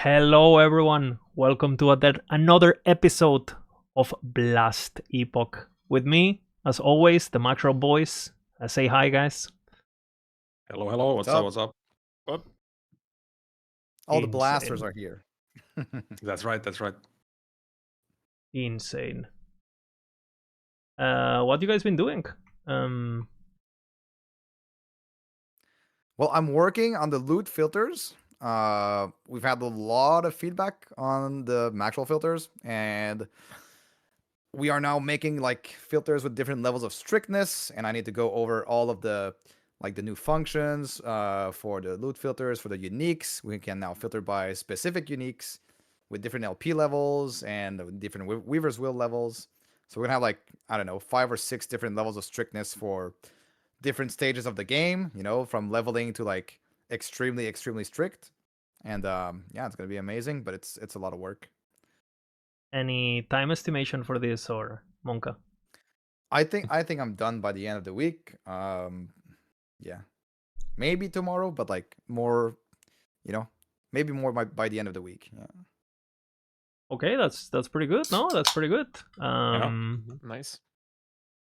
Hello, everyone. Welcome to another episode of Blast Epoch. With me, as always, the Maxroll boys. Say hi, guys. Hello, hello. What's What's up? up? What's up? What? All the Insane. blasters are here. That's right. That's right. Insane. What you guys been doing? Well, I'm working on the loot filters. We've had a lot of feedback on the Maxroll filters, and we are now making like filters with different levels of strictness. And I need to go over all of the new functions for the loot filters for the uniques. We can now filter by specific uniques with different LP levels and different Weaver's Will levels. So we're gonna have like, I don't know, 5 or 6 different levels of strictness for different stages of the game, from leveling to like extremely strict. And yeah, it's gonna be amazing, but it's a lot of work. Any time estimation for this, or Monka? I think I'm done by the end of the week. Yeah, maybe tomorrow, but like more, maybe more by the end of the week. Yeah. Okay, that's pretty good. No, that's pretty good. Nice.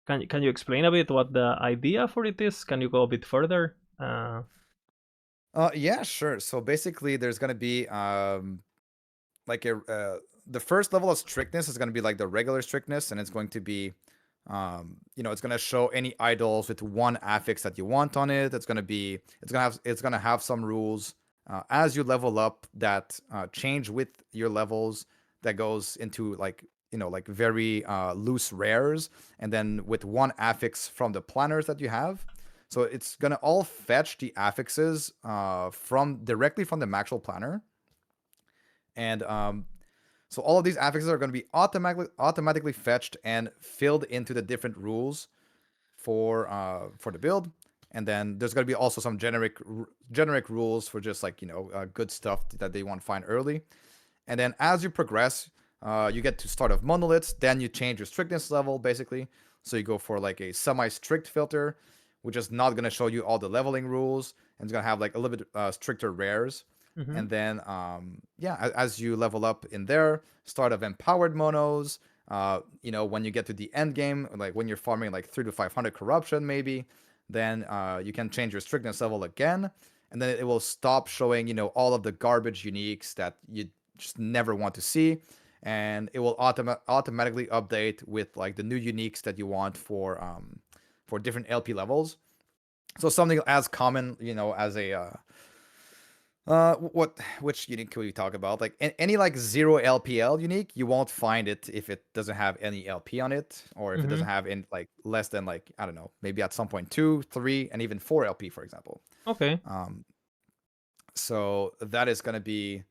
Can you explain a bit what the idea for it is? Can you go a bit further? Yeah, sure. So basically, there's gonna be like the first level of strictness is gonna be like the regular strictness, and it's going to be, it's gonna show any idols with one affix that you want on it. It's gonna have some rules as you level up that change with your levels. That goes into like like very loose rares, and then with one affix from the planners that you have. So it's gonna all fetch the affixes from directly from the Maxroll planner, and so all of these affixes are going to be automatically fetched and filled into the different rules for the build. And then there's going to be also some generic rules for just like good stuff that they want to find early. And then as you progress, you get to start off monoliths. Then you change your strictness level basically. So you go for like a semi-strict filter, which is not going to show you all the leveling rules, and it's going to have like a little bit stricter rares. Mhm. And then yeah, as you level up in there, start of empowered monos. When you get to the end game, like when you're farming like 300 to 500 corruption maybe, then you can change your strictness level again, and then it will stop showing all of the garbage uniques that you just never want to see, and it will automatically update with like the new uniques that you want for different LP levels. So something as common, as a which unique can we talk about? Like any like 0 LPL unique, you won't find it if it doesn't have any LP on it, or if it doesn't have in like less than like, I don't know, maybe at some point 2, 3, and even 4 LP, for example. Okay. So that is gonna be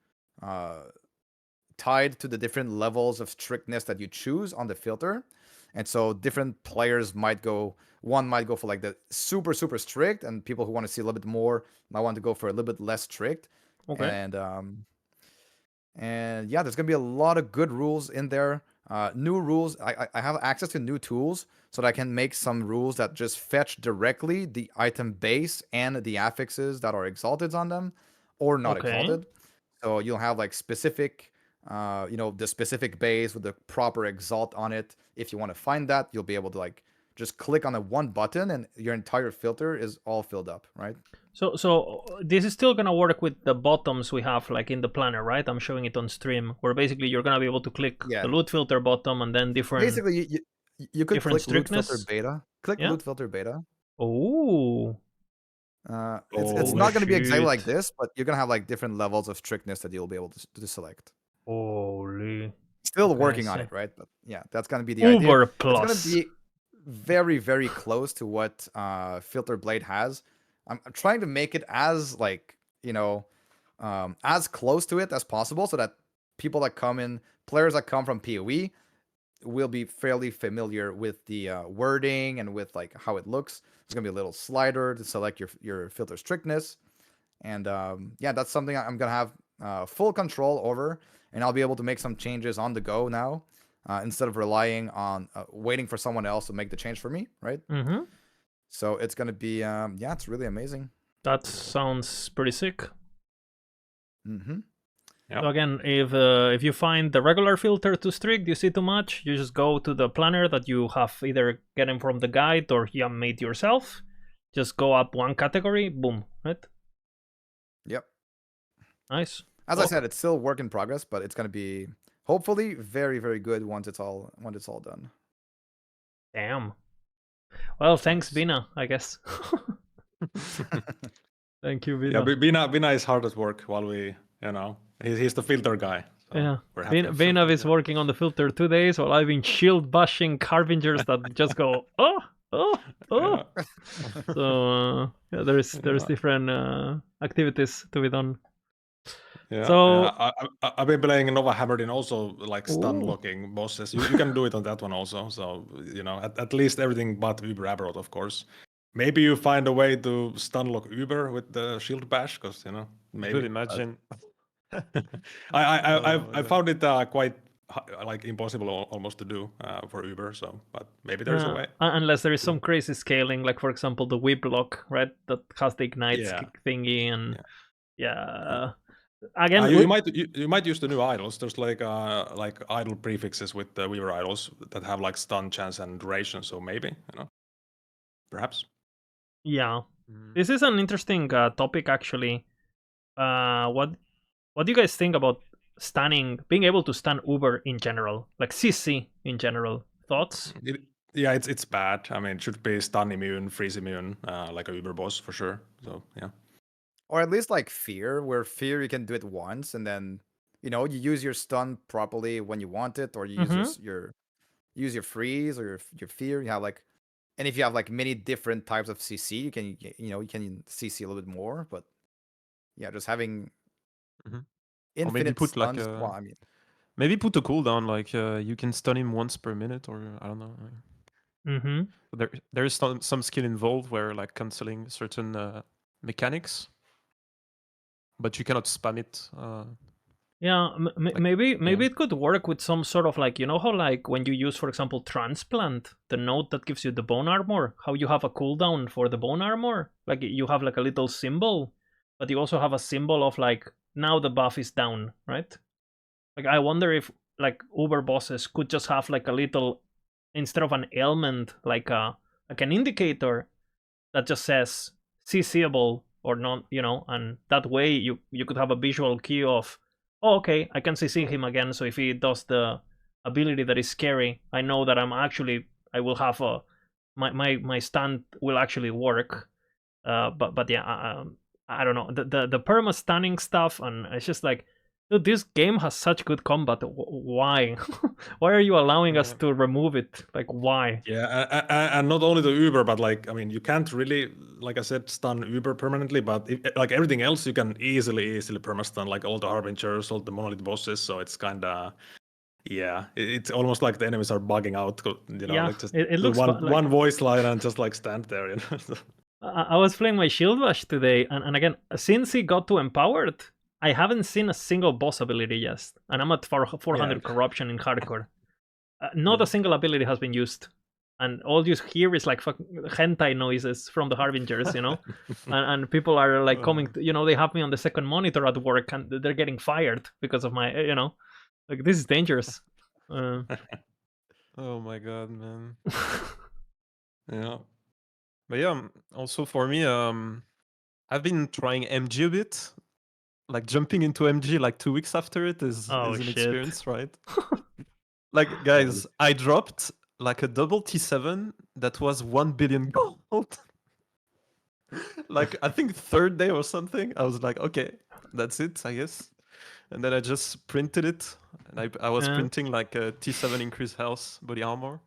tied to the different levels of strictness that you choose on the filter. And so different players might go for like the super strict, and people who want to see a little bit more might want to go for a little bit less strict. Okay. And yeah, there's gonna be a lot of good rules in there. New rules. I have access to new tools so that I can make some rules that just fetch directly the item base and the affixes that are exalted on them or not Okay. exalted. So you'll have like specific, the specific base with the proper exalt on it. If you want to find that, you'll be able to like just click on the one button and your entire filter is all filled up, right? So this is still gonna work with the bottoms we have like in the planner, right? I'm showing it on stream, where basically you're gonna be able to click Yeah. the loot filter bottom and then different. Basically, you could different click loot filter strictness? beta. Click Yeah. loot filter beta. Oh. It's Oh not going to be exactly like shit. this, but you're going to have like different levels of strictness that you'll be able to select. Holy. Still Okay, I working on see. it, right? But yeah, that's going to be the idea. Uber It's going to plus. be very close to what Filter Blade has. I'm trying to make it as like, as close to it as possible so that players that come from PoE will be fairly familiar with the wording and with like how it looks. There's gonna be a little slider to select your filter strictness, and yeah, that's something I'm gonna have full control over, and I'll be able to make some changes on the go now instead of relying on waiting for someone else to make the change for me, right? Mm-hmm. So it's gonna be yeah, it's really amazing. That sounds pretty sick. Mm-hmm. So again, if you find the regular filter too strict, you see too much, you just go to the planner that you have either getting from the guide or you have made yourself. Just go up one category, boom, right? Yep. Nice. As I said, it's still work in progress, but it's gonna be hopefully very, very good once it's all done. Damn. Well, thanks, Bina, I guess. Thank you, Bina. Yeah, Bina is hard at work while we, he's the filter guy. So yeah. Bina is working on the filter 2 days while I've been shield bashing Harbingers that just go, oh. Yeah. So there's different activities to be done. Yeah, so I've been playing Nova Hammered also like stun locking bosses. You can do it on that one also. So at least everything but Uber Aberroth, of course. Maybe you find a way to stun lock Uber with the shield bash, because maybe. Could imagine. I found it quite like impossible almost to do for Uber. So, but maybe there's a way. Unless there is some crazy scaling, like for example the whip lock, right? That has the ignite thingy and Again, you might use the new idols. There's like idol prefixes with the Weaver idols that have like stun chance and duration. So maybe perhaps. Yeah, this is an interesting topic actually. What do you guys think about stunning, being able to stun Uber in general, like CC in general? Thoughts? It's bad. I mean, it should be stun immune, freeze immune, like a Uber boss for sure. So yeah. Or at least like Fear, where Fear you can do it once and then you use your stun properly when you want it, or you use your freeze or your Fear. You have like, and if you have like many different types of CC, you can CC a little bit more. But yeah, just having infinite maybe put stuns. like Well, I mean, maybe put a cooldown, like you can stun him once per minute, or I don't know. There is some skill involved where like canceling certain mechanics, but you cannot spam it. Maybe it could work with some sort of like, how like when you use, for example, transplant, the node that gives you the bone armor, how you have a cooldown for the bone armor, like you have like a little symbol, but you also have a symbol of like, now the buff is down, right? Like I wonder if like Uber bosses could just have like a little, instead of an ailment, like an indicator that just says CCable or not, and that way you could have a visual cue of, oh, okay, I can CC him again, so if he does the ability that is scary, I know that I will have my stun will actually work. But yeah, I don't know, the perma stunning stuff, and it's just like, dude, this game has such good combat. Why? Why are you allowing us to remove it? Like, why? Yeah, and not only the Uber, but like, I mean, you can't really, like I said, stun Uber permanently, but like everything else, you can easily perma stun, like all the Harbingers, all the Monolith bosses. So it's kind of, it's almost like the enemies are bugging out. Like just it looks one voice line and just like stand there. I was playing my Shield Bash today, and again, since he got to Empowered, I haven't seen a single boss ability yet, and I'm at 400 corruption in hardcore. Not a single ability has been used, and all you hear is like hentai noises from the Harbingers, and people are like coming. They have me on the second monitor at work, and they're getting fired because of my, like this is dangerous. Oh my god, man. Yeah. But yeah, also for me, I've been trying MG a bit. Like jumping into MG like 2 weeks after it is an experience, right? Like, guys, I dropped like a double T7 that was 1 billion gold. Like, I think third day or something, I was like, okay, that's it, I guess. And then I just printed it, and I was printing like a T7 increased health, body armor.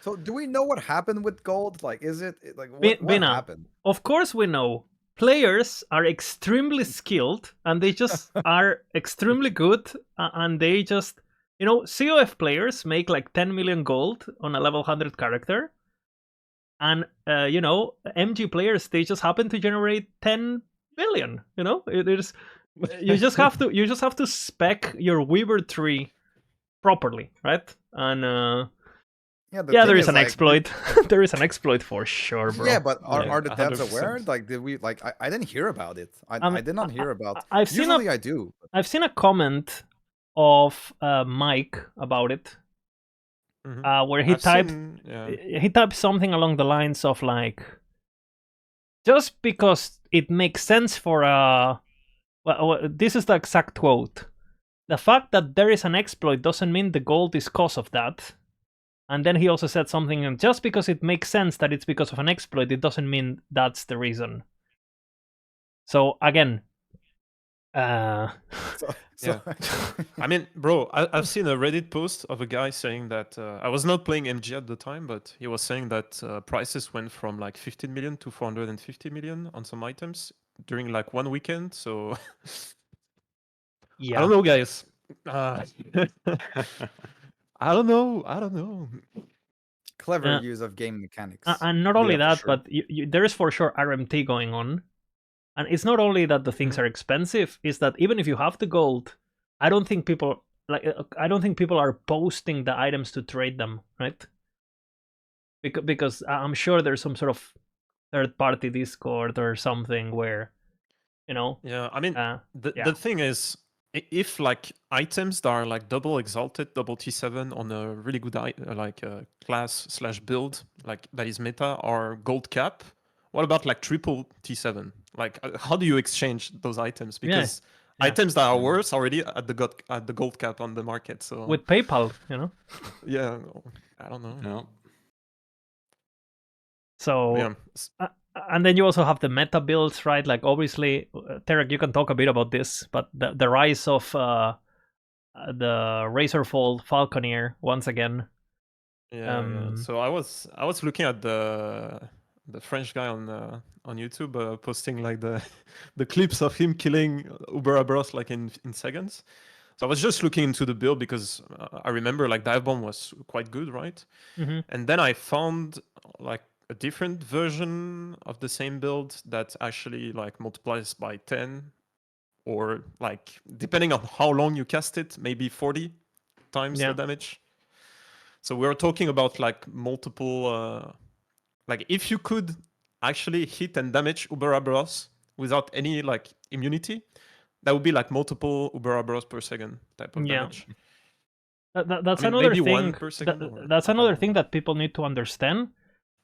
So do we know what happened with gold? Like, is it like what happened? Of course we know. Players are extremely skilled, and they just are extremely good, and they just, COF players make like 10 million gold on a level 100 character, and MG players, they just happen to generate 10 billion. You just have to spec your Weaver tree properly, right? And there is an exploit. There is an exploit for sure, bro. Yeah, but are the devs aware? Like, did we I didn't hear about it. I did not hear about. I've seen Usually I do. I've seen a comment of Mike about it, where he typed something along the lines of like, just because it makes sense for well, this is the exact quote. The fact that there is an exploit doesn't mean the gold is cause of that. And then he also said something, and just because it makes sense that it's because of an exploit, it doesn't mean that's the reason. So again, yeah. I mean, bro, I've seen a Reddit post of a guy saying that I was not playing MG at the time, but he was saying that prices went from like 15 million to 450 million on some items during like one weekend. So yeah, I don't know, guys. I don't know. Clever use of game mechanics. And not only that, sure. but there is for sure RMT going on. And it's not only that the things are expensive, it's that even if you have the gold, I don't think people are posting the items to trade them, right? Because I'm sure there's some sort of third-party Discord or something where, you know. Yeah, I mean, the thing is, if like items that are like double exalted, double T7 on a really good class/build, like that is meta, or gold cap, what about like triple T7? Like, how do you exchange those items? Because items that are worse already at the gold cap on the market. So with PayPal, you know. Yeah, I don't know. No. So and then you also have the meta builds, right? Like obviously, Tarek, you can talk a bit about this, but the rise of the Razorfall Falconer once again. Yeah. So I was looking at the French guy on YouTube posting like the clips of him killing Aberroth like in seconds. So I was just looking into the build because I remember like dive bomb was quite good, right? And then I found like a different version of the same build that actually like multiplies by 10, or like depending on how long you cast it, maybe 40 times the damage. So we're talking about like multiple, like if you could actually hit and damage Aberroth without any like immunity, that would be like multiple Aberroth per second type of damage. That's I mean, another maybe thing. 1 per second. That's another thing that people need to understand.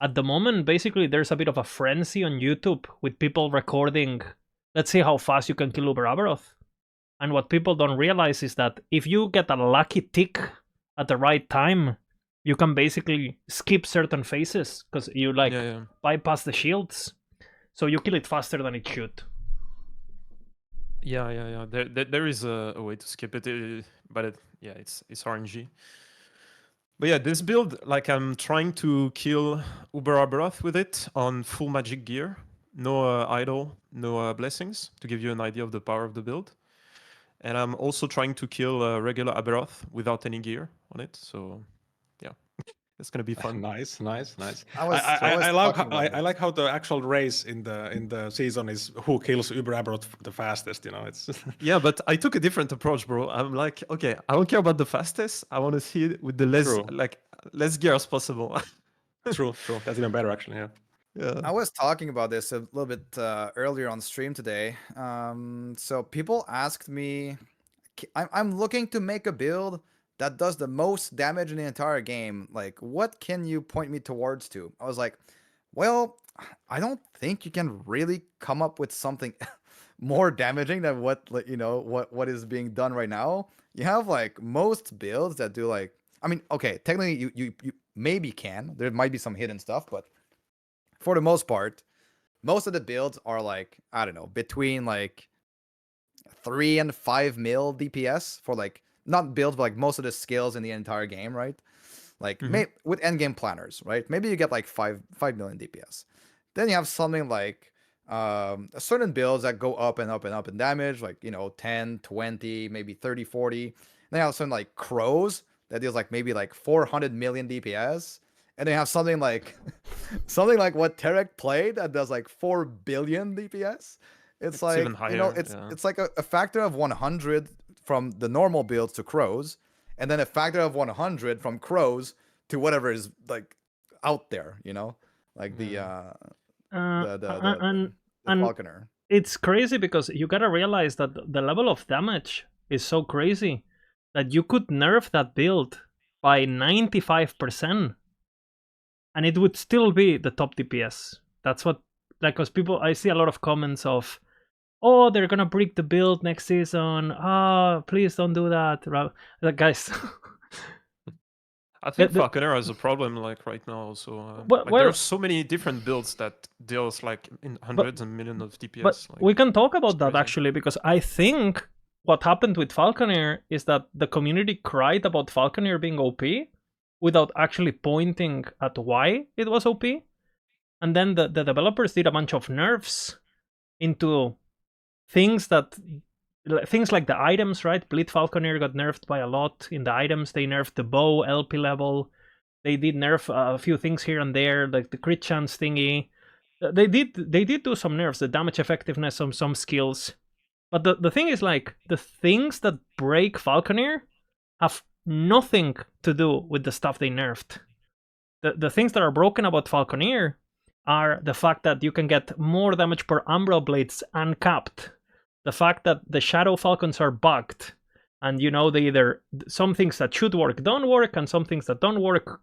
At the moment, basically, there's a bit of a frenzy on YouTube with people recording. Let's see how fast you can kill Aberroth. And what people don't realize is that if you get a lucky tick at the right time, you can basically skip certain phases because you like bypass the shields, so you kill it faster than it should. Yeah. There is a way to skip it, but it's RNG. But yeah, this build, like I'm trying to kill Aberroth with it on full magic gear, no idol, no blessings, to give you an idea of the power of the build. And I'm also trying to kill regular Aberroth without any gear on it. So yeah, it's gonna be fun. Nice. I like how the actual race in the season is who kills Aberroth the fastest. You know, it's yeah, but I took a different approach, bro. I'm like, okay, I don't care about the fastest. I want to see it with the less gear as possible. True. That's even better, actually. Yeah. I was talking about this a little bit earlier on stream today. So people asked me, I'm looking to make a build that does the most damage in the entire game. Like, what can you point me towards to? I was like, well, I don't think you can really come up with something more damaging than what is being done right now. You have like most builds that do like, I mean, okay, technically you maybe can. There might be some hidden stuff, but for the most part, most of the builds are like, I don't know, between like 3 and 5 mil DPS for like, not builds, but like most of the skills in the entire game, right? Like with endgame planners, right? Maybe you get like 5 million DPS. Then you have something like certain builds that go up and up and up in damage, like, 10, 20, maybe 30, 40. Then you have something like crows that deals like maybe like 400 million DPS. And they have something like what Tarek played that does like 4 billion DPS. It's like, even higher, it's like a factor of 100 from the normal builds to crows, and then a factor of 100 from crows to whatever is like out there, like the Falconer. it's crazy because you gotta realize that the level of damage is so crazy that you could nerf that build by 95% and it would still be the top DPS. That's what, like, because people, I see a lot of comments of, oh, they're gonna break the build next season. Please don't do that. Like, guys. I think Falconer has a problem like right now also. Well, there are so many different builds that deals like in hundreds and millions of DPS. But like, we can talk about that actually, because I think what happened with Falconer is that the community cried about Falconer being OP without actually pointing at why it was OP. And then the developers did a bunch of nerfs into things like the items, right? Bleed Falconer got nerfed by a lot in the items. They nerfed the bow LP level. They did nerf a few things here and there, like the crit chance thingy. They did do some nerfs, the damage effectiveness of some skills. But the thing is, like, the things that break Falconer have nothing to do with the stuff they nerfed. The things that are broken about Falconer are the fact that you can get more damage per Umbral Blades uncapped. The fact that the Shadow Falcons are bugged. And, you know, they either, some things that should work don't work, and some things that don't work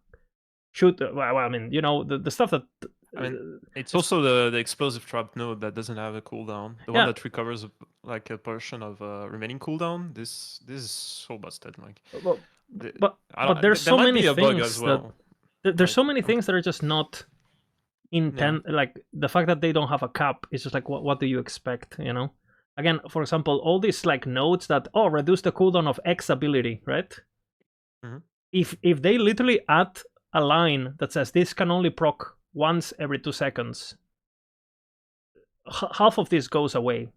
should, well, I mean, you know, the stuff that... I mean, it's also the explosive trap node that doesn't have a cooldown. The one that recovers like a portion of remaining cooldown. This is so busted. Like, but there's so many things well. that there's so many things that are just not intent. Yeah. Like the fact that they don't have a cap is just like, what do you expect? You know. Again, for example, all these like nodes that reduce the cooldown of X ability, right? Mm-hmm. If they literally add a line that says this can only proc once every 2 seconds, half of this goes away,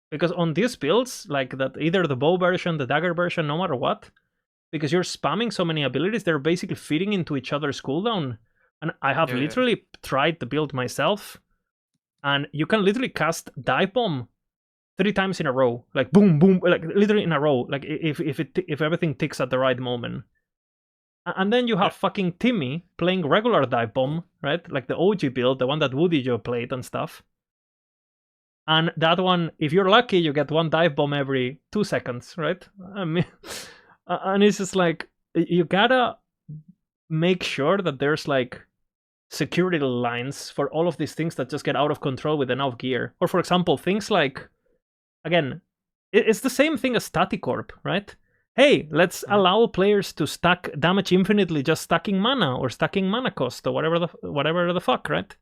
because on these builds, like that, either the bow version, the dagger version, no matter what, because you're spamming so many abilities, they're basically feeding into each other's cooldown. And I have literally tried the build myself, and you can literally cast dive bomb 3 times in a row, like boom boom, like literally in a row, like if everything ticks at the right moment. And then you have fucking Timmy playing regular dive bomb, right? Like the OG build, the one that Woody Joe played and stuff. And that one, if you're lucky, you get 1 dive bomb every 2 seconds, right? I mean, and it's just like, you gotta make sure that there's like security lines for all of these things that just get out of control with enough gear. Or for example, things like, again, it's the same thing as Staticorp, right? Hey, let's allow players to stack damage infinitely just stacking mana or stacking mana cost or whatever the fuck, right?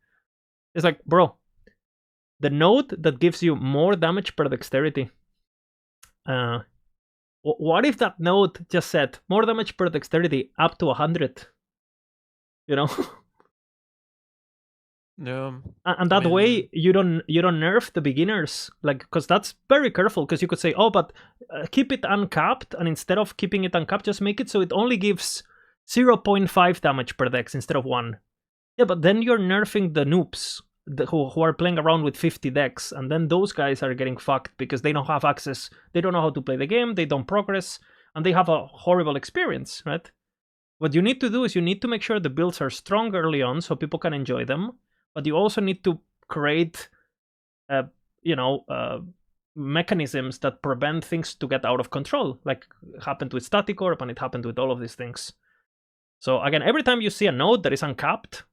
It's like, bro, the node that gives you more damage per dexterity. What if that node just said more damage per dexterity up to 100? You know? Yeah. And that way you don't nerf the beginners, like, because that's very careful, because you could say, but keep it uncapped, and instead of keeping it uncapped, just make it so it only gives 0.5 damage per dex instead of 1. Yeah, but then you're nerfing the noobs who are playing around with 50 decks, and then those guys are getting fucked because they don't have access, they don't know how to play the game, they don't progress, and they have a horrible experience, right? What you need to do is you need to make sure the builds are strong early on so people can enjoy them. But you also need to create, mechanisms that prevent things to get out of control, like it happened with Staticorp and it happened with all of these things. So again, every time you see a node that is uncapped,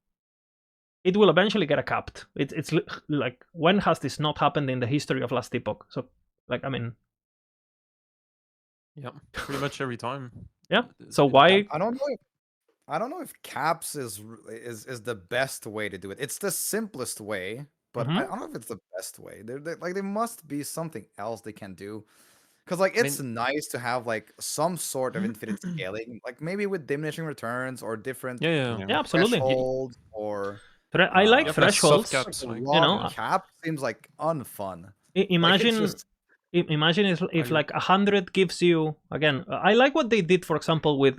it will eventually get a capped. It's like, when has this not happened in the history of last Epoch? So, like, I mean... Yeah, pretty much every time. Yeah, so why... I don't know if caps is the best way to do it. It's the simplest way, but I don't know if it's the best way. There must be something else they can do, because like it's nice to have like some sort of infinite scaling, like maybe with diminishing returns or different absolutely thresholds or. I like thresholds. Caps, like, you know, cap seems like unfun. Imagine. Like imagine if like 100 gives you, again, I like what they did, for example, with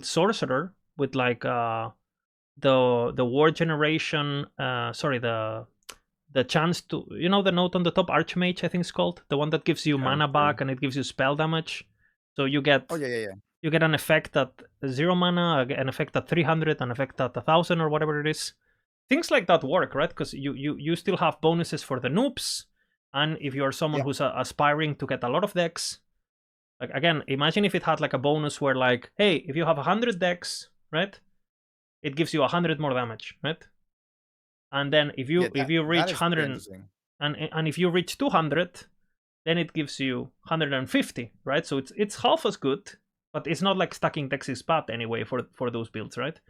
Sorcerer, with like the war generation, the chance to, you know, the note on the top, Archmage I think it's called, the one that gives you mana back and it gives you spell damage. So you get you get an effect at 0 mana, an effect at 300, an effect at 1000 or whatever it is. things like that work, right? Because you still have bonuses for the noobs, and if you're someone who's aspiring to get a lot of decks, like again, imagine if it had like a bonus where like, hey, if you have 100 decks, right, it gives you 100 more damage, right? And then if you reach 100 and if you reach 200, then it gives you 150, right? So it's half as good, but it's not like stacking decks is bad anyway for those builds, right?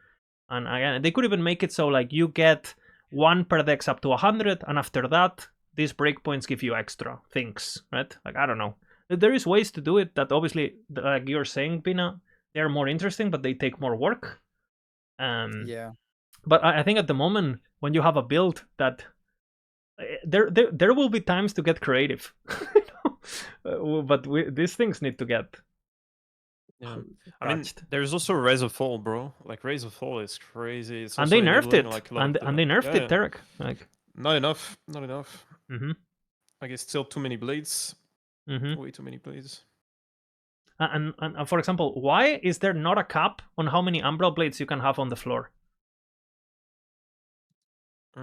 And again, they could even make it so like you get 1 per dex up to 100, and after that, these breakpoints give you extra things, right? Like, I don't know. There is ways to do it that obviously, like you're saying, Pina, they're more interesting, but they take more work. Yeah. But I think at the moment, when you have a build that there will be times to get creative, but these things need to get. Yeah, I mean, there's also Razorfall, bro. Like Razorfall is crazy. It's and they nerfed it, like and they nerfed it, Derek. Like not enough. Mm-hmm. Like it's still too many blades. Mm-hmm. Way too many blades. And for example, why is there not a cap on how many Umbral blades you can have on the floor?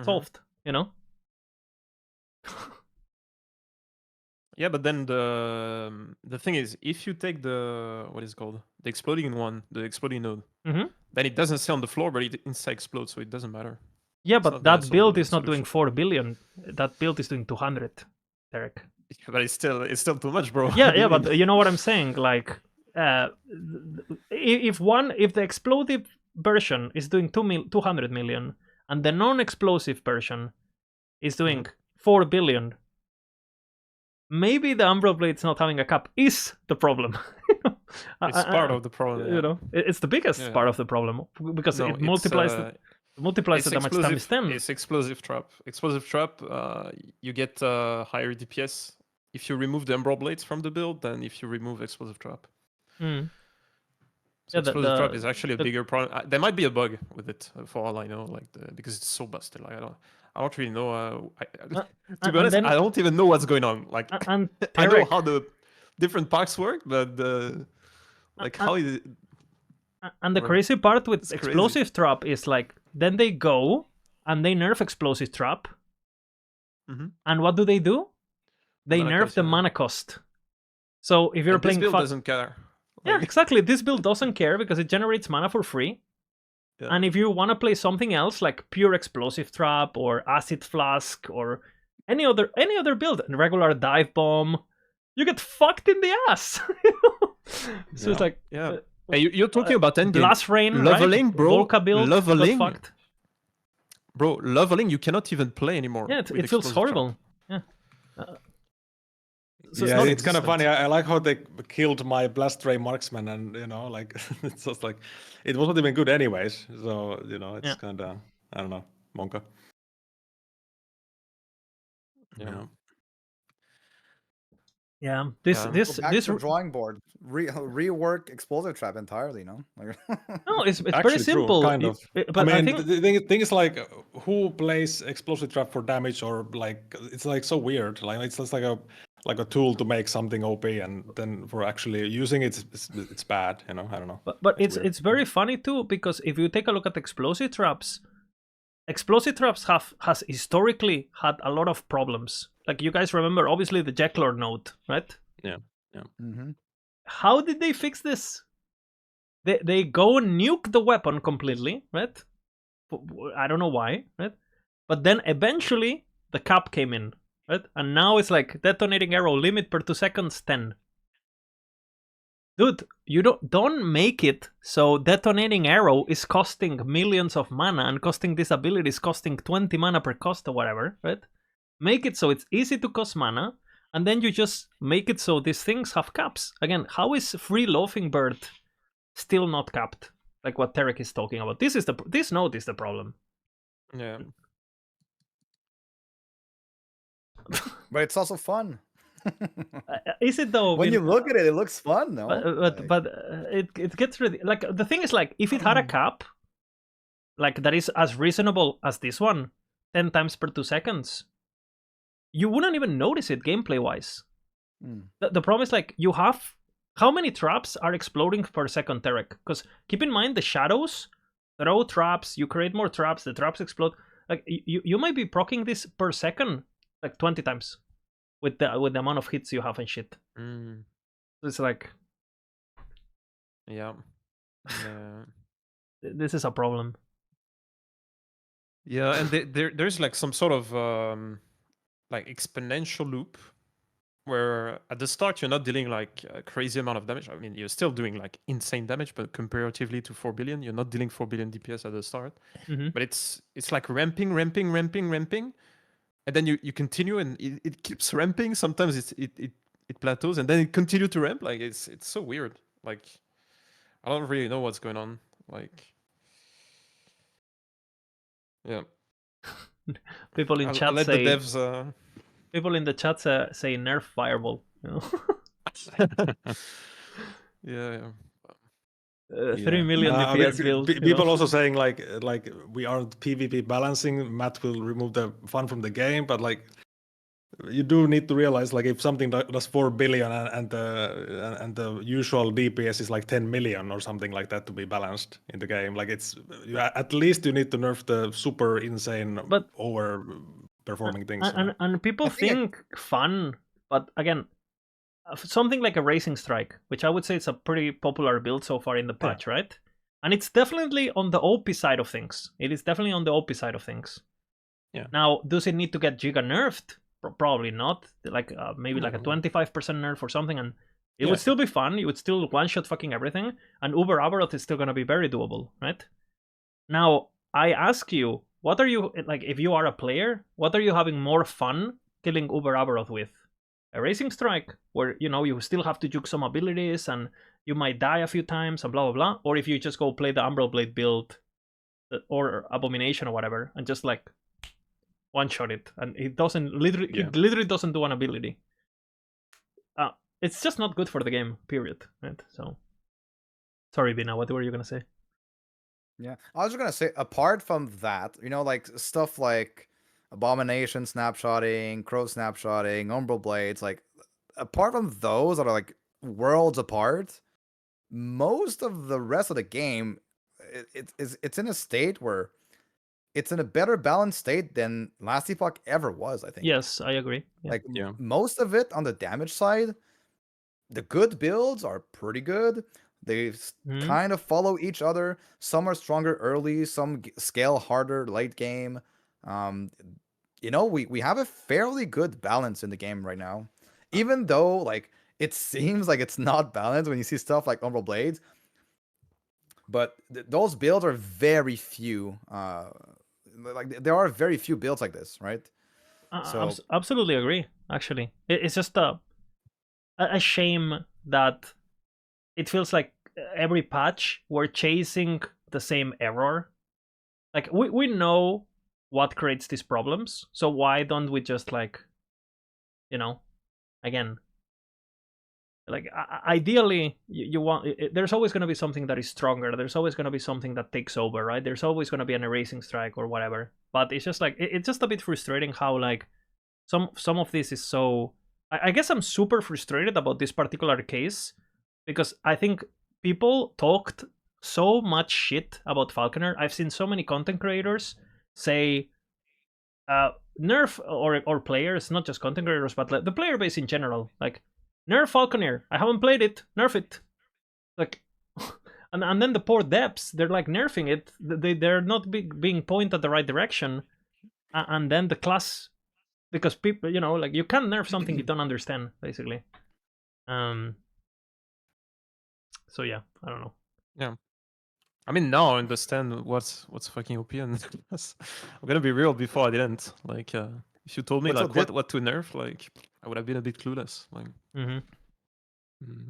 Solved, you know. Yeah, but then the thing is, if you take the what is it called, the exploding one, the exploding node, then it doesn't stay on the floor, but it inside explodes, so it doesn't matter. Yeah, but that build is not doing 4 billion. That build is doing 200, Derek. But it's still too much, bro. Yeah, but you know what I'm saying? Like, if the explosive version is doing 200 million, and the non-explosive version is doing 4 billion. Maybe the Umbral Blades not having a cap is the problem. It's part of the problem. You know, it's the biggest part of the problem because it multiplies the damage times 10. It's explosive trap. Explosive trap. You get higher DPS if you remove the Umbral Blades from the build than if you remove explosive trap. So explosive trap is actually a bigger problem. There might be a bug with it, for all I know, like because it's so busted. Like I don't really know. To be honest, I don't even know what's going on. Like, and I know how the different packs work, but how is it? And the crazy part with explosive trap is like, then they go and they nerf explosive trap, and what do? They nerf the mana cost. So if you're playing, this build doesn't care. Yeah, exactly. This build doesn't care because it generates mana for free. Yeah. And if you want to play something else like pure explosive trap or acid flask or any other build, regular dive bomb, you get fucked in the ass. So it's like, hey, you're talking about Endgame. Blast Rain, leveling, right? Bro. Volca build, leveling, got fucked. Bro. Leveling, you cannot even play anymore. Yeah, it feels horrible. Trap. Yeah. So it's kind of funny. I like how they killed my Blast Ray Marksman, and you know, like it's just like it wasn't even good anyways. So you know, it's kind of, I don't know, Monka. Yeah. This drawing board. Rework explosive trap entirely. No, no, it's very simple. Kind of. But I mean, the thing is like, who plays explosive trap for damage, or like it's like so weird. Like it's just like a tool to make something OP, and then for actually using it, it's bad. You know, I don't know. But it's very funny too, because if you take a look at explosive traps has historically had a lot of problems. Like you guys remember, obviously the Jacklord node, right? Yeah. How did they fix this? They go and nuke the weapon completely, right? I don't know why, right? But then eventually the cap came in, right? And now it's like detonating arrow limit per 2 seconds 10. Dude, you don't make it so detonating arrow is costing millions of mana and costing this ability is costing 20 mana per cost or whatever, right? Make it so it's easy to cost mana, and then you just make it so these things have caps. Again, how is Free Loafing Bird still not capped? Like what Tarek is talking about. This node is the problem. Yeah. But it's also fun. Is it though? When you look at it, it looks fun, no? But it gets really like the thing is like if it had a cap, like that is as reasonable as this one, 10 times per 2 seconds, you wouldn't even notice it gameplay wise. The problem is like you have how many traps are exploding per second, Tarek? Because keep in mind the shadows throw traps, you create more traps, the traps explode. like you might be proccing this per second like 20 times with the amount of hits you have and shit. It's like, yeah. This is a problem. Yeah, and there's like some sort of like exponential loop where at the start you're not dealing like a crazy amount of damage. I mean, you're still doing like insane damage, but comparatively to 4 billion, you're not dealing 4 billion DPS at the start. But it's like ramping, and then you continue, and it keeps ramping. Sometimes it plateaus, and then it continues to ramp. Like it's so weird. Like I don't really know what's going on. Like, yeah. People in chat let say the devs. People in the chat say nerf fireball. You know? Yeah. 3 million DPS build. People also saying like we aren't PvP balancing. Matt will remove the fun from the game, but like you do need to realize like if something does 4 billion and the usual DPS is like 10 million or something like that to be balanced in the game, like it's at least you need to nerf the super insane over performing things. And people think fun, but again, something like a Racing Strike, which I would say is a pretty popular build so far in the patch, right? And it's definitely on the OP side of things. It is definitely on the OP side of things. Yeah. Now, does it need to get Giga nerfed? Probably not. Like maybe like a 25% nerf or something, and it would still be fun. You would still one-shot fucking everything, and Uber Aberroth is still gonna be very doable, right? Now, I ask you, what are you like? If you are a player, what are you having more fun killing Uber Aberroth with? A Racing Strike, where you still have to juke some abilities and you might die a few times and blah blah blah, or if you just go play the Umbral Blade build or Abomination or whatever and just like one shot it, and it literally doesn't do an ability. It's just not good for the game, period. Right? So, sorry, Bina, what were you gonna say? Yeah, I was just gonna say, apart from that, like stuff like Abomination snapshotting, Crow snapshotting, Umbral Blades, like apart from those that are like worlds apart, most of the rest of the game, it's in a state where it's in a better balanced state than last Epoch ever was, I think. Yes, I agree. Yeah. Like most of it on the damage side, the good builds are pretty good. They kind of follow each other. Some are stronger early, some scale harder late game. We have a fairly good balance in the game right now. Even though like it seems like it's not balanced when you see stuff like Umbral Blades. But those builds are very few. Like there are very few builds like this, right? So absolutely agree. Actually, it's just a shame that it feels like every patch we're chasing the same error. Like we know what creates these problems, so why don't we just like, again, like ideally you want. There's always going to be something that is stronger. There's always going to be something that takes over, right? There's always going to be an Erasing Strike or whatever. But it's just like it's just a bit frustrating how like some of this is so. I guess I'm super frustrated about this particular case because I think people talked so much shit about Falconer. I've seen so many content creators say nerf or players, not just content creators, but the player base in general, like nerf Falconer. I haven't played it. Nerf it. Like, and then the poor depths, they're like nerfing it. They're not being pointed at the right direction, and then the class, because people, like you can't nerf something you don't understand, basically. So yeah, I don't know. Yeah. I mean, now I understand what's fucking OP, and I'm gonna be real. Before I didn't. Like, if you told me like what to nerf, like I would have been a bit clueless. Like,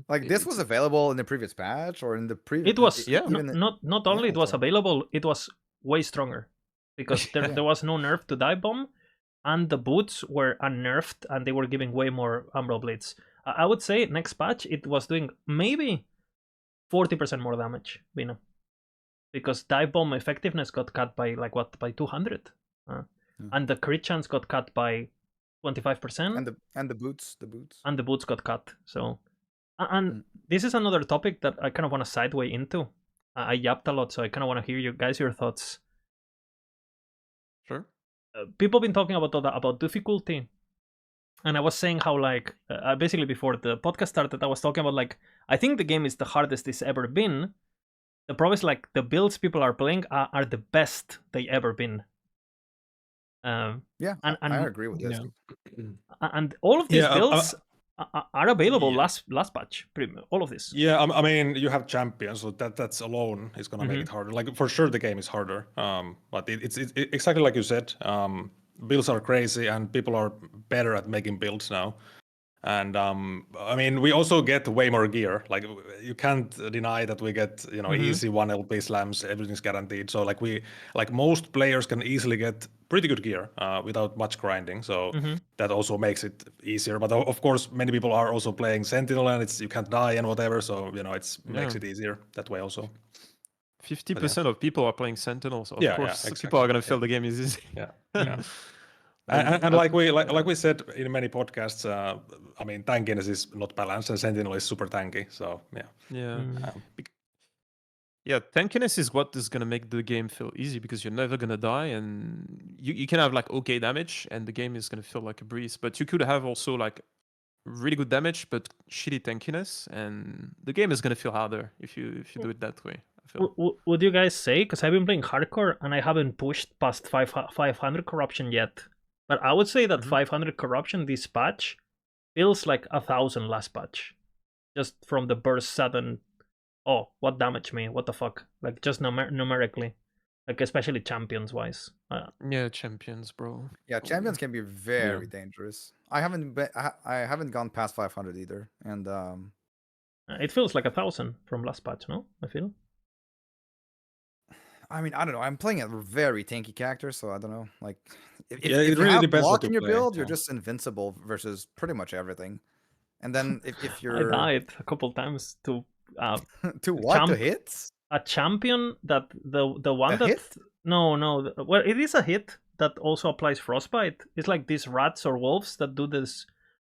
like this was available in the previous patch or in the previous. It was not only it was available, it was way stronger because there was no nerf to dive bomb, and the boots were unnerfed and they were giving way more Umbral Blades. I would say next patch it was doing maybe 40% more damage, because dive bomb effectiveness got cut by like by 200, and the crit chance got cut by 25%, and the boots got cut. So, and this is another topic that I kind of want to sideway into. I yapped a lot, so I kind of want to hear your thoughts. Sure. People been talking about difficulty, and I was saying how like basically before the podcast started, I was talking about like I think the game is the hardest it's ever been. The problem is like the builds people are playing are the best they ever been. Yeah, and I agree with this. And all of these builds are available yeah. last patch. All of this. Yeah, I mean, you have champions, so that's alone is gonna make it harder. Like for sure, the game is harder. But it's exactly like you said. Builds are crazy, and people are better at making builds now. And I mean, we also get way more gear. Like you can't deny that we get easy 1 LP slams. Everything's guaranteed. So like most players can easily get pretty good gear without much grinding. So that also makes it easier. But of course, many people are also playing Sentinel, and you can't die and whatever. So makes it easier that way also. 50% of people are playing Sentinel, so of course exactly. people are gonna feel the game is easy. Yeah. And like we said in many podcasts, I mean, tankiness is not balanced, and Sentinel is super tanky. So yeah, tankiness is what is gonna make the game feel easy because you're never gonna die, and you can have like okay damage, and the game is gonna feel like a breeze. But you could have also like really good damage but shitty tankiness, and the game is gonna feel harder if you do it that way. I feel. Would you guys say? Because I've been playing hardcore and I haven't pushed past 500 corruption yet. But I would say that 500 corruption this patch feels like 1,000 last patch. Just from the burst sudden, oh, what damage me? What the fuck? Like just numerically. Like especially champions wise. Yeah, champions, bro. Yeah, champions can be very dangerous. I haven't gone past 500 either. And it feels like 1,000 from last patch, no? I feel. I mean, I don't know. I'm playing a very tanky character, so I don't know. Like, if it you really have depends block what you in your play, build, you're just invincible versus pretty much everything. And then if you're I died a couple times to to what? To hits? A champion that the one a that hit? No, well, it is a hit that also applies frostbite. It's like these rats or wolves that do this.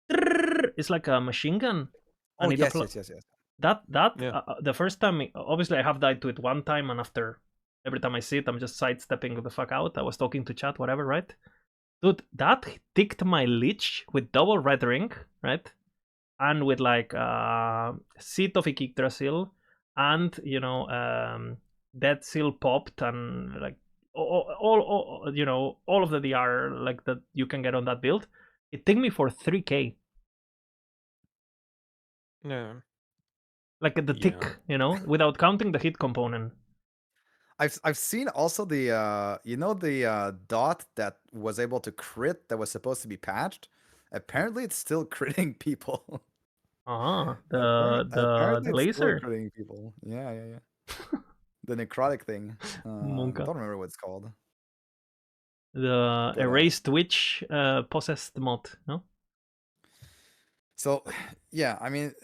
It's like a machine gun. Oh yes. That the first time, obviously I have died to it one time, and after every time I see it, I'm just sidestepping the fuck out. I was talking to chat, whatever, right? Dude, that ticked my Lich with double red ring, right? And with like Seat of Yggdrasil, and Dead Seal popped, and like all all of the DR like that you can get on that build. It took me for 3k. Yeah. Like the tick, without counting the hit component. I've seen also the the dot that was able to crit that was supposed to be patched. Apparently, it's still critting people. The laser. Still critting people. Yeah. The necrotic thing. I don't remember what it's called. The erased witch possessed mod, no? So, yeah, I mean,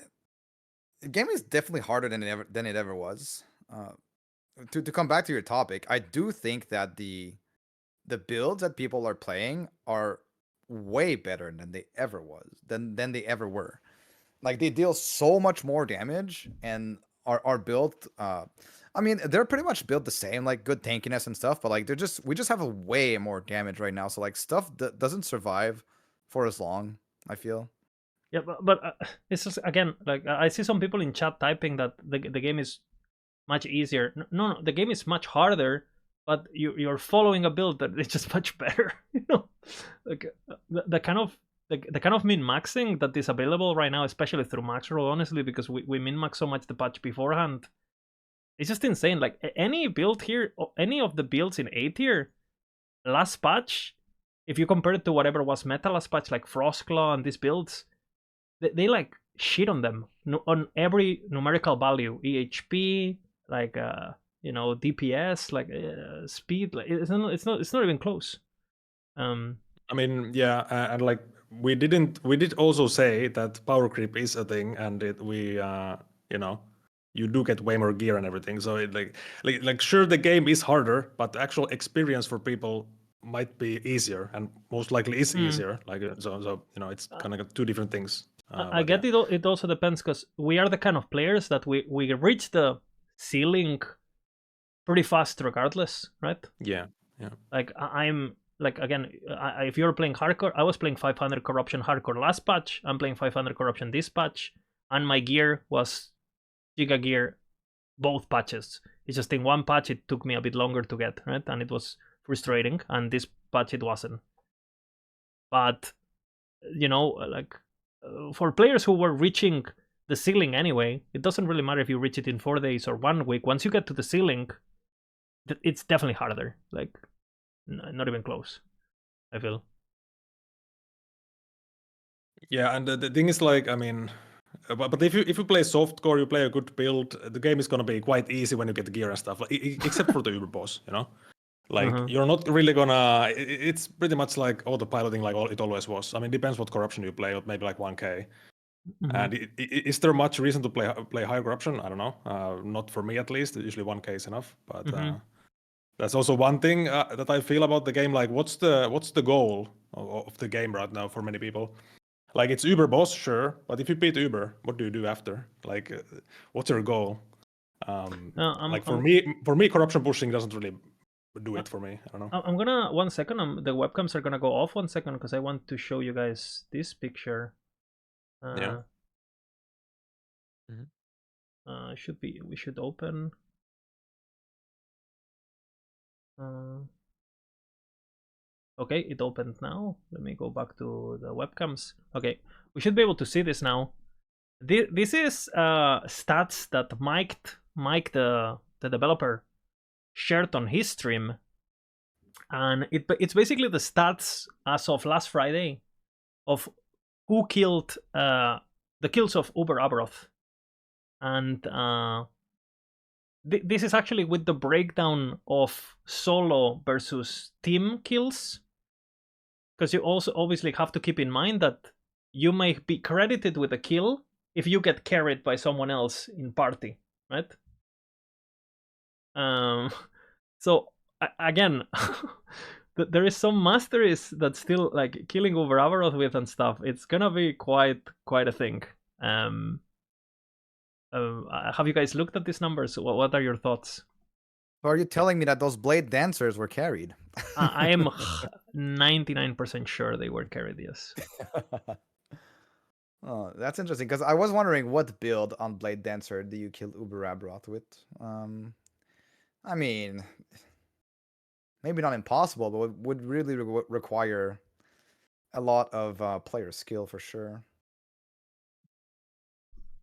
the game is definitely harder than it ever was. To come back to your topic, I do think that the builds that people are playing are way better than they ever were. Like they deal so much more damage and are built. I mean, they're pretty much built the same, like good tankiness and stuff. But like we just have a way more damage right now. So like stuff that doesn't survive for as long, I feel. Yeah, but it's just, again, like I see some people in chat typing that the game is much easier. No, the game is much harder, but you're following a build that is just much better. Like the kind of min-maxing that is available right now, especially through Maxroll, honestly, because we min-max so much the patch beforehand. It's just insane. Like any build here, any of the builds in A tier, last patch, if you compare it to whatever was meta last patch, like Frostclaw and these builds, they like shit on them on every numerical value, EHP, like DPS, like speed. Like it's not even close. I mean, yeah, and like we did also say that power creep is a thing, and you do get way more gear and everything. So it like sure the game is harder, but the actual experience for people might be easier, and most likely is easier. Like so it's kind of two different things. I get it. It also depends because we are the kind of players that we reach the ceiling pretty fast regardless, right? Yeah. Like I'm like again, if you're playing hardcore, I was playing 500 corruption hardcore last patch. I'm playing 500 corruption this patch, and my gear was Giga gear both patches. It's just in one patch it took me a bit longer to get, right? And it was frustrating, and this patch it wasn't. But you know, like for players who were reaching the ceiling anyway, it doesn't really matter if you reach it in 4 days or 1 week. Once you get to the ceiling, it's definitely harder. Like, not even close, I feel. Yeah, and the thing is, like, I mean, but if you play softcore, you play a good build, the game is gonna be quite easy when you get the gear and stuff, like, except for the Uber boss, you know. Like, you're not really gonna. It's pretty much like autopiloting, like it always was. I mean, depends what corruption you play, maybe like 1K. And is there much reason to play high corruption? I don't know. Not for me at least. Usually 1K is enough. But that's also one thing that I feel about the game. Like, what's the goal of the game right now for many people? Like, it's Uber boss, sure, but if you beat Uber, what do you do after? Like, what's your goal? Like for me, corruption pushing doesn't really do it for me. I don't know. I'm gonna 1 second. The webcams are gonna go off 1 second because I want to show you guys this picture. Yeah. We should open. Okay, it opened now. Let me go back to the webcams. Okay, we should be able to see this now. This is stats that Mike the developer shared on his stream, and it's basically the stats as of last Friday of who killed the kills of Aberroth, and this is actually with the breakdown of solo versus team kills, because you also obviously have to keep in mind that you may be credited with a kill if you get carried by someone else in party, right? So again, there is some masteries that still, like, killing over Aberroth with and stuff. It's gonna be quite a thing. Have you guys looked at these numbers? What are your thoughts? So are you telling me that those blade dancers were carried? I am 99% sure they were carried, yes. Oh, that's interesting, because I was wondering what build on Blade Dancer do you kill Uber Aberroth with? I mean, maybe not impossible, but would really require a lot of player skill for sure.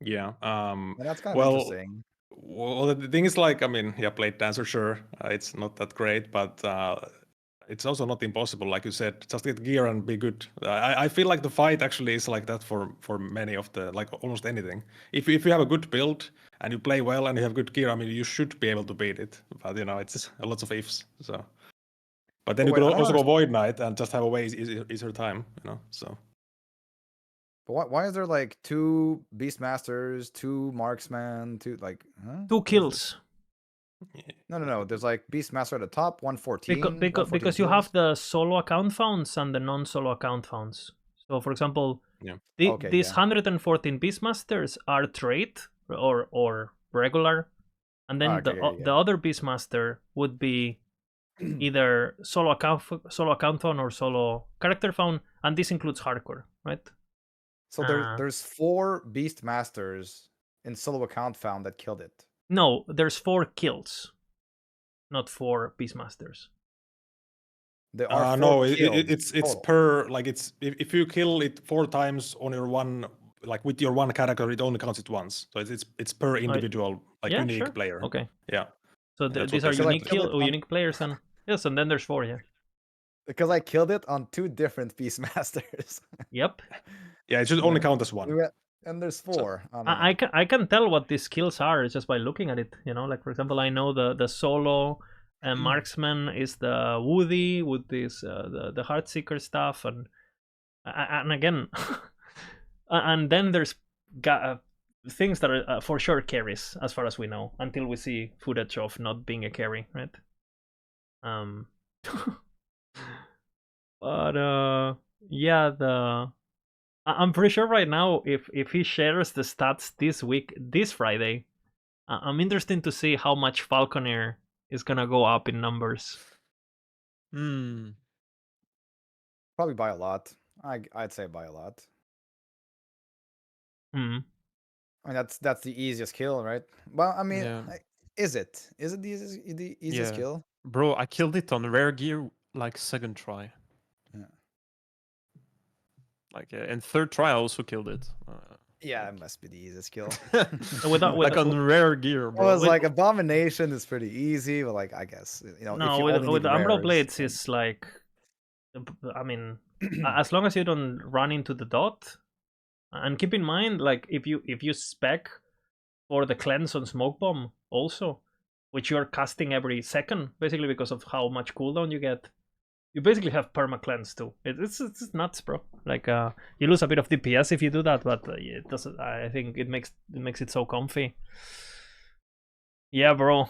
Yeah. And that's kind of interesting. Well, the thing is, like, I mean, yeah, Blade Dancer, sure, it's not that great, but it's also not impossible. Like you said, just get gear and be good. I feel like the fight actually is like that for many of the, like, almost anything. If you have a good build and you play well and you have good gear, I mean, you should be able to beat it. But you know, it's a lot of ifs. So, but then you could also go Void Knight and just have a way easier time. You know, so. But why is there like 2 Beastmasters, 2 Marksmen, 2 like 2 kills? No. There's like Beastmaster at the top, 114. Because you have the solo account founds and the non-solo account founds. So, for example, these 114 Beastmasters are trait or regular, and then the other Beastmaster would be either solo account found or solo character found, and this includes hardcore, right? So there's 4 Beastmasters in solo account found that killed it. No, there's 4 kills, not 4 Beastmasters. There are it's per, like, it's if you kill it 4 times on your one, like with your one character, it only counts it once. So it's per individual, like, unique player. Okay. Yeah. So these are unique unique players, and yes, and then there's 4, yeah. Because I killed it on 2 different Beastmasters. Yep. Yeah, it should only count as 1. And there's 4. I can tell what these skills are just by looking at it. You know, like, for example, I know the solo marksman is the Woody with this the Heartseeker stuff, and again, and then there's things that are for sure carries, as far as we know, until we see footage of not being a carry, right? But yeah, I'm pretty sure right now, if he shares the stats this Friday, I'm interested to see how much Falconer is gonna go up in numbers. Probably by a lot. I'd say by a lot. Hmm. I mean, that's the easiest kill, right? Well, I mean, Yeah. is it? Is it the easiest Yeah. kill? Bro, I killed it on rare gear like second try. Yeah. Like and third try I also killed it. Yeah, it must be the easiest kill. Like on rare gear, I bro. was like, Abomination is pretty easy, but like, I guess, you know, if No, you only with need Umbral rares, Blades then- is like, I mean, as long as you don't run into the dot, and keep in mind, like if you spec for the cleanse on Smoke Bomb also, which you're casting every second, basically because of how much cooldown you get. You basically have perma cleanse too. It's nuts, bro. Like you lose a bit of DPS if you do that, but it doesn't. I think it makes it so comfy. Yeah, bro.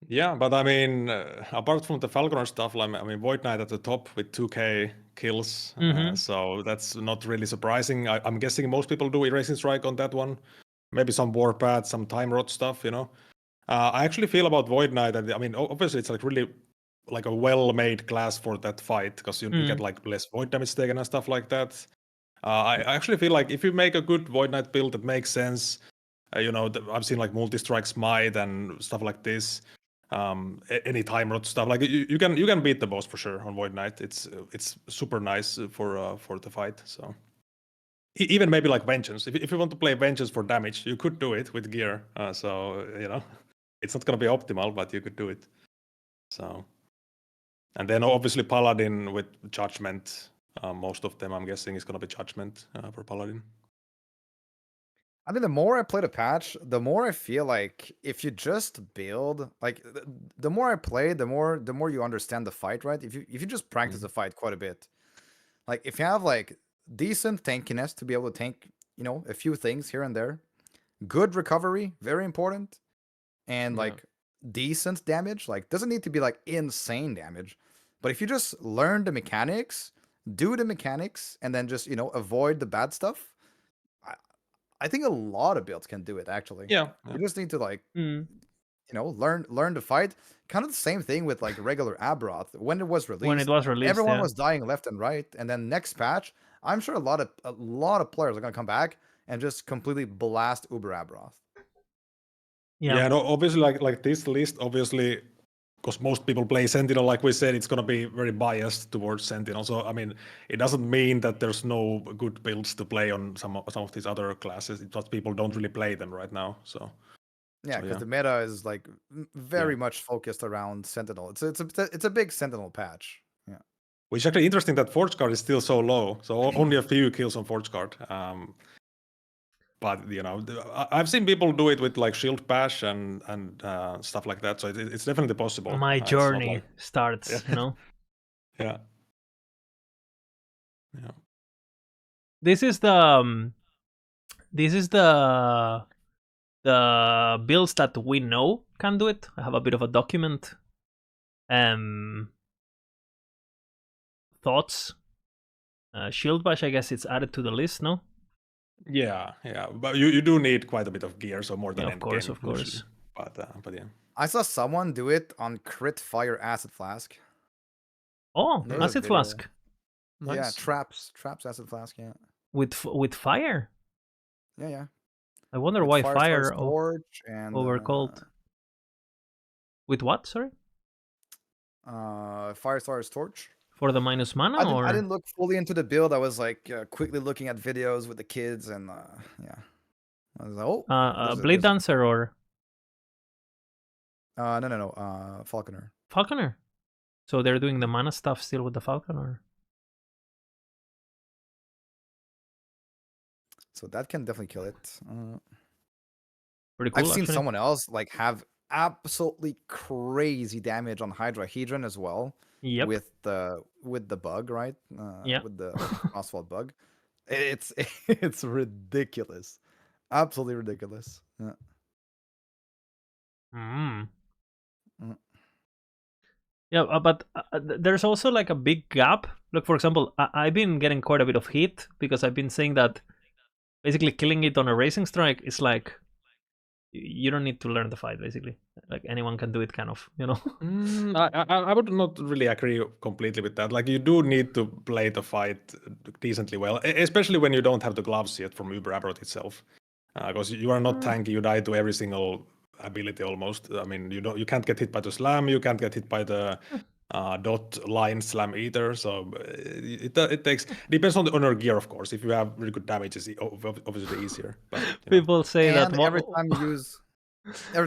Yeah, but I mean, apart from the Falconer stuff, like, I mean, Void Knight at the top with 2k kills, so that's not really surprising. I'm guessing most people do Erasing Strike on that one. Maybe some Warpath, some Time Rot stuff, you know. I actually feel about Void Knight that, I mean, obviously it's like really like a well-made class for that fight, because you get like less Void damage taken and stuff like that. I actually feel like if you make a good Void Knight build that makes sense, you know, I've seen like multi-strike smite and stuff like this. Any time rot stuff, like you can beat the boss for sure on Void Knight. It's super nice for the fight. So even maybe like Vengeance, if you want to play Vengeance for damage, you could do it with gear. So you know, it's not gonna be optimal, but you could do it. So, and then obviously Paladin with Judgment. Most of them, I'm guessing, is gonna be Judgment for Paladin. I mean, the more I play the patch, the more I feel like if you just build, like the more I play, the more you understand the fight, right? If you just practice the fight quite a bit, like if you have like decent tankiness to be able to tank, you know, a few things here and there, good recovery, very important, and like decent damage, like doesn't need to be like insane damage, but if you just learn the mechanics, do the mechanics, and then just, you know, avoid the bad stuff. I think a lot of builds can do it actually. Yeah. You just need to like, you know, learn to fight. Kind of the same thing with like regular Aberroth when it was released. Everyone was dying left and right, and then next patch, I'm sure a lot of players are gonna come back and just completely blast Uber Aberroth. Yeah, no, obviously, like this list, obviously, because most people play Sentinel, like we said, it's gonna be very biased towards Sentinel. So I mean, it doesn't mean that there's no good builds to play on some of these other classes. It's just people don't really play them right now. So yeah, because the meta is like very much focused around Sentinel. It's a big Sentinel patch. Yeah, which is actually interesting that Forge Guard is still so low. So only a few kills on Forge Guard. But you know, I've seen people do it with like Shield Bash and stuff like that. So it's definitely possible. My journey starts, you know. Yeah. This is the builds that we know can do it. I have a bit of a document. Thoughts. Shield Bash, I guess it's added to the list, no? Yeah, but you do need quite a bit of gear, so more than Endgame. Of course. Usually. But yeah. I saw someone do it on Crit Fire Acid Flask. Oh, Acid Flask. Nice. Yeah, traps Acid Flask. Yeah. With fire. Yeah. I wonder why fire torch and over cold. With what? Sorry. Firestar's torch. For the minus mana, I didn't look fully into the build. I was like quickly looking at videos with the kids, and yeah, I was like, oh, Blade Dancer or no, Falconer. Falconer. So they're doing the mana stuff still with the Falconer. So that can definitely kill it. Pretty cool. I've seen someone else like have absolutely crazy damage on Hydrahedron as well. Yep. With the bug, right? Yeah. With the Oswald bug. It's ridiculous. Absolutely ridiculous. Yeah. Yeah, but there's also like a big gap. Look, for example, I've been getting quite a bit of heat because I've been saying that basically killing it on a Racing Strike is like you don't need to learn the fight basically. Like anyone can do it, kind of, you know. I would not really agree completely with that. Like you do need to play the fight decently well, especially when you don't have the gloves yet from Uber Aberroth itself, because you are not tanky. You die to every single ability almost. I mean, you can't get hit by the slam. You can't get hit by the dot line slam either. So it takes depends on your gear, of course. If you have really good damage, it's obviously easier. But People say that and every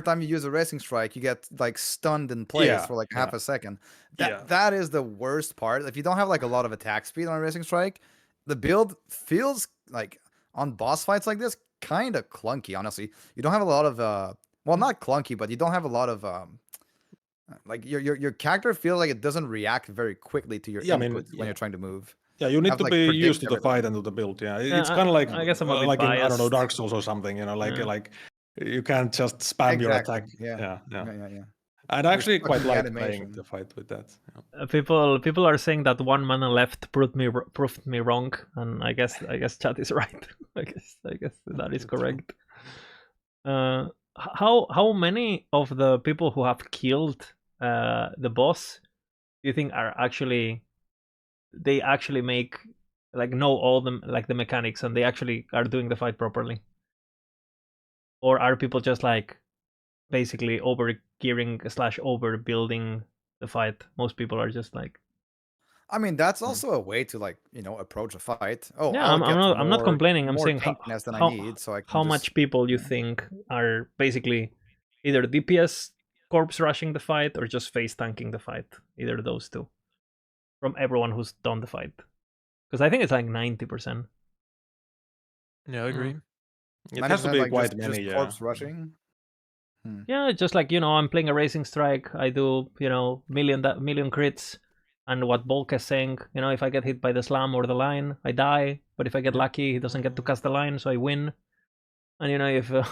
time you use a racing strike, you get like stunned in place for like half a second. That is the worst part. If you don't have like a lot of attack speed on a racing strike, the build feels like on boss fights like this kind of clunky. Honestly, you don't have a lot of well, not clunky, but you don't have a lot of like your character feels like it doesn't react very quickly to your inputs when you're trying to move. Yeah, you need have to to, be like, used to predict the fight and to the build. Yeah, it's kind of like I guess I'm a bit like in, I don't know, biased. Dark Souls or something. You know, like you can't just spam your attack. Yeah. I'd actually stuck quite in the like animation. playing the fight with that. Yeah. People are saying that 1 mana left proved me wrong, and I guess chat is right. I guess that is correct. How many of the people who have killed the boss do you think are actually make, like, know all the, like, the mechanics, and they actually are doing the fight properly? Or are people just like basically over gearing / overbuilding the fight? Most people are just like, I mean, that's also a way to, like, approach a fight. Oh, yeah, I'm not complaining. I'm saying tankiness than I need, so I can how much people you think are basically either DPS corpse rushing the fight or just face tanking the fight. Either of those two. From everyone who's done the fight. Because I think it's like 90%. Yeah, I agree. It has to be like quite just many, corpse rushing. Yeah, just like, I'm playing a racing strike. I do, million crits. And what Bulk is saying, if I get hit by the slam or the line, I die. But if I get lucky, he doesn't get to cast the line, so I win. And if I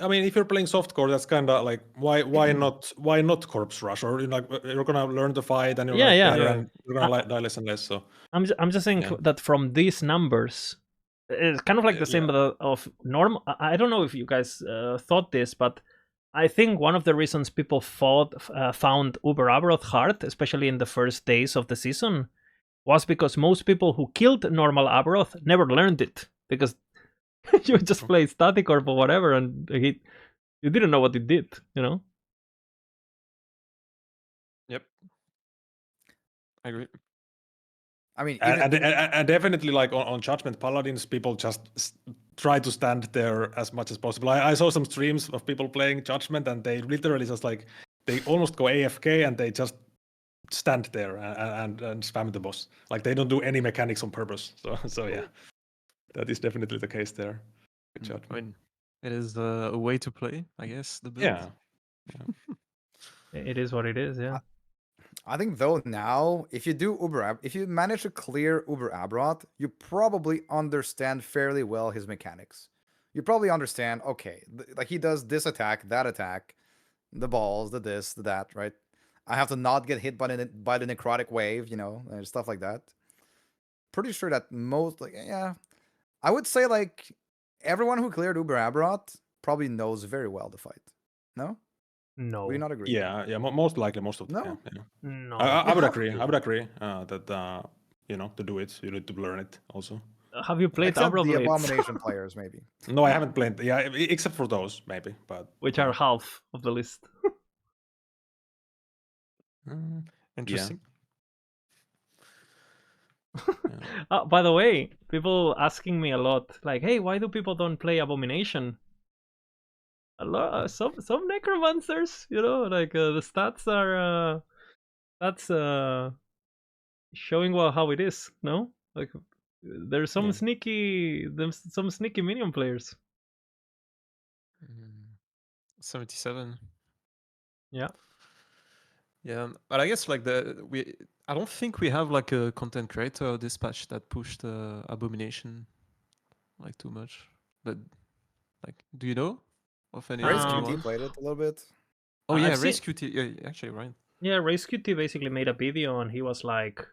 mean, if you're playing softcore, that's kind of like why not corpse rush, or you're gonna learn to fight and you're you're gonna die less and less. So I'm just saying that from these numbers, it's kind of like the same of normal. I don't know if you guys thought this, but I think one of the reasons people found Uber Aberroth hard, especially in the first days of the season, was because most people who killed normal Aberroth never learned it, because you just play static orb or whatever, and you didn't know what it did, Yep, I agree. I mean, and definitely, like on Judgment Paladins, people just try to stand there as much as possible. I saw some streams of people playing Judgment, and they literally just they almost go AFK and they just stand there and spam the boss. Like they don't do any mechanics on purpose. So yeah, that is definitely the case there. I mean, it is a way to play, I guess. The build. Yeah. It is what it is. Yeah. I think though now, if you manage to clear Uber Aberroth, you probably understand fairly well his mechanics. You probably understand, okay, like he does this attack, that attack, the balls, the this, the that, right? I have to not get hit by the necrotic wave, and stuff like that. Pretty sure that I would say like everyone who cleared Uber Aberroth probably knows very well the fight. No? No. Would you not agree? Yeah, most likely, most of the time. No? Yeah. No. I would agree. I would agree that to do it, you need to learn it also. Have you played Except the Aberroth? Abomination players, maybe. No, I haven't played. Yeah, except for those, maybe. But which are half of the list. Interesting. By the way, people asking me a lot, like, "Hey, why do people don't play Abomination?" A lot, some necromancers, like the stats are showing how it is. No, like there's some sneaky minion players. 77. Yeah. Yeah, but I guess like I don't think we have like a content creator dispatch that pushed Abomination like too much. But like, do you know of any? Race QT played it a little bit. Oh yeah, Race QT. Yeah, actually, right. Yeah, Race QT basically made a video and he was like,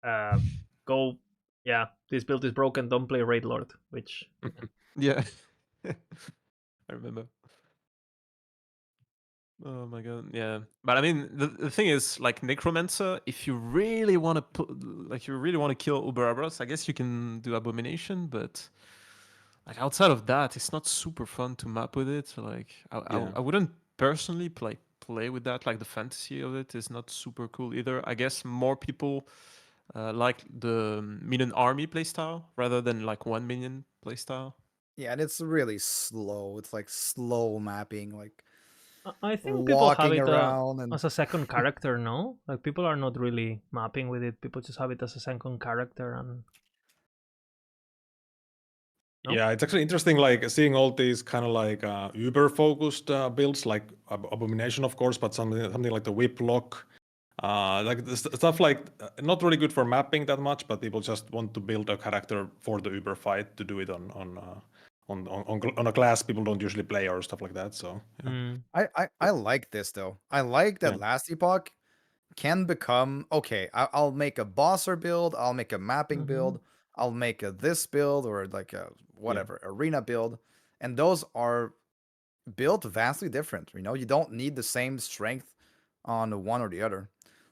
go Yeah, this build is broken. Don't play Raid Lord, which Yeah. I remember. Oh my god, yeah. But I mean, the thing is, like Necromancer, if you really want to put, like, you really want to kill Aberroth, I guess you can do Abomination, but like outside of that, it's not super fun to map with it. So, like, I wouldn't personally play with that. Like, the fantasy of it is not super cool either. I guess more people like the minion army playstyle rather than like 1 minion playstyle. Yeah, and it's really slow. It's like slow mapping, like I think people have walking it around and as a second character, no? Like people are not really mapping with it. People just have it as a second character and no? Yeah, it's actually interesting, like seeing all these kind of like Uber-focused builds, like Abomination, of course, but something like the Whip Lock, like stuff like not really good for mapping that much, but people just want to build a character for the Uber fight to do it on a class people don't usually play or stuff like that. So yeah. I like this though. I like that Yeah. last Epoch can become okay. I'll make a bosser build. I'll make a mapping build. I'll make a this build or like a whatever arena build, and those are built vastly different. You know, you don't need the same strength on the one or the other.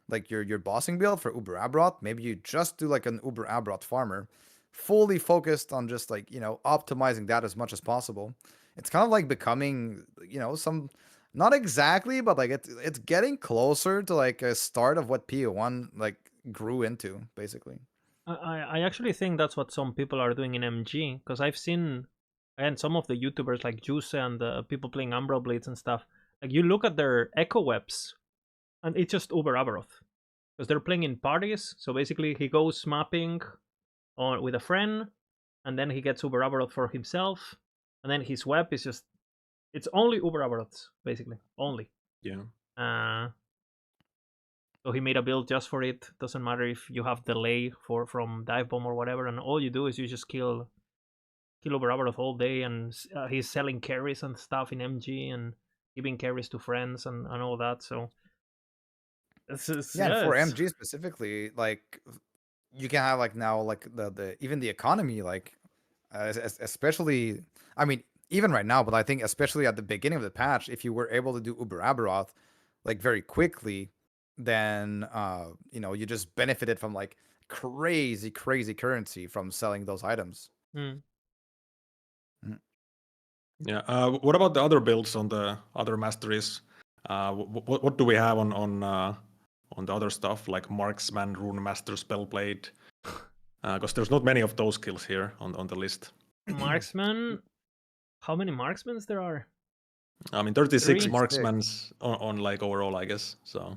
Like your bossing build for Uber Aberroth, maybe you just do like an Uber Aberroth farmer, fully focused on just like, you know, optimizing that as much as possible. It's kind of like becoming, you know, some not exactly, but like it's getting closer to like a start of what PO1 like grew into, basically. I actually think that's what some people are doing in MG because I've seen and some of the YouTubers like Juice and people playing Umbral Blades and stuff. Like you look at their echo webs and it's just Uber Aberroth because they're playing in parties. So basically, he goes mapping on with a friend, and then he gets Uber Aberroth for himself, and then his web is just it's only Uber Aberroths basically only. Yeah. So he made a build just for it. Doesn't matter if you have delay from dive bomb or whatever, and all you do is you just kill Uber Aberroth all day, and he's selling carries and stuff in MG and giving carries to friends and all that. So And for MG specifically, like you can have like now like the even the economy like especially, I mean, even right now, but I think especially at the beginning of the patch, if you were able to do Uber Aberroth like very quickly, then you know, you just benefited from like crazy currency from selling those items. Yeah. What about the other builds on the other masteries? What do we have on the other stuff like Marksman, Rune Master, Spellblade? Because there's not many of those skills here on the list. Marksman, how many marksmans there are? I mean, 36 Three? marksmans on like overall, I guess. So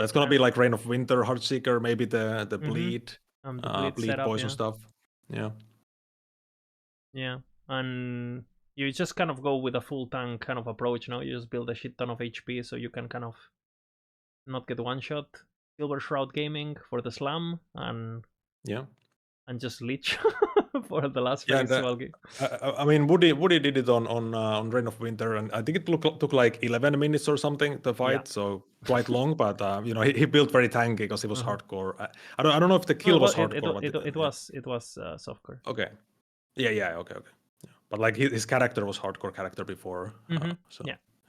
it's gonna be like Rain of Winter, Heartseeker, maybe the bleed, the bleed bleed setup, poison stuff. Yeah. Yeah, and you just kind of go with a full tank kind of approach. You just build a shit ton of HP so you can kind of not get one shot. Silver Shroud Gaming for the slam and just leech for the last phase. I mean, Woody did it on Reign of Winter, and I think it took like 11 minutes or something to fight, so quite long. But you know, he built very tanky because he was hardcore. I don't know if the kill was hardcore. It was softcore. Okay. Yeah. Okay. Yeah. But like his character was hardcore character before. So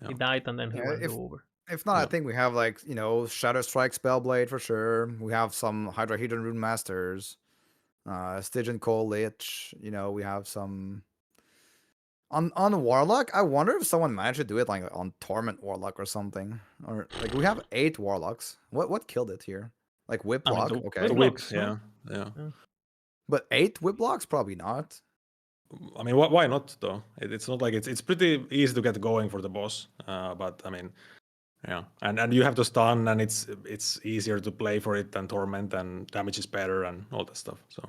he died and then he went over. If not, I think we have like, you know, Shadow Strike Spellblade for sure. We have some Hydrahedron Rune Masters, Stygian Coal Lich. You know, we have some on Warlock. I wonder if someone managed to do it like on Torment Warlock or something. Or like we have 8 Warlocks. What killed it here? Like Whiplock? Okay. The whip, yeah. But 8 Whiplocks? Probably not. I mean, why not though? It's not like it's pretty easy to get going for the boss. But I mean, yeah, and you have to stun, and it's easier to play for it than Torment, and damage is better, and all that stuff. So.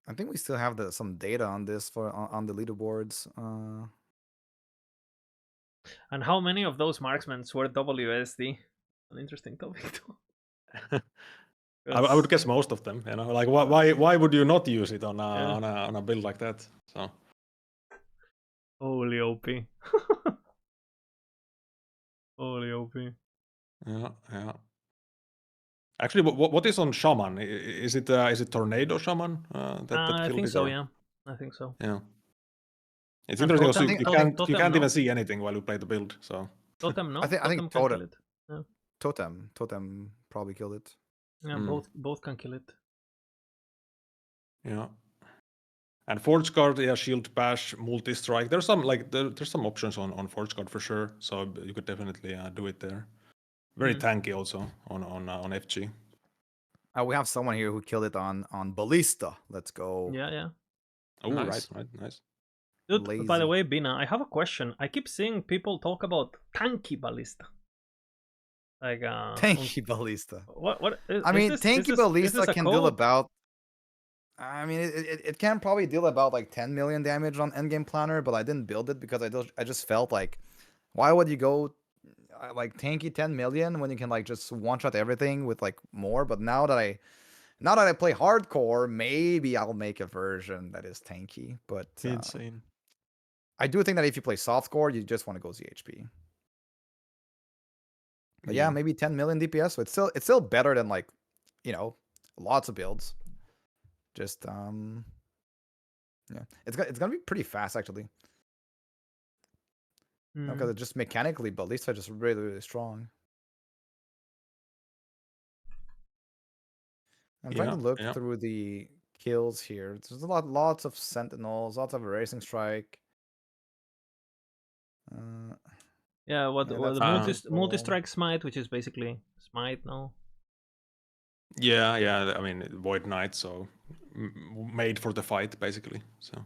I think we still have some data on this on the leaderboards. And how many of those marksmen were WSD? An interesting topic too. I would guess most of them. You know, like why would you not use it on a build like that? So. Holy OP. Holy OP. Yeah. Actually, what is on Shaman? Is it Tornado Shaman that I killed think it? so. Or? Yeah, I think so. Yeah. It's And interesting because Totem, you Totem, can't Totem, no? even see anything while you play the build. So Totem, no? I think Totem can Totem. kill it. Yeah, Totem probably killed it. yeah, both can kill it. Yeah. And Forge Guard, yeah, Shield Bash, Multi Strike. There's some there's some options on Forge Guard for sure. So you could definitely do it there. Very tanky also on FG. We have someone here who killed it on Ballista. Let's go. Yeah, yeah. Oh, Nice. right, nice. Dude, by the way, Bina, I have a question. I keep seeing people talk about tanky ballista. Like tanky ballista. What? I mean, tanky ballista can deal about. I mean, it can probably deal about like 10 million damage on Endgame Planner, but I didn't build it because I just felt like, why would you go like tanky 10 million when you can like just one shot everything with like more? But now that I play hardcore, maybe I'll make a version that is tanky. But insane. I do think that if you play softcore, you just want to go ZHP. But yeah, maybe 10 million DPS. So it's still better than like, lots of builds. Just yeah, it's gonna be pretty fast actually. Because just mechanically, Ballista just really strong. I'm trying to look through the kills here. There's lots of Sentinels, lots of Erasing Strike. Yeah, the multi-strike smite, which is basically smite now. Yeah. I mean, Void Knight, so made for the fight basically. So.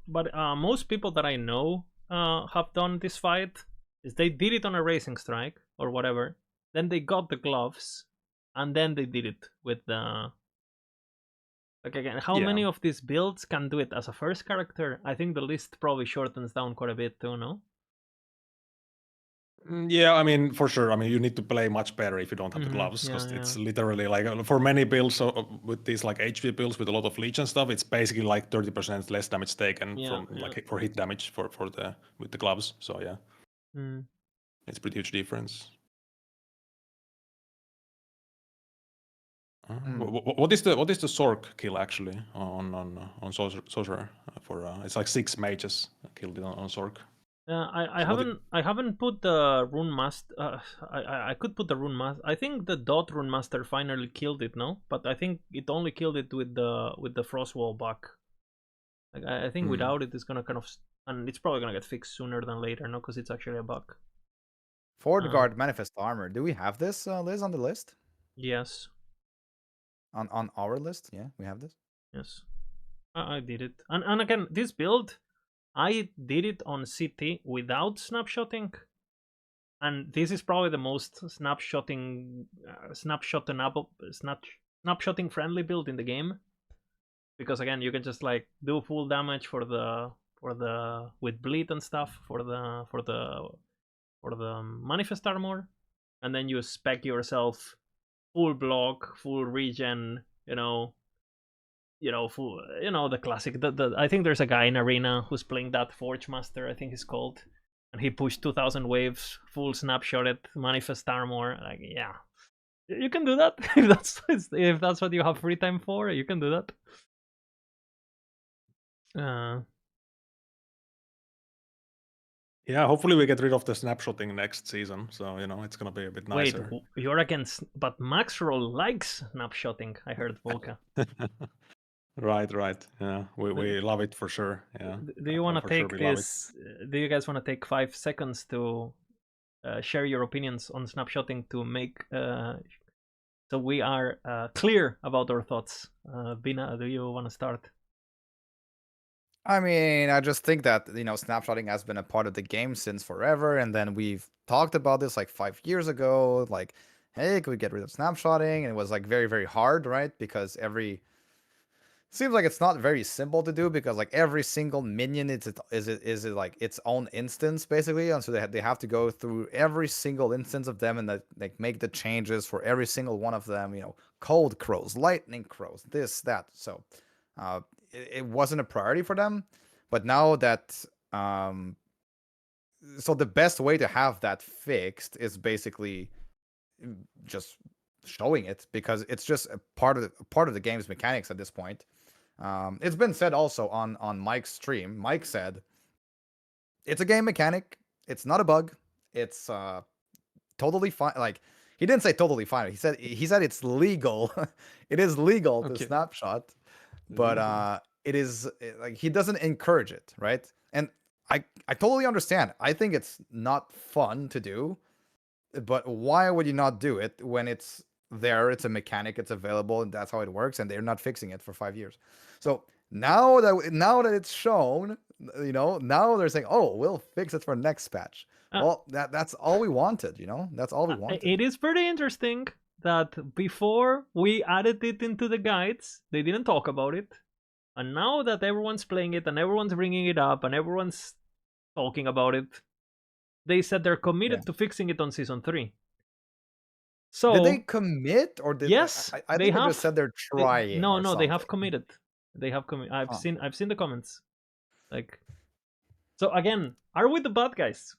But most people that I know have done this fight is they did it on a Racing Strike or whatever. Then they got the gloves, and then they did it with the. Like again, how many of these builds can do it as a first character? I think the list probably shortens down quite a bit too, no? Yeah, I mean, for sure. I mean, you need to play much better if you don't have the gloves, because it's literally like for many builds with these like HP builds with a lot of Legion stuff, it's basically like 30% less damage taken like for hit damage with the gloves. So yeah, it's a pretty huge difference. What is the Sork kill actually on Sorcerer for it's like 6 mages killed it on Sork. I haven't put the Rune Master. I could put the Rune Master. I think the Dot Rune Master finally killed it, no? But I think it only killed it with the Frost Wall back. Like I think without it, it's gonna kind of, and it's probably gonna get fixed sooner than later, no? Because it's actually a bug. Forge Guard Manifest Armor. Do we have this, Liz, on the list? Yes. On our list, yeah, we have this. Yes, I did it, and again, this build. I did it on CT without snapshotting, and this is probably the most snapshotting friendly build in the game, because again you can just like do full damage for the with bleed and stuff for the manifest armor, and then you spec yourself full block, full regen, full, the classic. I think there's a guy in Arena who's playing that Forge Master, I think he's called, and he pushed 2000 waves, full snapshotted, manifest armor. Like, yeah, you can do that if that's what you have free time for. You can do that. Yeah, hopefully we get rid of the snapshotting next season, so it's gonna be a bit nicer. Wait, you're against, but Maxroll likes snapshotting. I heard Volka. Right. Yeah, we love it for sure. Yeah. Do you want to take this? Do you guys want to take 5 seconds to share your opinions on snapshotting to make so we are clear about our thoughts? Bina, do you want to start? I mean, I just think that snapshotting has been a part of the game since forever, and then we've talked about this like 5 years ago. Like, hey, can we get rid of snapshotting? And it was like very, very hard, right? Because seems like it's not very simple to do, because like every single minion is like its own instance basically, and so they have to go through every single instance of them and like make the changes for every single one of them. Cold crows, lightning crows, this, that. So it wasn't a priority for them, but now that so the best way to have that fixed is basically just showing it because it's just a part of the game's mechanics at this point. It's been said also on Mike's stream. Mike said it's a game mechanic. It's not a bug. It's totally fine. Like, he didn't say totally fine. He said it's legal. It is legal to snapshot, but it is like he doesn't encourage it, right? And I totally understand. I think it's not fun to do, but why would you not do it when it's there? It's a mechanic. It's available, and that's how it works. And they're not fixing it for 5 years. So now that it's shown, now they're saying, "Oh, we'll fix it for next patch." Well, that's all we wanted, That's all we wanted. It is pretty interesting that before we added it into the guides, they didn't talk about it. And now that everyone's playing it and everyone's bringing it up and everyone's talking about it, they said they're committed to fixing it on Season 3. So did they commit or did yes, I think they just said they're trying. No, they have committed. They have committed. I've seen the comments. Like, so again, are we the bad guys?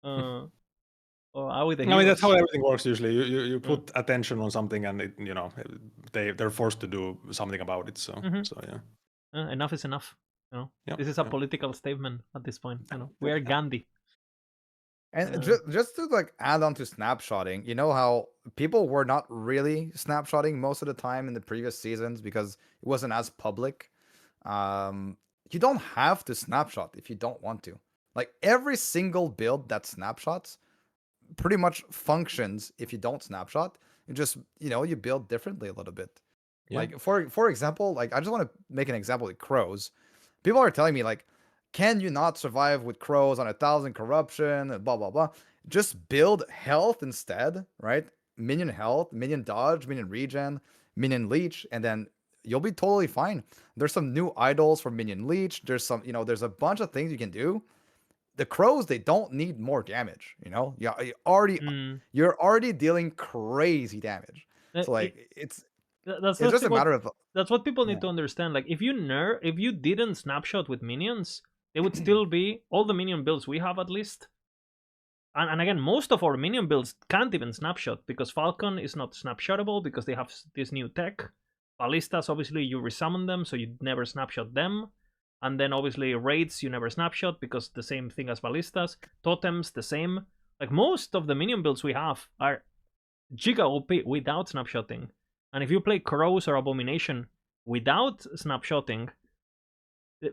Or are we the heroes? I mean, that's how everything works usually. You put attention on something, and it, they're forced to do something about it. So yeah. Enough is enough. This is a political statement at this point. We are Gandhi. And just to like add on to snapshotting, you know how people were not really snapshotting most of the time in the previous seasons because it wasn't as public. You don't have to snapshot if you don't want to. Like, every single build that snapshots pretty much functions if you don't snapshot. You just, you build differently a little bit. Yeah. Like, for example, like, I just want to make an example with crows. People are telling me, like, can you not survive with crows on 1,000 corruption, blah, blah, blah. Just build health instead, right? Minion health, minion dodge, minion regen, minion leech, and then you'll be totally fine. There's some new idols for minion leech. There's some, there's a bunch of things you can do. The crows, they don't need more damage, you're already dealing crazy damage. So like it's just a matter of, that's what people need to understand. Like, if you didn't snapshot with minions, they would still be all the minion builds we have, at least. And again, most of our minion builds can't even snapshot because Falcon is not snapshotable because they have this new tech. Ballistas, obviously you resummon them, so you never snapshot them. And then obviously raids you never snapshot because the same thing as ballistas. Totems, the same. Like, most of the minion builds we have are giga OP without snapshotting. And if you play Crows or Abomination without snapshotting,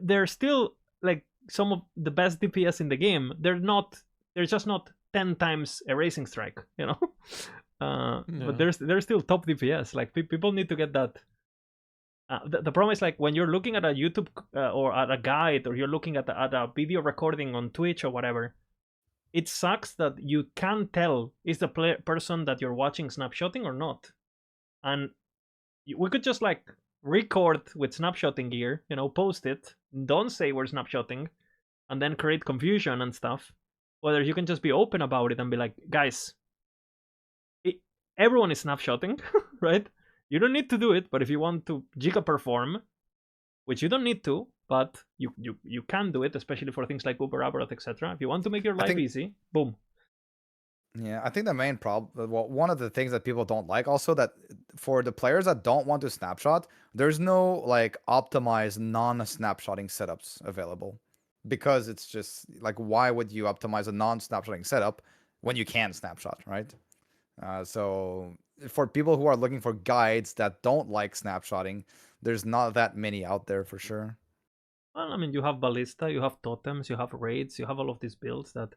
they're still like some of the best DPS in the game. They're just not 10 times Erasing Strike, But they're still top DPS. Like, people need to get that. The problem is, like, when you're looking at a YouTube or at a guide, or you're looking at a video recording on Twitch or whatever, it sucks that you can't tell is the person that you're watching snapshotting or not. And we could just like record with snapshotting gear, post it, don't say we're snapshotting, and then create confusion and stuff. Whether you can just be open about it and be like, guys, everyone is snapshotting, right? You don't need to do it, but if you want to giga perform, which you don't need to, but you can do it, especially for things like Uber, Aberroth, etc. If you want to make your life easy, boom. Yeah, I think the main problem, one of the things that people don't like also, that for the players that don't want to snapshot, there's no like optimized non-snapshotting setups available. Because it's just like, why would you optimize a non-snapshotting setup when you can snapshot, right? So for people who are looking for guides that don't like snapshotting, there's not that many out there for sure. Well, I mean, you have Ballista, you have Totems, you have Raids, you have all of these builds that...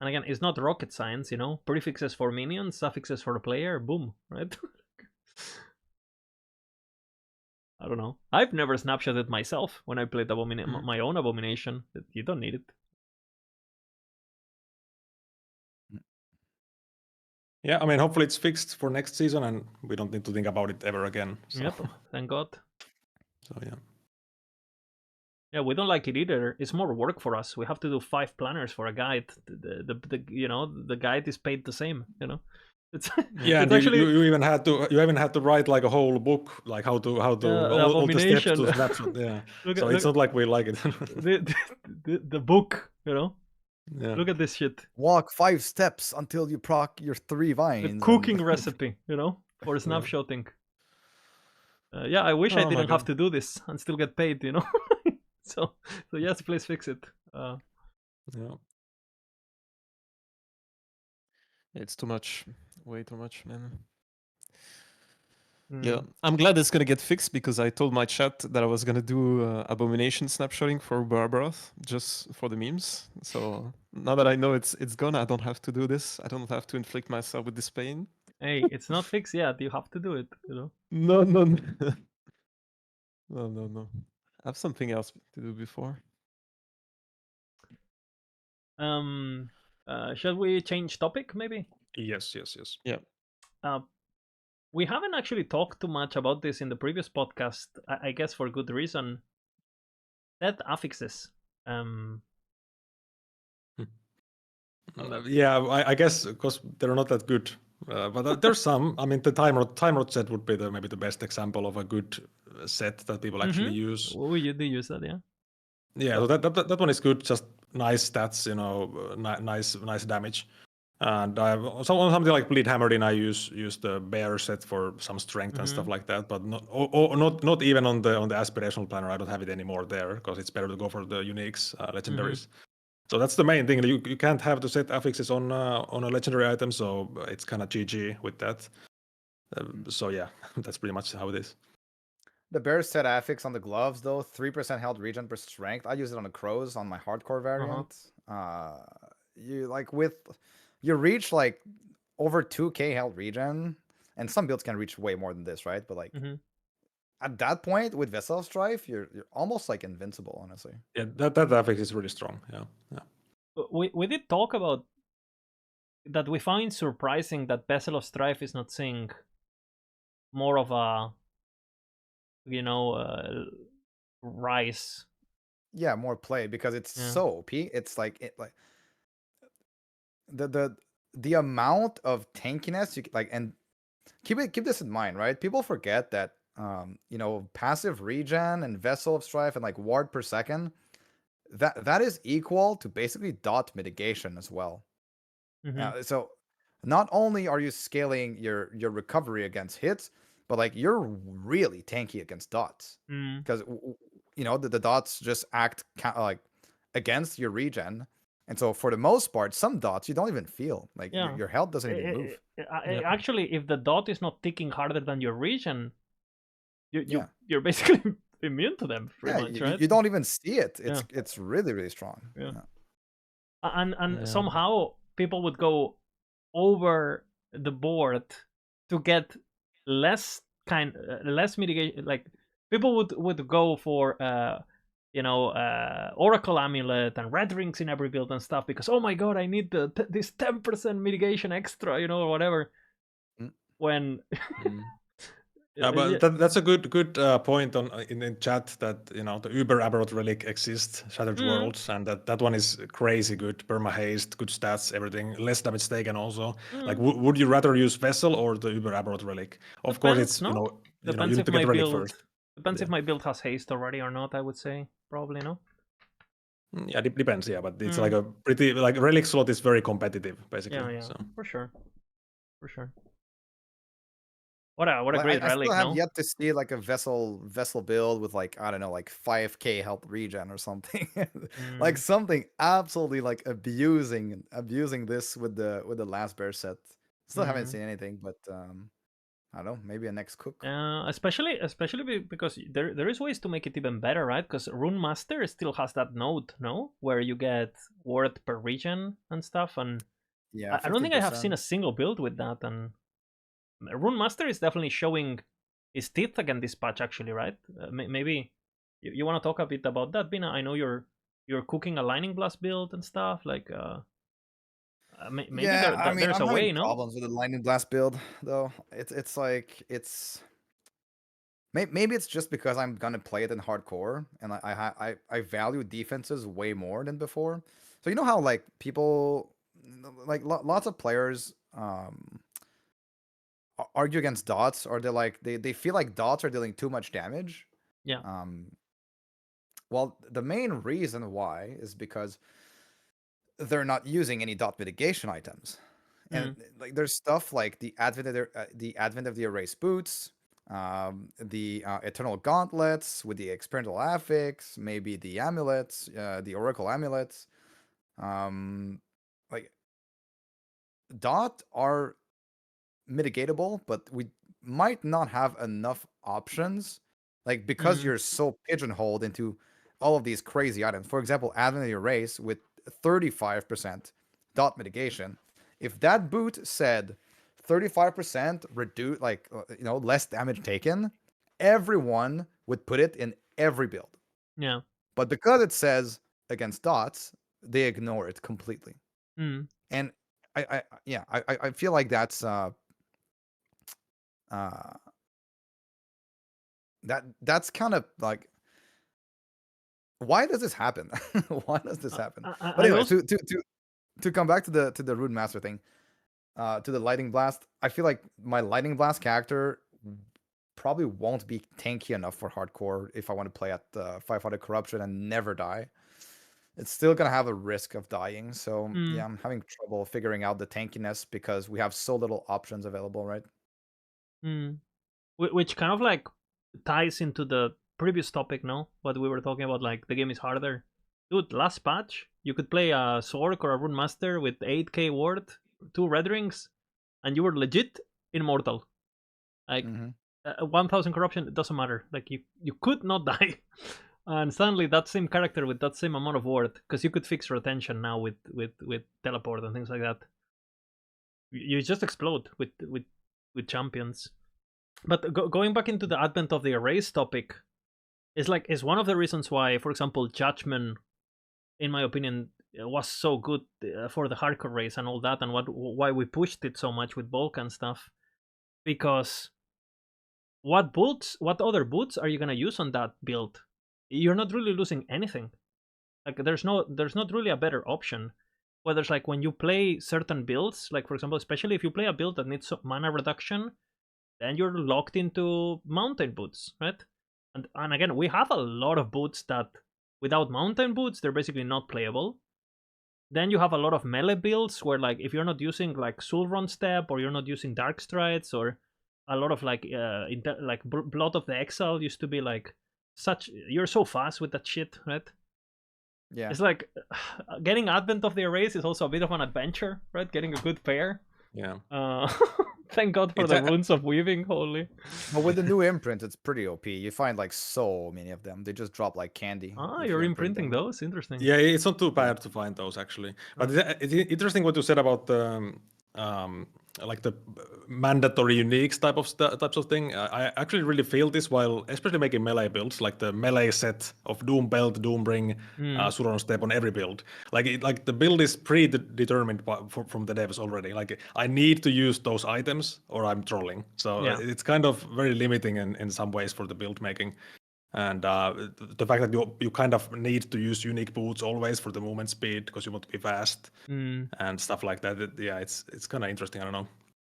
And again, it's not rocket science, Prefixes for minions, suffixes for the player, boom, right? I don't know. I've never snapshotted myself when I played my own Abomination. You don't need it. Yeah, I mean, hopefully it's fixed for next season and we don't need to think about it ever again. So. Yep, thank God. So, yeah. Yeah, we don't like it either. It's more work for us. We have to do 5 planners for a guide. The guide is paid the same, It's, yeah, it's and actually... you even had to write like a whole book, like how to all the steps to snapshot. Yeah, it's not like we like it. the book, Yeah. Look at this shit. Walk 5 steps until you proc your 3 The vines. cooking recipe, for Yeah. snapshotting. Yeah, I wish I Oh my didn't have God. to do this and still get paid, so yes, please fix it. Yeah. It's too much. Way too much, man. Yeah, Mm. I'm glad it's gonna get fixed because I told my chat that I was gonna do abomination snapshotting for Aberroth just for the memes. So now that I know it's gone, I don't have to do this. I don't have to inflict myself with this pain. Hey, it's not fixed yet. You have to do it. No, no, no. No. I have something else to do before. Shall we change topic, maybe? Yes. Uh, we haven't actually talked too much about this in the previous podcast. I guess for good reason. That affixes. Yeah, I guess because they're not that good. But there's some. I mean, the time rod set would be maybe the best example of a good set that people actually use. We do use that, yeah. Yeah, so that one is good. Just nice stats, nice damage. And I have something like Bleed Hammered in. I use the bear set for some strength and stuff like that. But not even on the aspirational planner. I don't have it anymore there because it's better to go for the uniques, legendaries. So that's the main thing. You can't have the set affixes on a legendary item, so it's kind of GG with that. So yeah, that's pretty much how it is. The bear set affix on the gloves though, 3% held regen per strength. I use it on the crows on my hardcore variant. You reach like over 2k held regen, and some builds can reach way more than this, right? But like at that point with Vessel of Strife, you're almost like invincible, honestly. Yeah, that affix is really strong. Yeah. We did talk about that. We find surprising that Vessel of Strife is not seeing more of a rise. Yeah, more play because it's so OP. It's like the amount of tankiness you like, and keep this in mind, right? People forget that passive regen and Vessel of Strife and like ward per second, that is equal to basically dot mitigation as well. So not only are you scaling your recovery against hits, but like you're really tanky against dots because the dots just act like against your regen. And so for the most part, some dots you don't even feel. Like your health doesn't even move. Actually, if the dot is not ticking harder than your regen, you're basically immune to them pretty much, right? You don't even see it. It's really, really strong. Yeah. And somehow people would go over the board to get less mitigation. Like people would go for Oracle Amulet and red rings in every build and stuff because, oh my god, I need this 10% mitigation extra, or whatever. When yeah, but that's a good point in chat that the Uber Aberroth relic exists, Shattered Worlds, and that one is crazy good, perma haste, good stats, everything, less damage taken also. Like, would you rather use Vessel or the Uber Aberroth relic? Of course, it's you need to get relic first. Depends if my build has haste already or not. I would say probably no. Yeah, depends. Yeah, but it's like a pretty relic slot is very competitive, basically. Yeah, so. for sure. What a great I relic! still have yet to see like a vessel build with like, I don't know, like 5k health regen or something. Like something absolutely like abusing this with the last bear set. Still haven't seen anything, but I don't know, maybe a next cook. Especially because there is ways to make it even better, right? Because Rune Master still has that node, no, where you get word per region and stuff, and yeah, I don't think I have seen a single build with that. And Rune Master is definitely showing his teeth again this patch, actually, right? Maybe you want to talk a bit about that, Bina? I know you're cooking a Lightning Blast build and stuff. Like, maybe there's I'm a way, having problems with the Lightning Blast build, though. Maybe it's just because I'm gonna play it in hardcore, and I value defenses way more than before. So you know how like people, like lots of players, argue against dots, or they feel like dots are dealing too much damage. Well, the main reason why is because they're not using any dot mitigation items. And like there's stuff like the advent of the erased boots, the eternal gauntlets with the experimental affix, maybe the amulets, the oracle amulets. Like dot are mitigatable, but we might not have enough options, like because you're so pigeonholed into all of these crazy items. For example, advent of the erase with 35% dot mitigation. If that boot said 35% reduce, like less damage taken, everyone would put it in every build. Yeah. But because it says against dots, they ignore it completely. And I feel like that's that's kind of like, why does this happen? Why does this happen? But anyway, to come back to the Rune Master thing, to the Lightning Blast, I feel like my Lightning Blast character probably won't be tanky enough for hardcore if I want to play at 500 corruption and never die. It's still gonna have a risk of dying, so yeah, I'm having trouble figuring out the tankiness because we have so little options available, right? Which kind of like ties into the previous topic, no? What we were talking about, like the game is harder. Dude, last patch, you could play a Sork or a Rune Master with 8k ward, 2 red rings, and you were legit immortal. Like, 1000 corruption, it doesn't matter. Like, you could not die. And suddenly that same character with that same amount of ward, because you could fix retention now with teleport and things like that. You just explode with champions. But going back into the advent of the erase topic, is one of the reasons why, for example, Judgment, in my opinion, was so good for the hardcore race and all that, and why we pushed it so much with bulk and stuff. Because what other boots are you gonna use on that build? You're not really losing anything. Like there's not really a better option. Whether it's like when you play certain builds, like for example, especially if you play a build that needs mana reduction, then you're locked into mountain boots, right? And again, we have a lot of boots that without mountain boots, they're basically not playable. Then you have a lot of melee builds where, like, if you're not using like Sulron Step, or you're not using Dark Strides, or a lot of like Blood of the Exile used to be like you're so fast with that shit, right? Yeah. It's like getting Advent of the Erase is also a bit of an adventure, right? Getting a good pair. Yeah. Thank God for the runes of weaving, holy. But with the new imprint, it's pretty OP. You find like so many of them. They just drop like candy. You're imprinting those? Interesting. Yeah, it's not too bad to find those actually. But it's interesting what you said about the like the mandatory uniques types of thing. I actually really feel this while especially making melee builds, like the melee set of Doom Belt, Doom Ring, Suron Step on every build. Like the build is predetermined from the devs already. Like I need to use those items or I'm trolling. So it's kind of very limiting in some ways for the build making. And the fact that you kind of need to use unique boots always for the movement speed because you want to be fast and stuff like that. It's kind of interesting. I don't know.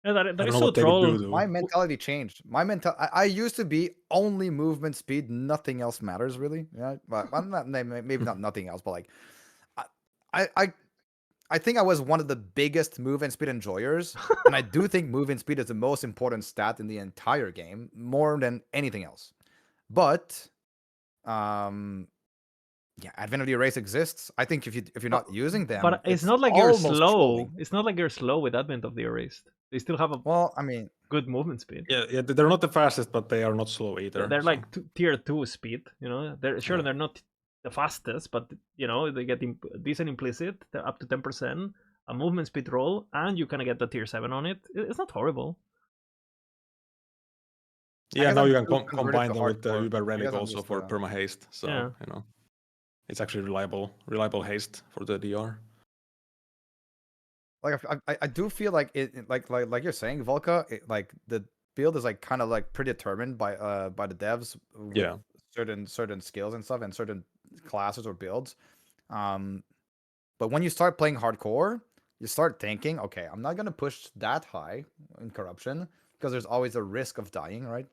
Yeah, that is so troll. My mentality changed. I used to be only movement speed, nothing else matters really. Yeah, but I'm not, maybe not nothing else, but like I think I was one of the biggest movement speed enjoyers, and I do think movement speed is the most important stat in the entire game, more than anything else. But Advent of the Erase exists. I think if you're not using them, but it's not like you're slow. Trolling. It's not like you're slow with Advent of the Erased. They still have a good movement speed. Yeah, they're not the fastest, but they are not slow either. They're like tier 2 speed. They're not the fastest, but they get decent implicit. They're up to 10%, a movement speed roll, and you kind of get the tier 7 on it. It's not horrible. Yeah, now you can combine them with the Uber Relic also for perma haste. So it's actually reliable haste for the DR. Like I do feel like it like you're saying, Volka, like the build is like kind of like predetermined by the devs. Yeah. Certain skills and stuff and certain classes or builds. But when you start playing hardcore, you start thinking, okay, I'm not gonna push that high in corruption because there's always a risk of dying, right?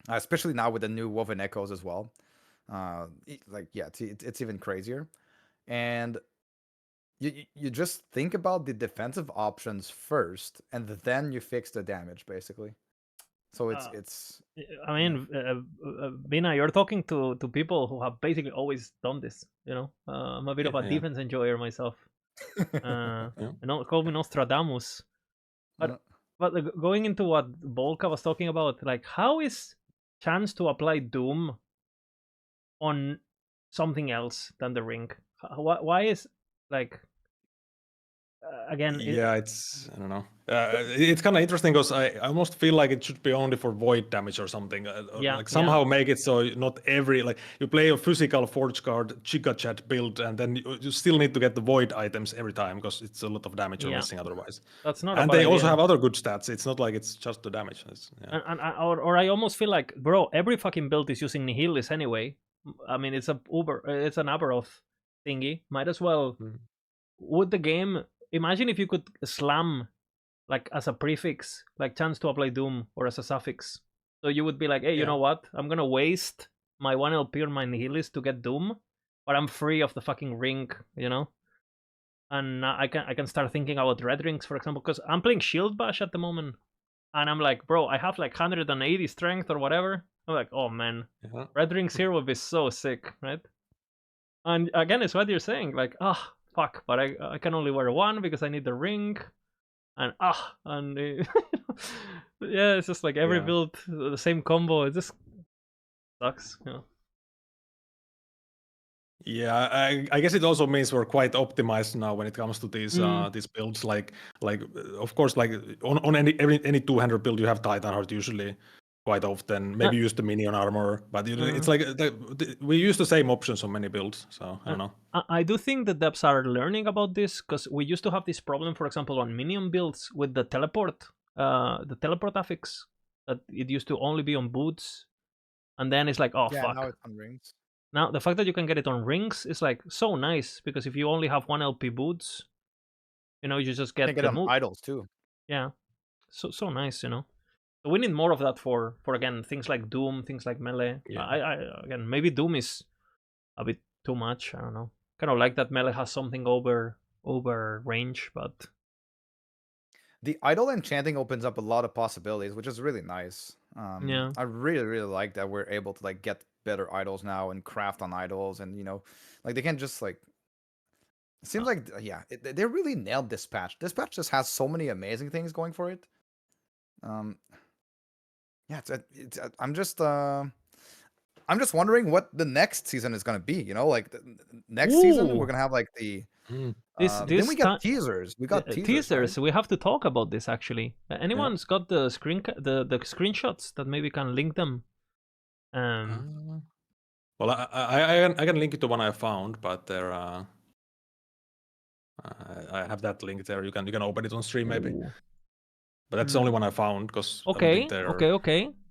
Especially now with the new Woven Echoes as well. It's even crazier. And you just think about the defensive options first, and then you fix the damage basically. So it's. I mean, Bina, you're talking to people who have basically always done this. You know, I'm a bit of a defense enjoyer myself. Call me Nostradamus. But going into what Bolka was talking about, like, how is chance to apply Doom on something else than the ring? Why is, like, again? It's I don't know. It's kind of interesting because I almost feel like it should be only for void damage or something. Like somehow make it so not every, like, you play a physical Forge Guard Chica Chat build and then you still need to get the void items every time because it's a lot of damage you're missing otherwise. That's not. And they also have other good stats. It's not like it's just the damage. Or I almost feel like, bro, every fucking build is using Nihilis anyway. I mean, it's an Aberroth thingy. Might as well. Would the game? Imagine if you could slam, like, as a prefix, like, chance to apply Doom, or as a suffix. So you would be like, hey, you know what? I'm gonna waste my 1 LP on my Nihilist to get Doom, but I'm free of the fucking ring, you know? And I can start thinking about red rings, for example, because I'm playing Shield Bash at the moment. And I'm like, bro, I have like 180 strength or whatever. I'm like, oh man, red rings here would be so sick, right? And again, it's what you're saying, like, fuck, but I can only wear one because I need the ring, and yeah, it's just like every build the same combo. It just sucks, you know. Yeah, I guess it also means we're quite optimized now when it comes to these builds. Like of course, like on any 200 build you have Titanheart usually quite often. Maybe use the minion armor, but it's like we use the same options on many builds. So I don't know. I do think the devs are learning about this because we used to have this problem, for example, on minion builds with the teleport affix, that it used to only be on boots, and then it's like, fuck. Now it's on rings. Now, the fact that you can get it on rings is like so nice, because if you only have 1 LP boots, you know, you just get the on idols too. Yeah, so nice, you know. So we need more of that for again, things like Doom, things like melee. I again, maybe Doom is a bit too much. I don't know. Kind of like that melee has something over range, but the idol enchanting opens up a lot of possibilities, which is really nice. I really like that we're able to like get better idols now and craft on idols, and you know, like they can just like. It seems like they really nailed this patch. This patch just has so many amazing things going for it. I'm just wondering what the next season is gonna be. You know, like the next season we're gonna have like the. Then we got teasers. We got teasers. Right? We have to talk about this actually. Anyone's got the the screenshots that maybe can link them? Well, I can link it to one I found, but there I have that link there. You can open it on stream maybe. But that's the only one I found because okay.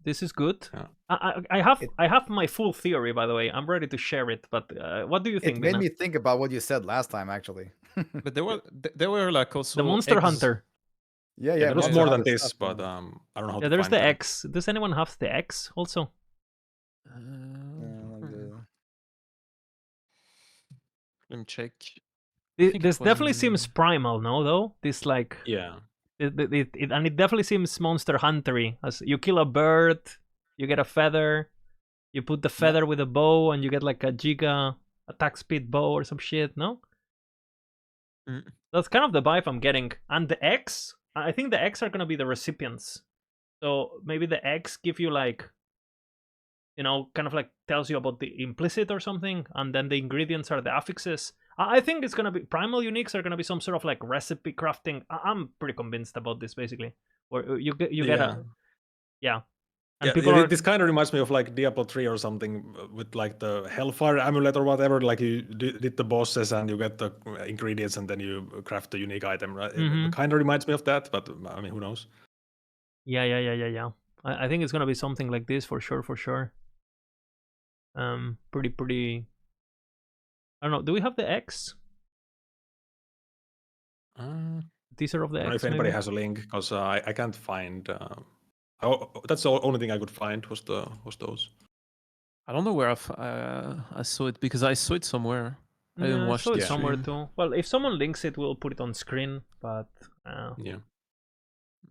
This is good. I have my full theory, by the way. I'm ready to share it. But what do you think? It made me think about what you said last time, actually. But there were like also the Monster Hunter. Yeah. There was more than this, but I don't know how to there's find the them. X. Does anyone have the X also? Let me check. This definitely seems primal, no? Though this like it definitely seems Monster Huntery. As you kill a bird, you get a feather. You put the feather with a bow, and you get like a giga attack speed bow or some shit. No, that's kind of the vibe I'm getting. And the X, I think the X are gonna be the recipients. So maybe the X give you like, you know, kind of like tells you about the implicit or something, and then the ingredients are the affixes. I think it's gonna be primal uniques are gonna be some sort of like recipe crafting. I'm pretty convinced about this basically. Where you get And this kind of reminds me of like Diablo 3 or something with like the Hellfire amulet or whatever. Like you did the bosses and you get the ingredients and then you craft the unique item. Right? It kind of reminds me of that, but I mean, who knows? Yeah. I think it's gonna be something like this for sure. Pretty. I don't know. Do we have the X? Teaser of the I don't X. know if anybody maybe? has a link because I can't find. That's the only thing I could find was those. I don't know where I saw it because I saw it somewhere. I didn't Yeah, watch saw the it somewhere stream. too. Well, if someone links it, we'll put it on screen. But Yeah.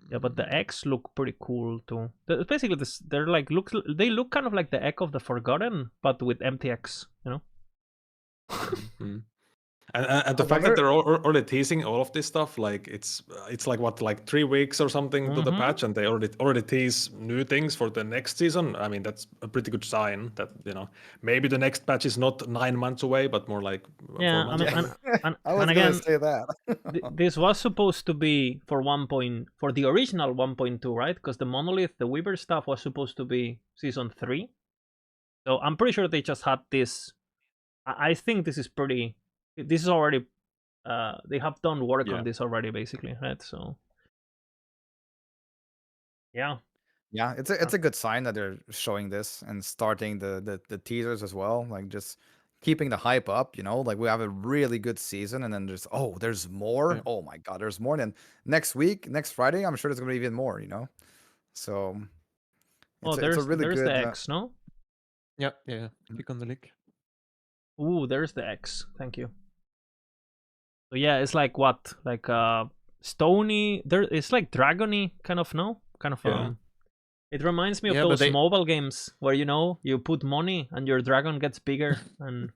yeah, but the eggs look pretty cool too. Basically, they're like they look kind of like the egg of the Forgotten, but with empty eggs. You know. Mhm. And the fact that they're already teasing all of this stuff, like it's like what, like 3 weeks or something to the patch, and they already tease new things for the next season. I mean, that's a pretty good sign that, you know, maybe the next patch is not 9 months away, but more like 4 Yeah, months away. I was and gonna again, say that. this was supposed to be for for the original 1.2, right? Because the Monolith, the Weaver stuff was supposed to be season 3. So I'm pretty sure they just had this. I think this is pretty. This is already. They have done work on this already, basically, right? So. Yeah. Yeah, it's a good sign that they're showing this and starting the teasers as well. Like just keeping the hype up, you know. Like we have a really good season, and then there's more. Yeah. Oh my god, there's more. And then next Friday, I'm sure there's gonna be even more. You know, so it's a really there's good. the X, no? Yeah. Click on the link. Ooh, there's the X. Thank you. So yeah, it's like what, like stony. It's like dragony, kind of, no? Kind of. Yeah. It reminds me of Yeah, but those mobile games where, you know, you put money and your dragon gets bigger. And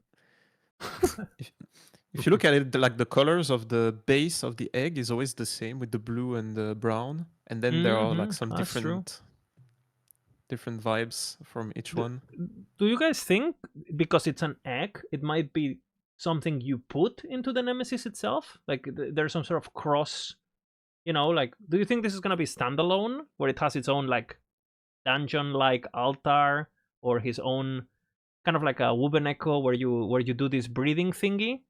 if you look at it, like the colors of the base of the egg is always the same with the blue and the brown, and then there are like some that's true. different vibes from each one. Do you guys think because it's an egg, it might be something you put into the Nemesis itself? Like there's some sort of cross, you know, like, do you think this is going to be standalone where it has its own like dungeon-like altar or his own kind of like a Wuben Echo where you do this breathing thingy?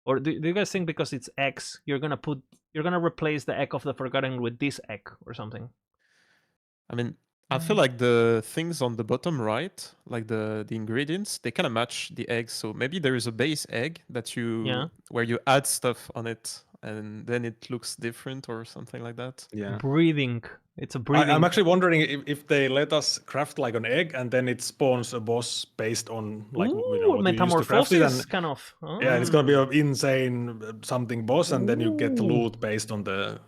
Or do you guys think because it's X, you're gonna replace the egg of the Forgotten with this egg or something? I mean, I feel like the things on the bottom right, like the ingredients, they kind of match the eggs. So maybe there is a base egg that where you add stuff on it, and then it looks different or something like that. Yeah. Breathing. It's a breathing. I'm actually wondering if they let us craft like an egg and then it spawns a boss based on like what you used to craft it, and kind of. yeah, and it's gonna be an insane something boss, and then you get the loot based on the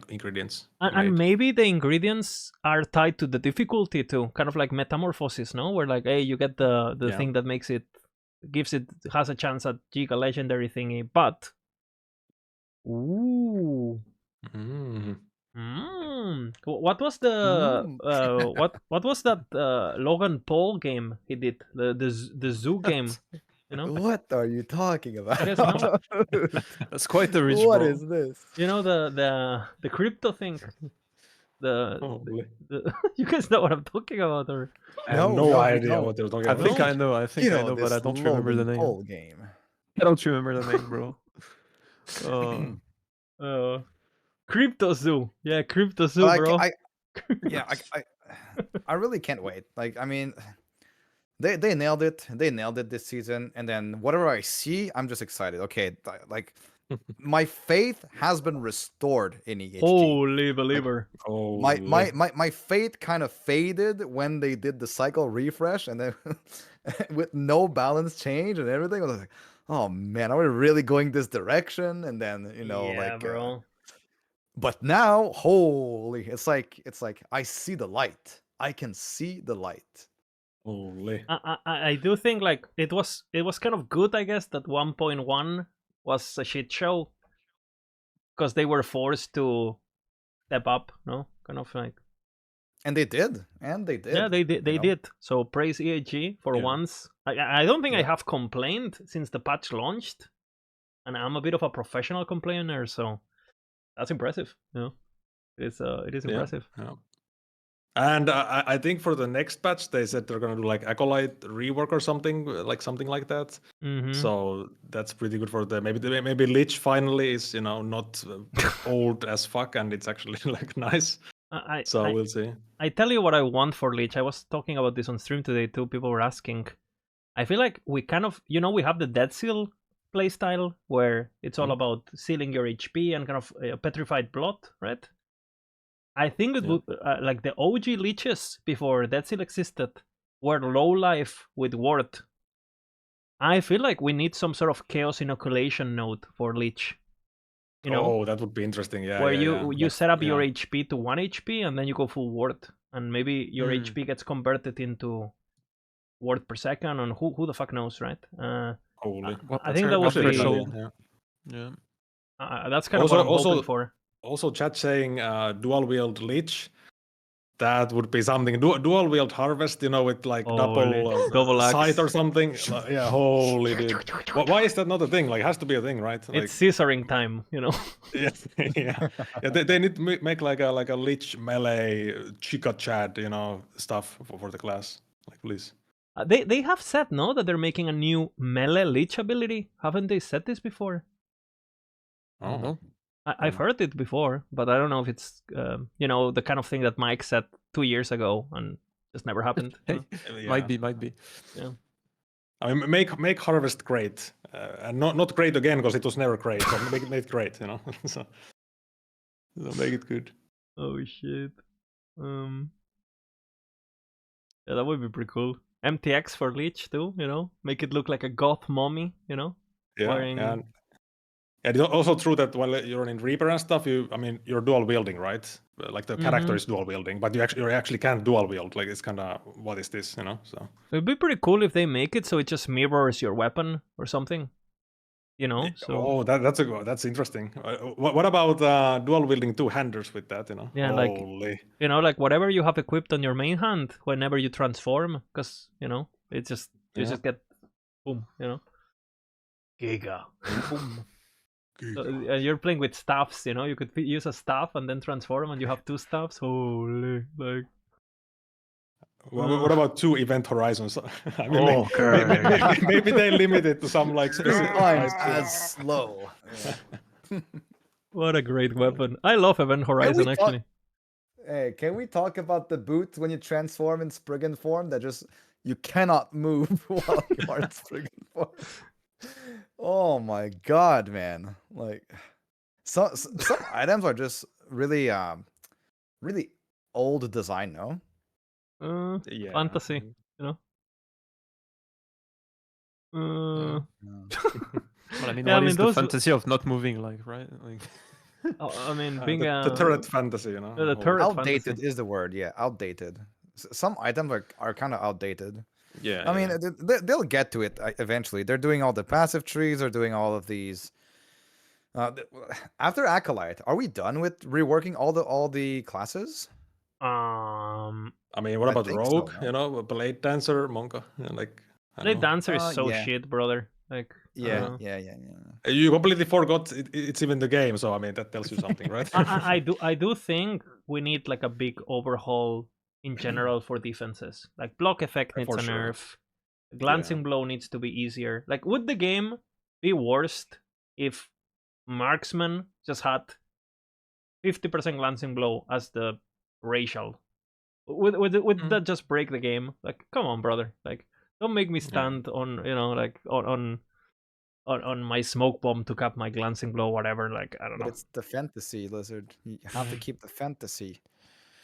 ingredients. And maybe the ingredients are tied to the difficulty too, kind of like Metamorphosis, no? Where like, hey, you get the thing that has a chance at Giga Legendary thingy, but what was what was that Logan Paul game he did? The zoo game, you know? What are you talking about? That's quite the rich. What bro. is this? You know the crypto thing. You guys know what I'm talking about, or? I have no idea what they're talking I about. think I know. I think I know, but I don't remember the name. Whole game. I don't remember the name, bro. Crypto Zoo. Yeah, Crypto Zoo, bro. I really can't wait. Like, I mean, they nailed it. They nailed it this season. And then whatever I see, I'm just excited. Okay, like my faith has been restored in EHG. Holy believer. Like, my faith kind of faded when they did the cycle refresh, and then with no balance change and everything, I was like, oh man, are we really going this direction? And then bro. But now, holy, it's like I see the light. I can see the light. Holy. I do think like it was kind of good, I guess, that 1.1 was a shit show because they were forced to step up, no? Kind of like. And they did. Yeah, they did. So praise EHG for once. I don't think I have complained since the patch launched, and I'm a bit of a professional complainer, so that's impressive. You know, it is impressive. Yeah. And I think for the next patch, they said they're gonna do like Acolyte rework or something like that. So that's pretty good for the maybe Lich finally is not old as fuck, and it's actually like nice. We'll see. I tell you what I want for Lich. I was talking about this on stream today too. People were asking. I feel like we kind of we have the Dead Seal playstyle where it's all about sealing your HP and kind of petrified blood, right? I think it would like the OG Liches before Dead Seal existed were low life with ward. I feel like we need some sort of chaos inoculation node for Leech. You know, Oh, that would be interesting. Yeah, where yeah. you set up your yeah. HP to 1 HP and then you go full ward, and maybe your HP gets converted into word per second, and who the fuck knows, right? Holy. I think that would be threshold. Yeah. That's kind of what I'm hoping for. Also, chat saying dual wield Leech. That would be something. Dual wield harvest, you know, with like double axe sight or something. Yeah, holy dude. Why is that not a thing? Like, it has to be a thing, right? Like, it's scissoring time, you know. yeah, yeah. They need to make like a Lich melee Chica Chad, you know, stuff for the class. Like, please. They have said no that they're making a new melee Lich ability. Haven't they said this before? Oh. I've heard it before, but I don't know if it's you know, the kind of thing that Mike said 2 years ago and just never happened. Hey, Yeah. Might be. Yeah. I mean, make harvest great, and not great again because it was never great. So make it great, you know. so make it good. Oh shit. Yeah, that would be pretty cool. MTX for Leech too, you know, make it look like a goth mommy, you know. Yeah, wearing... and it's also true that while you're in Reaper and stuff, you're dual wielding, right? Like the character is dual wielding, but you actually can't dual wield. Like, it's kind of, what is this, you know? So it'd be pretty cool if they make it so it just mirrors your weapon or something, you know. So that's interesting. What about dual wielding two-handers with that, you know? Yeah, holy. like, you know, like whatever you have equipped on your main hand whenever you transform, because, you know, it's just you just get boom, you know. Giga. Boom. So, and you're playing with staffs, you know. You could use a staff and then transform, and you have 2 staffs. Holy, like. What about 2 event horizons? I mean, maybe they limit it to some like specific times as slow. Yeah. What a great weapon! I love Event Horizon actually. Hey, can we talk about the boot when you transform in Spriggan form? That just you cannot move while you are in Spriggan form. Oh my god, man! Like, some items are just really really old design, no? Yeah. Fantasy, you know. Well, I mean, Yeah, what is the fantasy of not moving, like, right? Like, I mean, being the turret fantasy, you know. the turret outdated fantasy. is the word. Yeah, outdated. Some items are kind of outdated. Yeah. I mean, they'll get to it eventually. They're doing all the passive trees. They're doing all of these. After Acolyte, are we done with reworking all the classes? I mean, what about Rogue? So, no? You know, Blade Dancer, Monka, like. Blade Dancer is so yeah. shit, brother. Like, Yeah. You completely forgot it's even the game, so I mean that tells you something, right? I do think we need like a big overhaul in general for defenses. Like block effect needs a nerf. Glancing blow needs to be easier. Like, would the game be worst if marksman just had 50% glancing blow as the racial? Would that just break the game? Like, come on, brother. Like, don't make me stand on, you know, like on my smoke bomb to cap my glancing blow, whatever. Like, I don't know. It's the fantasy, Lizard. You have to keep the fantasy.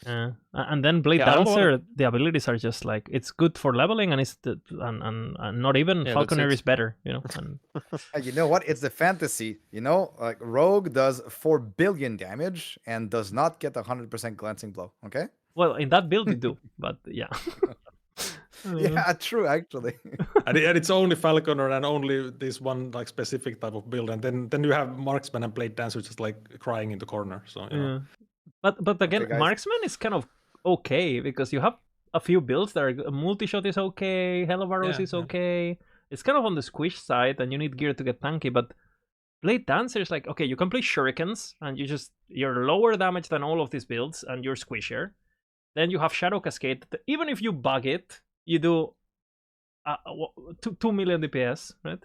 And then Blade Dancer, the abilities are just like, it's good for leveling, and it's and not even Falconer is better, you know. And you know what? It's the fantasy. You know, like Rogue does 4 billion damage and does not get 100% glancing blow. Okay. Well, in that build you do, but yeah. Yeah, true, actually. and it's only Falconer and only this one like specific type of build, and then you have Marksman and Blade Dancer just like crying in the corner. So you know. But again, Marksman is kind of okay because you have a few builds that are multi-shot is okay, Hell of Arrows is okay. It's kind of on the squish side, and you need gear to get tanky. But Blade Dancer is like, okay, you can play Shurikens, and you're lower damage than all of these builds, and you're squishier. Then you have Shadow Cascade. Even if you bug it, you do 2 million DPS, right?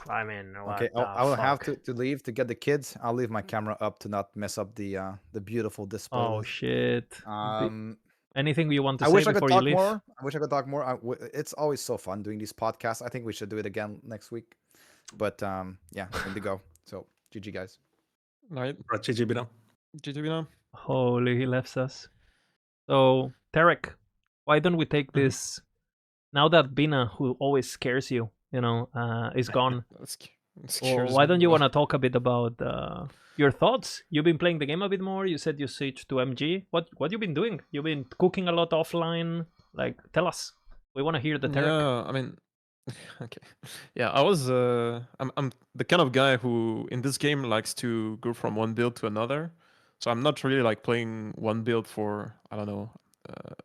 I mean, okay, I will have to leave to get the kids. I'll leave my camera up to not mess up the beautiful display. Oh shit! Anything you want to say before you leave? I wish I could talk more. It's always so fun doing these podcasts. I think we should do it again next week. But yeah, I need to go. So GG guys. Right. GG Bina. GG Bina. Holy, he left us. So Tarek, why don't we take this now that Bina, who always scares you, is gone. Why don't you want to talk a bit about your thoughts? You've been playing the game a bit more. You said you switched to MG. What you been doing? You've been cooking a lot offline. Like, tell us. We want to hear the Tarek. Yeah, I mean, okay. Yeah, I'm the kind of guy who in this game likes to go from one build to another. So I'm not really like playing one build for, I don't know,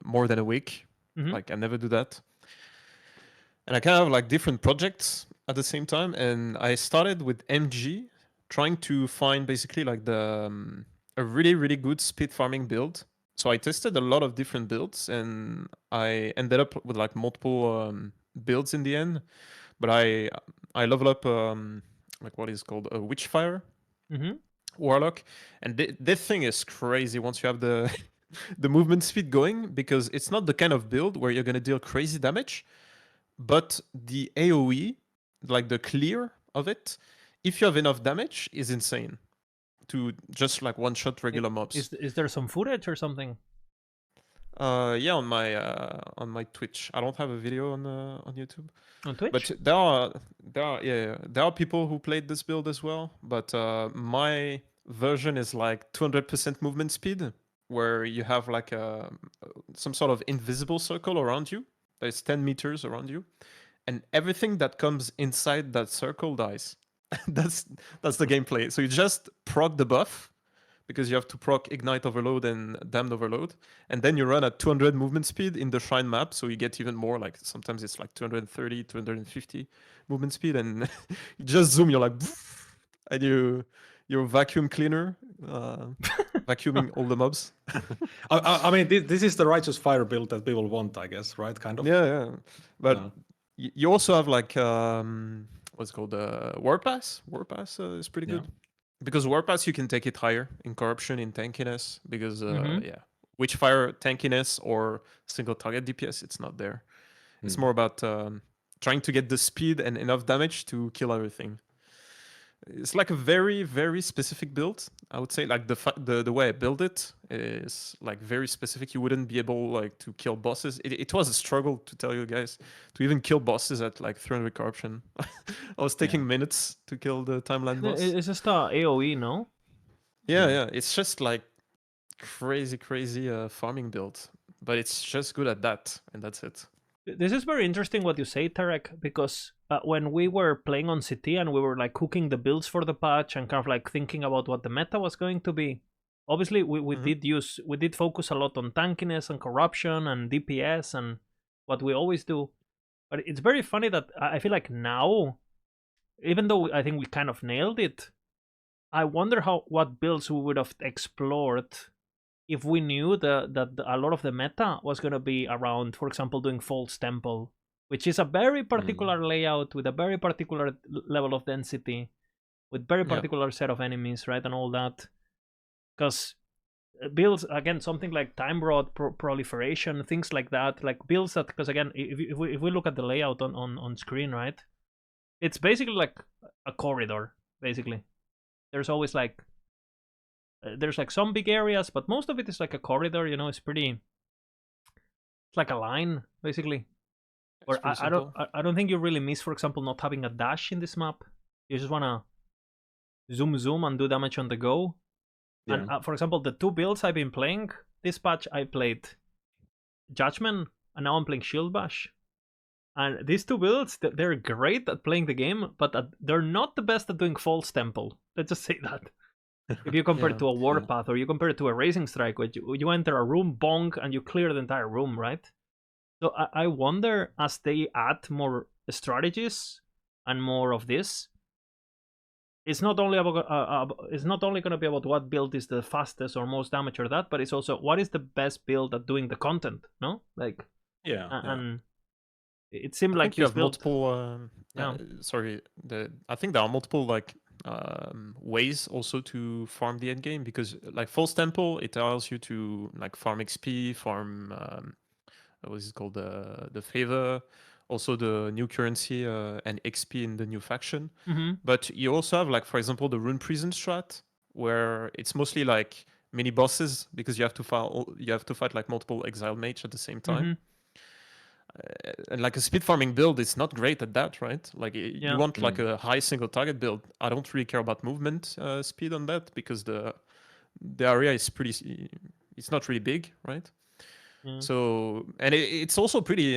more than a week. Mhm. Like I never do that. And I kind of like different projects at the same time. And I started with MG, trying to find basically like a really, really good speed farming build. So I tested a lot of different builds and I ended up with like multiple builds in the end. But I level up like what is called a Witchfire Mhm. Warlock. And this thing is crazy once you have the the movement speed going, because it's not the kind of build where you're gonna deal crazy damage. But the AoE, like the clear of it, if you have enough damage, is insane to just like one-shot regular mobs. Is there some footage or something? Yeah, on my Twitch. I don't have a video on YouTube. On Twitch? But there are people who played this build as well. But my version is like 200% movement speed, where you have like some sort of invisible circle around you. There's 10 meters around you, and everything that comes inside that circle dies. that's the gameplay. So you just proc the buff, because you have to proc Ignite Overload and Damned Overload, and then you run at 200 movement speed in the Shrine map, so you get even more, like sometimes it's like 230, 250 movement speed, and you just zoom, you're like, and you're vacuum cleaner, vacuuming all the mobs. I mean, this is the Righteous Fire build that people want, I guess, right? Kind of. Yeah. But Yeah. you also have like, what's it called? Warpass. Warpass is pretty good. Because Warpass, you can take it higher in corruption, in tankiness, because Witchfire tankiness or single target DPS, it's not there. It's more about trying to get the speed and enough damage to kill everything. It's like a very, very specific build. I would say like the way I build it is like very specific. You wouldn't be able like to kill bosses. It was a struggle, to tell you guys, to even kill bosses at like 300 corruption. I was taking minutes to kill the timeline boss. It's just a AoE, no? Yeah. It's just like crazy farming build, but it's just good at that, and that's it. This is very interesting what you say, Tarek, because when we were playing on CT and we were like cooking the builds for the patch and kind of like thinking about what the meta was going to be, obviously we did focus a lot on tankiness and corruption and DPS and what we always do. But it's very funny that I feel like now, even though I think we kind of nailed it, I wonder what builds we would have explored if we knew that a lot of the meta was going to be around, for example, doing False Temple, which is a very particular layout with a very particular level of density, with very particular set of enemies, right, and all that. Because builds, again, something like Time Rod proliferation, things like that, like builds that, because again, if we look at the layout on screen, right, it's basically like a corridor, basically. There's always like there's like some big areas, but most of it is like a corridor. It's like a line, basically. Where I don't think you really miss, for example, not having a dash in this map. You just wanna zoom and do damage on the go. Yeah. And for example, the two builds I've been playing this patch, I played Judgment, and now I'm playing Shield Bash. And these two builds, they're great at playing the game, but they're not the best at doing False Temple. Let's just say that. If you compare it to a Warpath, or you compare it to a Racing Strike, which you enter a room, bonk, and you clear the entire room, right? So I wonder, as they add more strategies and more of this, it's not only about it's not only going to be about what build is the fastest or most damage or that, but it's also what is the best build at doing the content, no? Like and it seemed like you have build... multiple. Sorry, I think there are multiple like ways also to farm the end game, because like False Temple, it allows you to like farm XP, farm what is it called, the favor, also the new currency and XP in the new faction. But you also have like, for example, the Rune Prison strat, where it's mostly like mini bosses, because you have to fight like multiple exile mage at the same time. and like a speed farming build is not great at that, right? Like Yeah. you want like a high single target build. I don't really care about movement speed on that because the area is it's not really big, right? Yeah. So and it's also pretty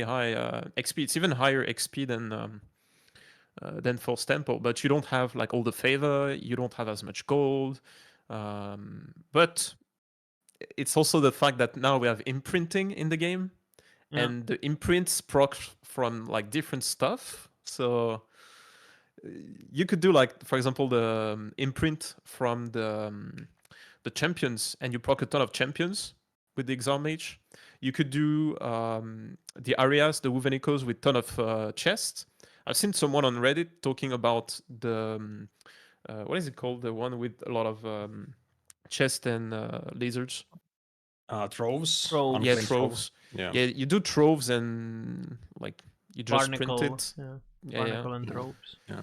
high XP. It's even higher XP than False Tempo, but you don't have like all the favor. You don't have as much gold, but it's also the fact that now we have imprinting in the game, Yeah. and the imprints proc from like different stuff. So you could do like, for example, the imprint from the champions, and you proc a ton of champions with the Exile Mage. You could do the areas, the Woven Echoes with ton of chests. I've seen someone on Reddit talking about the what is it called? The one with a lot of chests and lizards. Troves. Troves. Yeah, Unclaimed troves. Yeah. Yeah, you do troves and like you just print Barnacle. it. Yeah. Yeah, Barnacle and Troves. Yeah.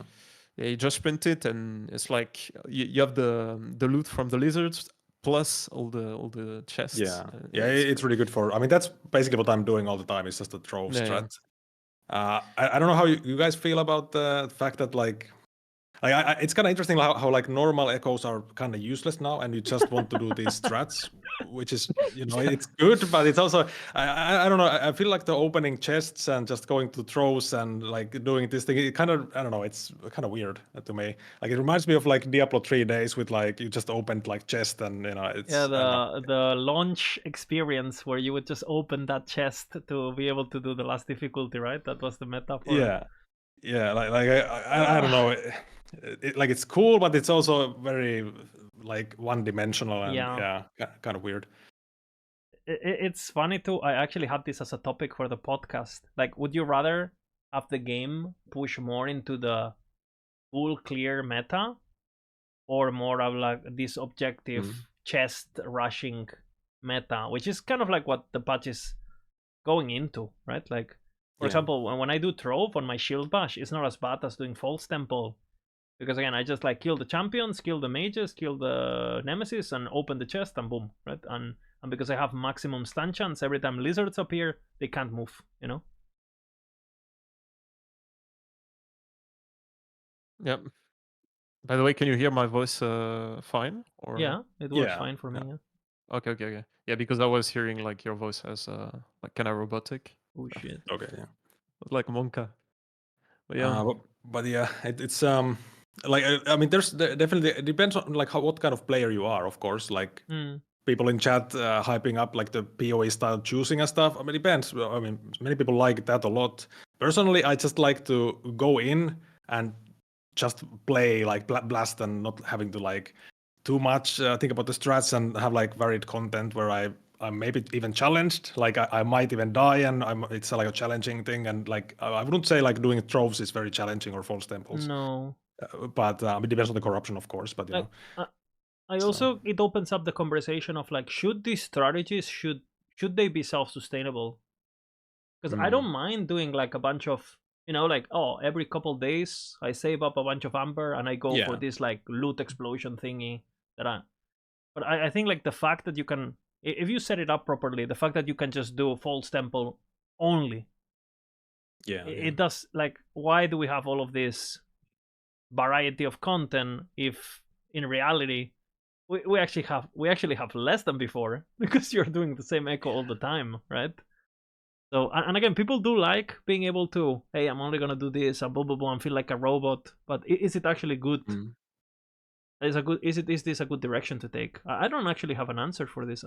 Yeah, you just print it, and it's like you have the loot from the lizards plus all the chests. Yeah. Yeah, it's really good for. I mean, that's basically what I'm doing all the time. It's just the Trove Yeah, strat. I don't know how you guys feel about the fact that like it's kind of interesting how like normal echoes are kind of useless now, and you just want to do these strats, which is it's good, but it's also I don't know. I feel like the opening chests and just going to throws and like doing this thing, it kind of I don't know. It's kind of weird to me. Like it reminds me of like Diablo 3 days with like you just opened like chest and it's the launch experience where you would just open that chest to be able to do the last difficulty, right? That was the metaphor. Yeah. Like I don't know. Like it's cool, but it's also very like one-dimensional and kind of weird. It's funny too. I actually had this as a topic for the podcast. Like, would you rather have the game push more into the full clear meta, or more of like this objective chest rushing meta, which is kind of like what the patch is going into, right? Like, for example, when I do Trove on my Shield Bash, it's not as bad as doing False Temple. Because again, I just like kill the champions, kill the mages, kill the nemesis, and open the chest, and boom, right? And because I have maximum stun chance, every time lizards appear, they can't move, Yep. By the way, can you hear my voice fine? Or Yeah, it works fine for me. Yeah. Okay. Yeah, because I was hearing like your voice as like kind of robotic. Oh shit. Okay, yeah. Like Monka. But yeah. But yeah, it's like I mean, there's definitely it depends on like what kind of player you are, of course. Like people in chat hyping up like the PoE style choosing and stuff. I mean, it depends. I mean, many people like that a lot. Personally, I just like to go in and just play like blast and not having to like too much think about the strats and have like varied content where I'm maybe even challenged. Like I might even die, and it's like a challenging thing. And like I wouldn't say like doing troves is very challenging or false temples. No. But it depends on the corruption, of course. But I also it opens up the conversation of like, should these strategies should they be self-sustainable? Because I don't mind doing like a bunch of like every couple days I save up a bunch of amber and I go for this like loot explosion thingy but I think like the fact that you can, if you set it up properly, the fact that you can just do false temple only, it does like, why do we have all of this variety of content if in reality we actually have less than before because you're doing the same echo all the time, right? So, and again, people do like being able to, hey, I'm only gonna do this and blah blah blah and feel like a robot. But is it actually good? Is this a good direction to take? I don't actually have an answer for this.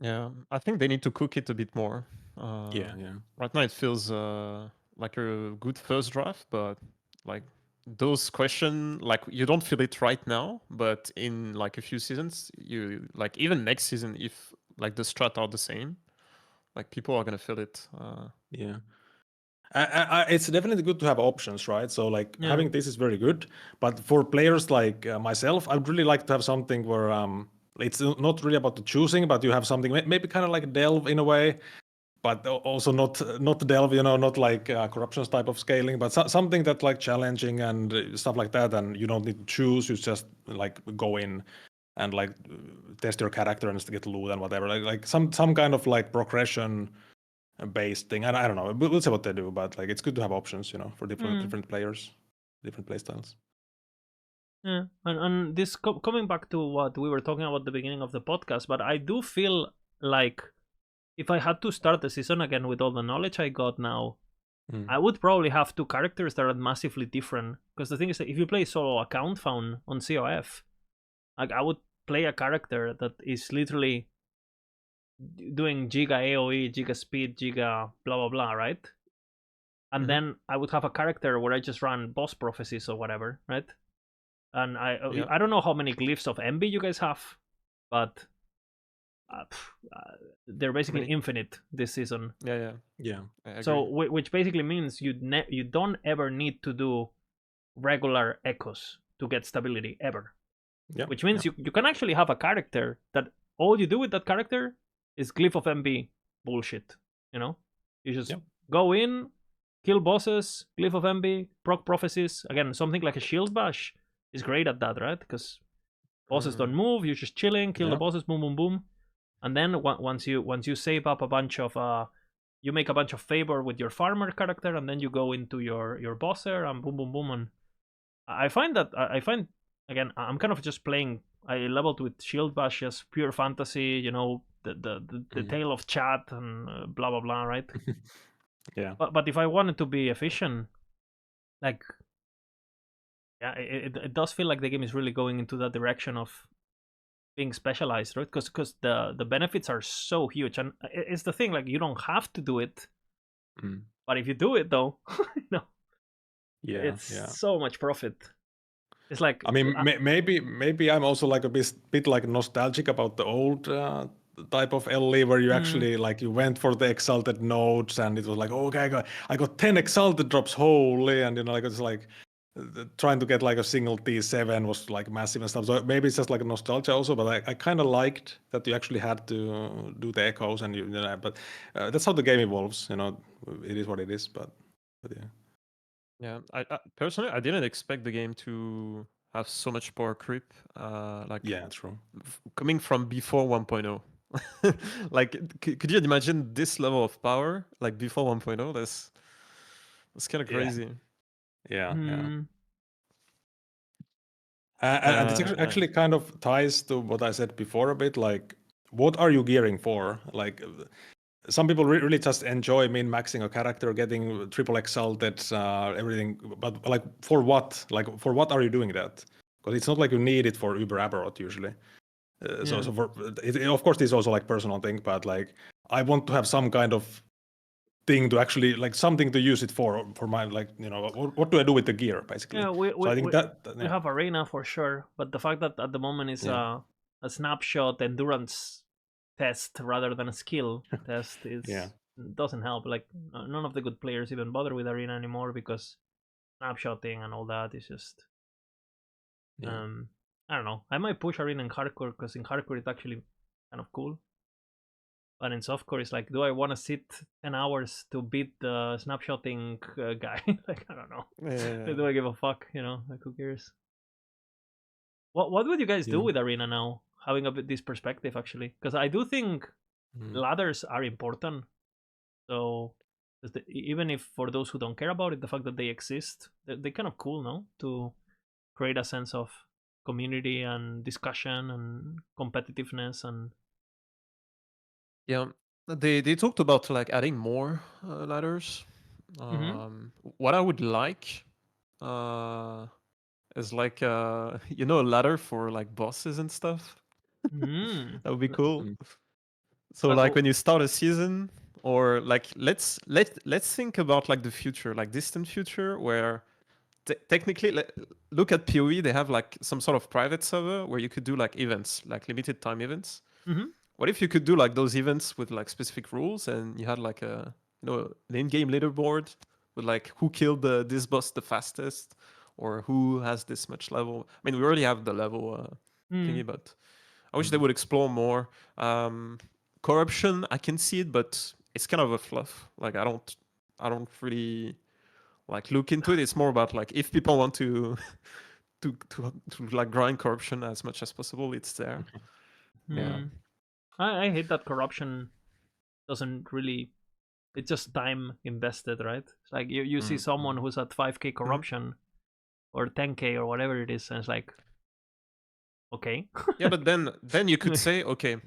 Yeah, I think they need to cook it a bit more. Yeah. Right now, it feels like a good first draft, but like those questions, like you don't feel it right now, but in like a few seasons, you like even next season, if like the strat are the same, like people are gonna feel it. It's definitely good to have options, right? So like having this is very good, but for players like myself, I'd really like to have something where it's not really about the choosing, but you have something maybe kind of like delve in a way, but also not delve, not like corruptions type of scaling, but something that like challenging and stuff like that, and you don't need to choose, you just like go in and like test your character and get loot and whatever, like some kind of like progression based thing. And I don't know. We'll see what they do, but like it's good to have options, for different players, different playstyles. Yeah, and this coming back to what we were talking about at the beginning of the podcast, but I do feel like if I had to start the season again with all the knowledge I got now, I would probably have two characters that are massively different. Because the thing is that if you play solo account found on COF, like I would play a character that is literally doing giga AoE, giga speed, giga blah blah blah, right? And then I would have a character where I just run boss prophecies or whatever, right? And I don't know how many glyphs of envy you guys have, but they're basically infinite this season. Yeah. So which basically means you don't ever need to do regular echoes to get stability ever. Yeah. Which means you can actually have a character that all you do with that character is glyph of envy bullshit. You just go in, kill bosses, glyph of envy, proc prophecies. Again, something like a shield bash is great at that, right? Because bosses don't move, you're just chilling, kill the bosses, boom, boom, boom. And then once you save up a bunch of you make a bunch of favor with your farmer character, and then you go into your bosser and boom, boom, boom. And I find again, I'm kind of just playing. I leveled with shield bash as pure fantasy, the tale of chat and blah blah blah, right? Yeah. But if I wanted to be efficient, like, yeah, it does feel like the game is really going into that direction of being specialized, right? Because the benefits are so huge, and it's the thing, like, you don't have to do it, but if you do it though, it's so much profit. It's like, I mean, maybe I'm also like a bit like nostalgic about the old type of LE where you actually like you went for the exalted nodes and it was like, okay, I got 10 exalted drops, holy, and like it's like trying to get like a single T7 was like massive and stuff. So maybe it's just like a nostalgia also, but I kind of liked that you actually had to do the echoes and but that's how the game evolves. It is what it is. But yeah. Yeah, I personally I didn't expect the game to have so much power creep. Yeah, true. Coming from before 1.0. Like, could you imagine this level of power like before 1.0? That's kind of crazy. Yeah. And this actually kind of ties to what I said before a bit. Like, what are you gearing for? Like, some people really just enjoy min-maxing a character, getting triple exalted, everything. But like, for what? Like, for what are you doing that? Because it's not like you need it for Uber Aberroth usually. So for of course, this is also like personal thing, but like, I want to have some kind of thing to actually like something to use it for my like what do I do with the gear basically. Yeah, so I think we have arena for sure, but the fact that at the moment is a snapshot endurance test rather than a skill test doesn't help. Like, none of the good players even bother with arena anymore because snapshotting and all that is just I don't know. I might push arena in hardcore because in hardcore it's actually kind of cool. But in softcore, it's like, do I want to sit 10 hours to beat the snapshotting guy? Like, I don't know. Yeah. Do I give a fuck? Like, who cares? What would you guys do with arena now? Having a bit this perspective, actually, because I do think ladders are important. So even if for those who don't care about it, the fact that they exist, they're kind of cool, no? To create a sense of community and discussion and competitiveness and Yeah, they talked about like adding more ladders. What I would like is like a ladder for like bosses and stuff. That would be cool. So like when you start a season, or like let's think about like the future, like distant future, where technically look at PoE. They have like some sort of private server where you could do like events, like limited time events. What if you could do like those events with like specific rules, and you had like an in-game leaderboard with like who killed this boss the fastest, or who has this much level? I mean, we already have the level thingy, but I wish they would explore more. Corruption, I can see it, but it's kind of a fluff. Like, I don't really like look into it. It's more about like if people want to to like grind corruption as much as possible, it's there. Yeah. I hate that corruption doesn't really It's just time invested, right? It's like you see someone who's at 5k corruption or 10k or whatever it is, and it's like, okay. Yeah, but then you could say, okay,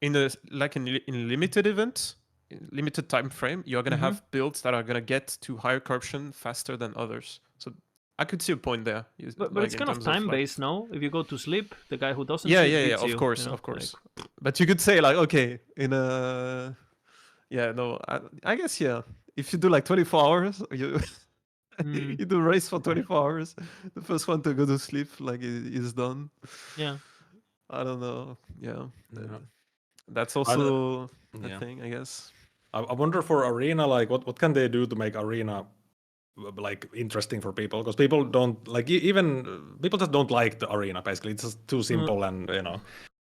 in a in limited event, in limited time frame, you're gonna have builds that are gonna get to higher corruption faster than others. So I could see a point there. But like, it's in kind of terms time like, based, no? If you go to sleep, the guy who doesn't yeah, sleep yeah, yeah, beats of you. course, You know? of course. Like, But you could say like, okay, in a yeah, no, I guess yeah. If you do like 24 hours, you you do race for 24 hours. The first one to go to sleep like is done. yeah. I don't know. Yeah, Yeah. that's also a yeah. thing, I guess. I wonder for Arena, like what can they do to make Arena like interesting for people? Because people don't like even people just don't like the Arena. Basically, it's just too simple, and you know,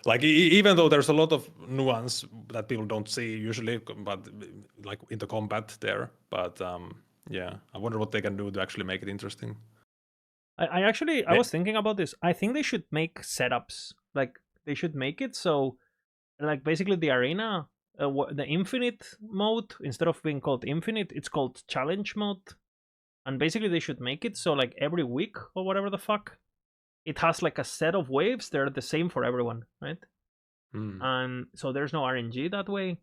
like even though there's a lot of nuance that people don't see usually, but like in the combat there. But yeah, I wonder what they can do to actually make it interesting. I was thinking about this. I think they should make setups. Like they should make it so, like basically the arena, the infinite mode, instead of being called infinite, it's called challenge mode. And basically they should make it so like every week or whatever the fuck, it has like a set of waves. They're the same for everyone, right? And so there's no RNG that way.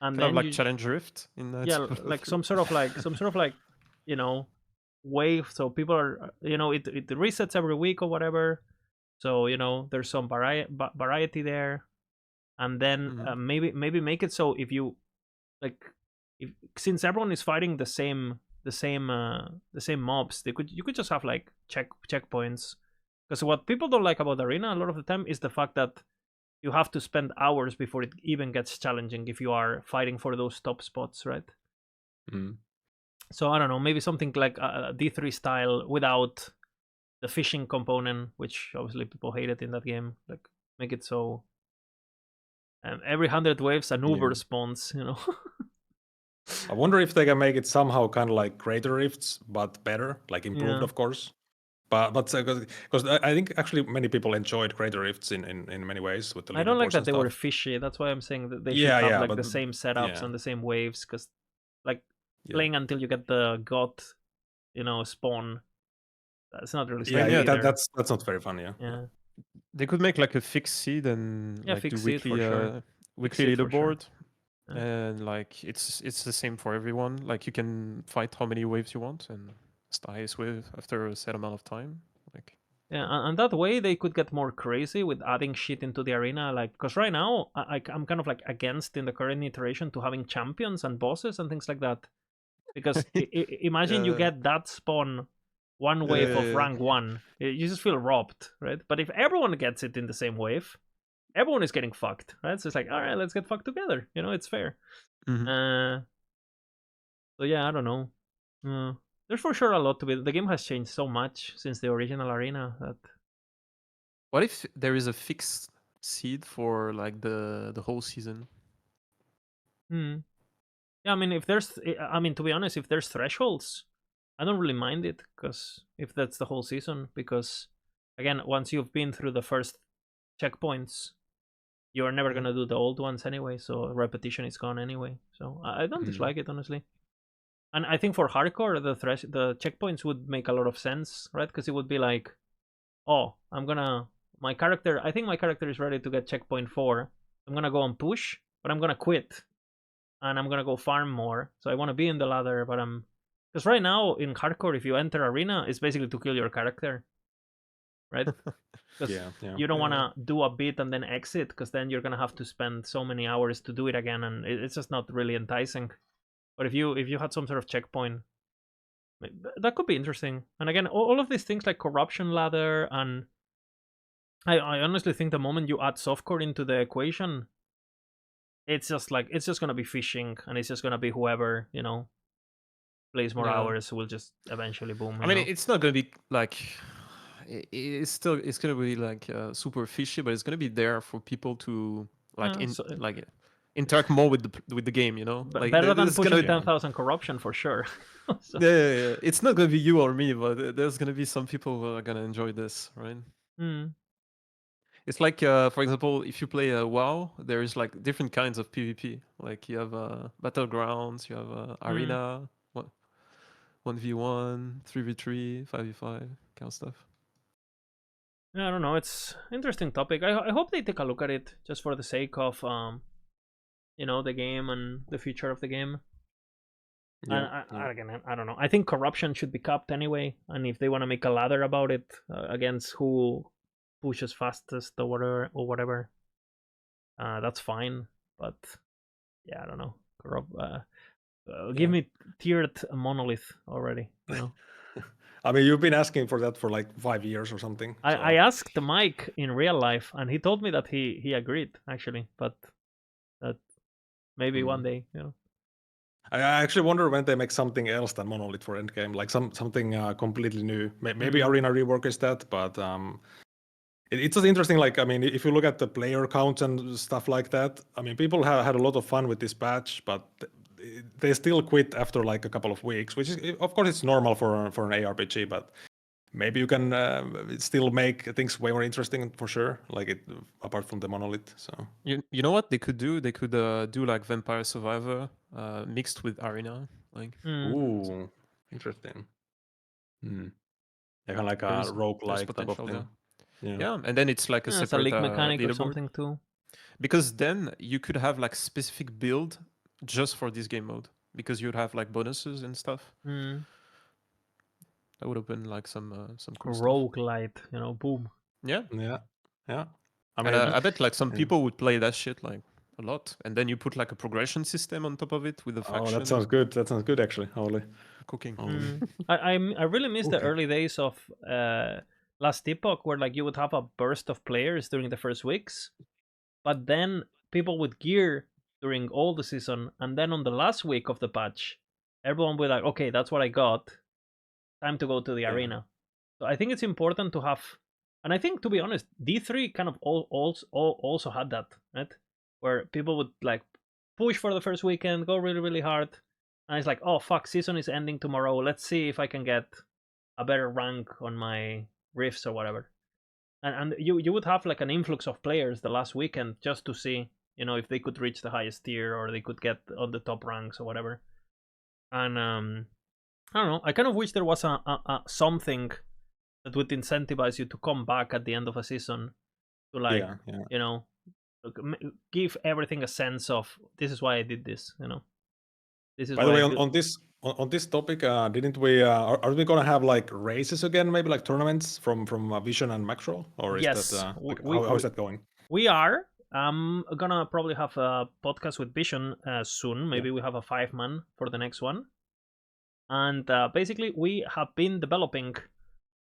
And Kind then of like challenge rift in that. yeah, like some sort of like you know, wave. So people are, you know, it resets every week or whatever. So you know, there's some variety there. And then maybe make it so if you like, since everyone is fighting the same mobs, you could just have like checkpoints. Because what people don't like about Arena a lot of the time is the fact that you have to spend hours before it even gets challenging if you are fighting for those top spots, right? So I don't know, maybe something like a D3 style without the fishing component, which obviously people hated in that game. Like make it so every 100 waves an Uber spawns, you know. I wonder if they can make it somehow kind of like Greater Rifts, but better, like improved, of course. But because I think actually many people enjoyed Greater Rifts in many ways with the leaderboards. I don't like that and they stuff. were fishy. That's why I'm saying that they should have like the same setups and the same waves. Because like playing until you get the god, you know, spawn, that's not really. Yeah, that's not very fun. Yeah. They could make like a fixed seed and like fixed do seed for sure. weekly leaderboard, and like it's the same for everyone. Like you can fight how many waves you want, and it's the highest wave after a set amount of time. Like yeah, and that way they could get more crazy with adding shit into the arena. Like because right now I'm kind of like against in the current iteration to having champions and bosses and things like that. Because imagine you get that spawn one wave of rank 1, you just feel robbed, right? But if everyone gets it in the same wave, everyone is getting fucked, right? So it's like, all right, let's get fucked together, you know, it's fair. So yeah, I don't know. There's for sure a lot to be. The game has changed so much since the original arena that. What if there is a fixed seed for like the whole season? Yeah, I mean, to be honest, if there's thresholds, I don't really mind it, because if that's the whole season, because again, once you've been through the first checkpoints, you're never gonna do the old ones anyway, so repetition is gone anyway. So I don't dislike it, honestly. And I think for hardcore, the checkpoints would make a lot of sense, right? Because it would be like, oh, I think my character is ready to get checkpoint 4. I'm gonna go and push, but I'm gonna quit, and I'm gonna go farm more. So I want to be in the ladder, but because right now in hardcore, if you enter arena, it's basically to kill your character, right? Because you don't want to do a bit and then exit, because then you're gonna have to spend so many hours to do it again, and it's just not really enticing. But if you had some sort of checkpoint, that could be interesting. And again, all of these things like corruption ladder, and I honestly think the moment you add softcore into the equation, it's just gonna be fishing, and it's just gonna be whoever, you know, plays more hours will just eventually boom. I mean, it's not gonna be like it's gonna be like super fishy, but it's gonna be there for people to like interact more with the game, you know. Like better than pushing 10,000 corruption for sure. So. Yeah. It's not gonna be you or me, but there's gonna be some people who are gonna enjoy this, right? It's like, for example, if you play WoW, there is like different kinds of PvP. Like you have battlegrounds, you have arena, 1v1, 3v3, 5v5, kind of stuff. Yeah, I don't know. It's interesting topic. I hope they take a look at it just for the sake of the game and the future of the game. Yeah, Again, I don't know. I think corruption should be capped anyway, and if they want to make a ladder about it against who pushes fastest or whatever, that's fine. But yeah, I don't know. Give me tiered monolith already. I mean, you've been asking for that for like 5 years or something. I asked Mike in real life, and he told me that he agreed actually, but that maybe one day, I actually wonder when they make something else than monolith for Endgame, like something completely new. Maybe Arena rework is that, but it's just interesting. Like, I mean, if you look at the player counts and stuff like that, I mean, people have had a lot of fun with this patch, but they still quit after like a couple of weeks, which is, of course, it's normal for an ARPG, but maybe you can still make things way more interesting for sure, like it apart from the monolith. So you know what they could do? They could do like Vampire Survivor mixed with Arena. Like ooh, interesting. Yeah, kind of like a there's roguelike type of potential thing. there. Yeah, and then it's like a it's a separate league mechanic or leaderboard. something too. Because then you could have like specific build just for this game mode, because you'd have like bonuses and stuff. That would have been like some cool roguelite, boom. Yeah. I mean, and I bet like some people would play that shit like a lot, and then you put like a progression system on top of it with the faction. Oh, that sounds good. That sounds good, actually. Holy cooking. I really miss the early days of last Epoch, where like you would have a burst of players during the first weeks, but then people with gear during all the season, and then on the last week of the patch, everyone would be like, okay, that's what I got. Time to go to the arena. So I think it's important to have, and I think, to be honest, D3 kind of also had that, right? Where people would like push for the first weekend, go really, really hard, and it's like, oh fuck, season is ending tomorrow. Let's see if I can get a better rank on my rifts or whatever. And you would have like an influx of players the last weekend just to see, if they could reach the highest tier or they could get on the top ranks or whatever. And I don't know. I kind of wish there was a something that would incentivize you to come back at the end of a season to like, give everything a sense of, this is why I did this. This is. By the way, on this topic, didn't we? Are we gonna have like races again? Maybe like tournaments from Vision and Maxroll, or is that how is that going? We are. I'm gonna probably have a podcast with Vision soon. Maybe we have a 5-man for the next one. And basically, we have been developing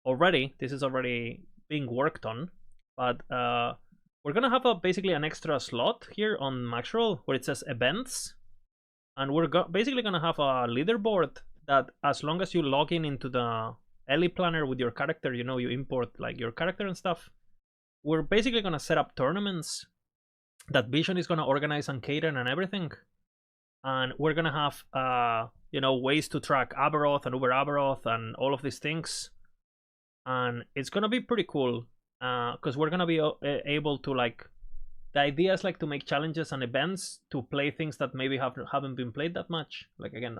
already. This is already being worked on, but we're gonna have basically an extra slot here on Maxroll where it says events, and we're basically gonna have a leaderboard that, as long as you log into the Ellie Planner with your character, you import like your character and stuff. We're basically gonna set up tournaments that Vision is gonna organize and cater and everything, and we're gonna have ways to track Aberroth and Uber Aberroth and all of these things, and it's gonna be pretty cool because we're gonna be able to, like, the idea is like to make challenges and events to play things that maybe haven't been played that much. Like, again,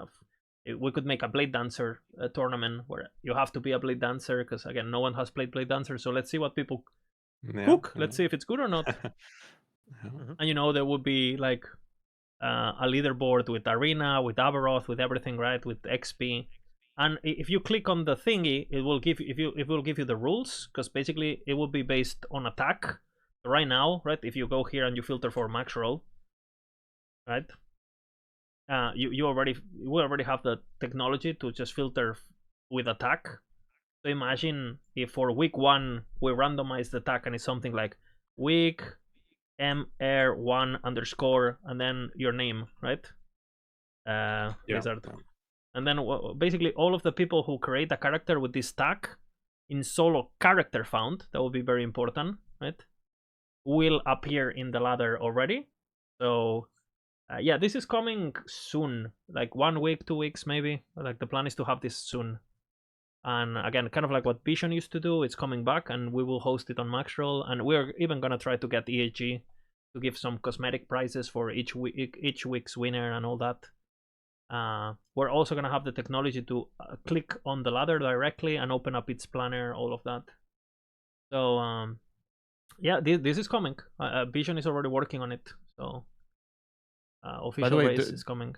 we could make a Blade Dancer tournament where you have to be a Blade Dancer, because again, no one has played Blade Dancer, so let's see what people cook. Let's see if it's good or not. And there would be like a leaderboard with Arena, with Aberroth, with everything, right? With XP. And if you click on the thingy, it will give you the rules, because basically it will be based on attack. Right now, right? If you go here and you filter for Maxroll, right? We already have the technology to just filter with attack. So imagine if for week 1 we randomize the attack and it's something like week MR1 _ and then your name, right? Wizard. And then basically all of the people who create a character with this tag in solo character found, that will be very important, right? Will appear in the ladder already. So this is coming soon, like 1 week, 2 weeks maybe. Like, the plan is to have this soon. And again, kind of like what Vision used to do, it's coming back, and we will host it on Maxroll, and we're even gonna try to get EAG to give some cosmetic prizes for each week's winner and all that. We're also gonna have the technology to click on the ladder directly and open up its planner, all of that. So yeah, this is coming. Vision is already working on it, so official race is coming.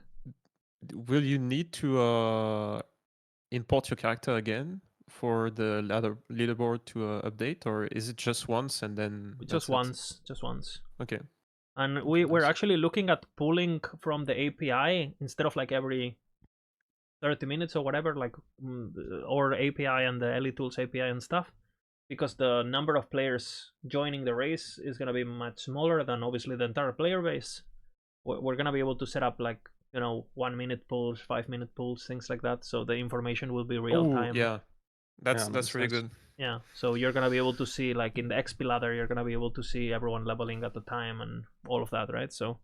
Will you need to import your character again for the leaderboard to update, or is it just once and then just once? Okay. And we're actually looking at pulling from the API instead of like every 30 minutes or whatever, like or API and the Elite Tools API and stuff, because the number of players joining the race is going to be much smaller than obviously the entire player base. We're going to be able to set up like, 1 minute pulls, 5 minute pulls, things like that, so the information will be real time. Yeah, that's really good. Yeah, so you're gonna be able to see, like in the XP ladder, you're gonna be able to see everyone leveling at the time and all of that, right? So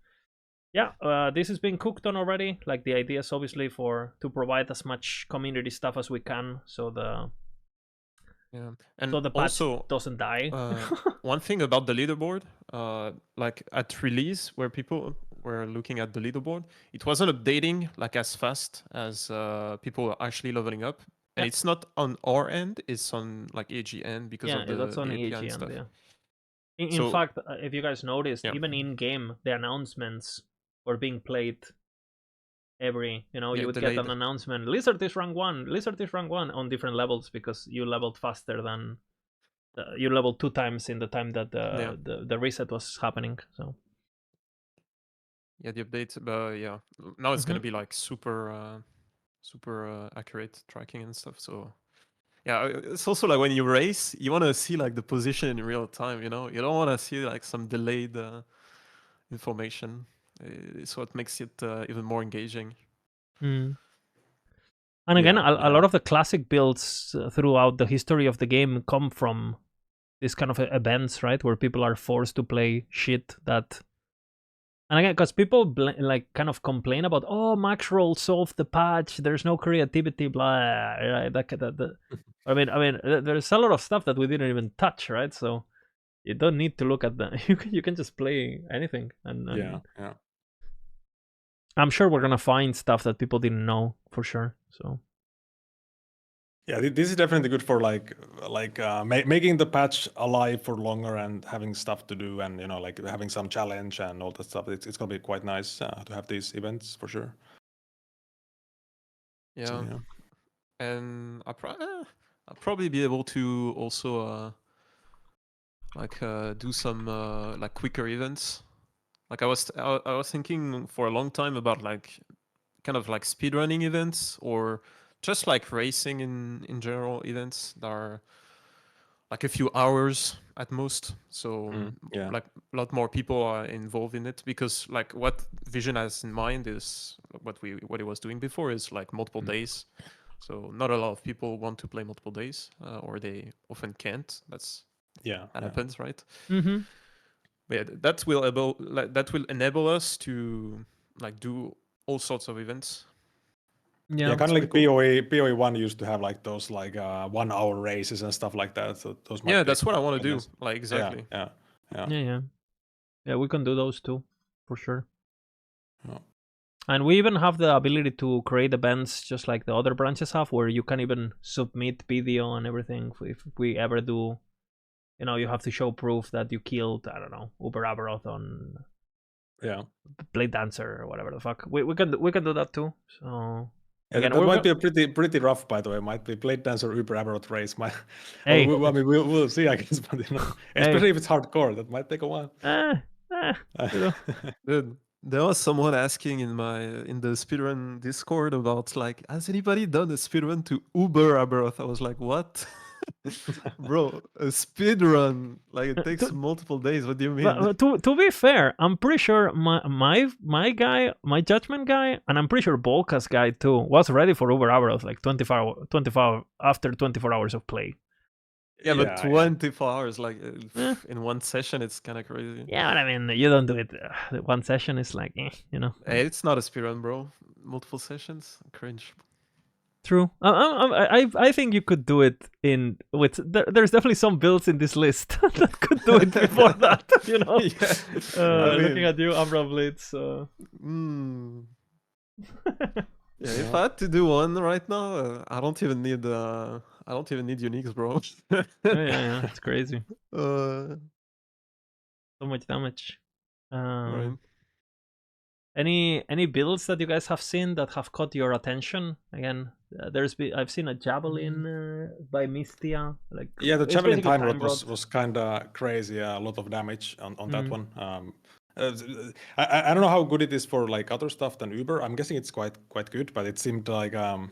yeah, this is being cooked on already. Like the idea is obviously to provide as much community stuff as we can, so the and so the patch also doesn't die. One thing about the leaderboard, like at release, where people were looking at the leaderboard, it wasn't updating like as fast as people were actually leveling up. And it's not on our end, it's on like AG end because of the that's on API AG and stuff. end, In fact, if you guys noticed, even in game, the announcements were being played every, you would get an announcement, Lizard is rank 1 on different levels, because you leveled faster than you leveled 2 times in the time that the reset was happening. So the update, now it's gonna be like super accurate tracking and stuff. So yeah, it's also like when you race, you want to see like the position in real time. You don't want to see like some delayed information. It's what makes it even more engaging. And again, a lot of the classic builds throughout the history of the game come from this kind of events, right, where people are forced to play shit that. And again, because people like kind of complain about, Maxroll solved the patch, there's no creativity, blah, right? I mean, there's a lot of stuff that we didn't even touch, right? So you don't need to look at that. You can just play anything, and yeah. I'm sure we're gonna find stuff that people didn't know for sure. So yeah, this is definitely good for making the patch alive for longer and having stuff to do, and like having some challenge and all that stuff. It's gonna be quite nice to have these events for sure. Yeah, and I'll probably be able to also do some like quicker events. Like I was thinking for a long time about like kind of like speedrunning events, or just like racing in general events that are like a few hours at most. So like a lot more people are involved in it, because like what Vision has in mind is what he was doing before is like multiple days. So not a lot of people want to play multiple days, or they often can't. That happens, right? Mm-hmm. But yeah, that will enable us to like do all sorts of events. Yeah, kind of like cool. PoE 1 used to have like those like 1 hour races and stuff like that. So those might that's what I want to do. Like exactly. Yeah, we can do those too, for sure. Yeah. And we even have the ability to create events just like the other branches have, where you can even submit video and everything. If we ever do, you have to show proof that you killed, I don't know, Aberroth on Blade Dancer or whatever the fuck. We can do that too. So again, that might be a pretty rough, by the way. Might be Blade Dancer Aberroth race. Hey. I mean, we'll see, I guess, but especially if it's hardcore, that might take a while. Dude, there was someone asking in the speedrun Discord about like, has anybody done a speedrun to Aberroth? I was like, what? Bro, a speedrun, like it takes multiple days. What do you mean? To be fair, I'm pretty sure my guy, my judgment guy, and I'm pretty sure Volka's guy too, was ready for Aberroth like 24 after 24 hours of play. Yeah, but 24 hours, like in one session, it's kind of crazy. Yeah, but I mean, you don't do it. One session is like, Hey, it's not a speedrun, bro. Multiple sessions, cringe. True. I think you could do it there's definitely some builds in this list that could do it before that. You know. Looking at you, Umbra Blitz. Yeah, if I had to do one right now, I don't even need uniques, bro. yeah, it's crazy. So much damage. right. Any builds that you guys have seen that have caught your attention? Again, I've seen a javelin by Mystia. Like the it's javelin basically time rod rod. was kind of crazy. Yeah, a lot of damage on that Mm. one. I don't know how good it is for like other stuff than Uber. I'm guessing it's quite good, but it seemed like a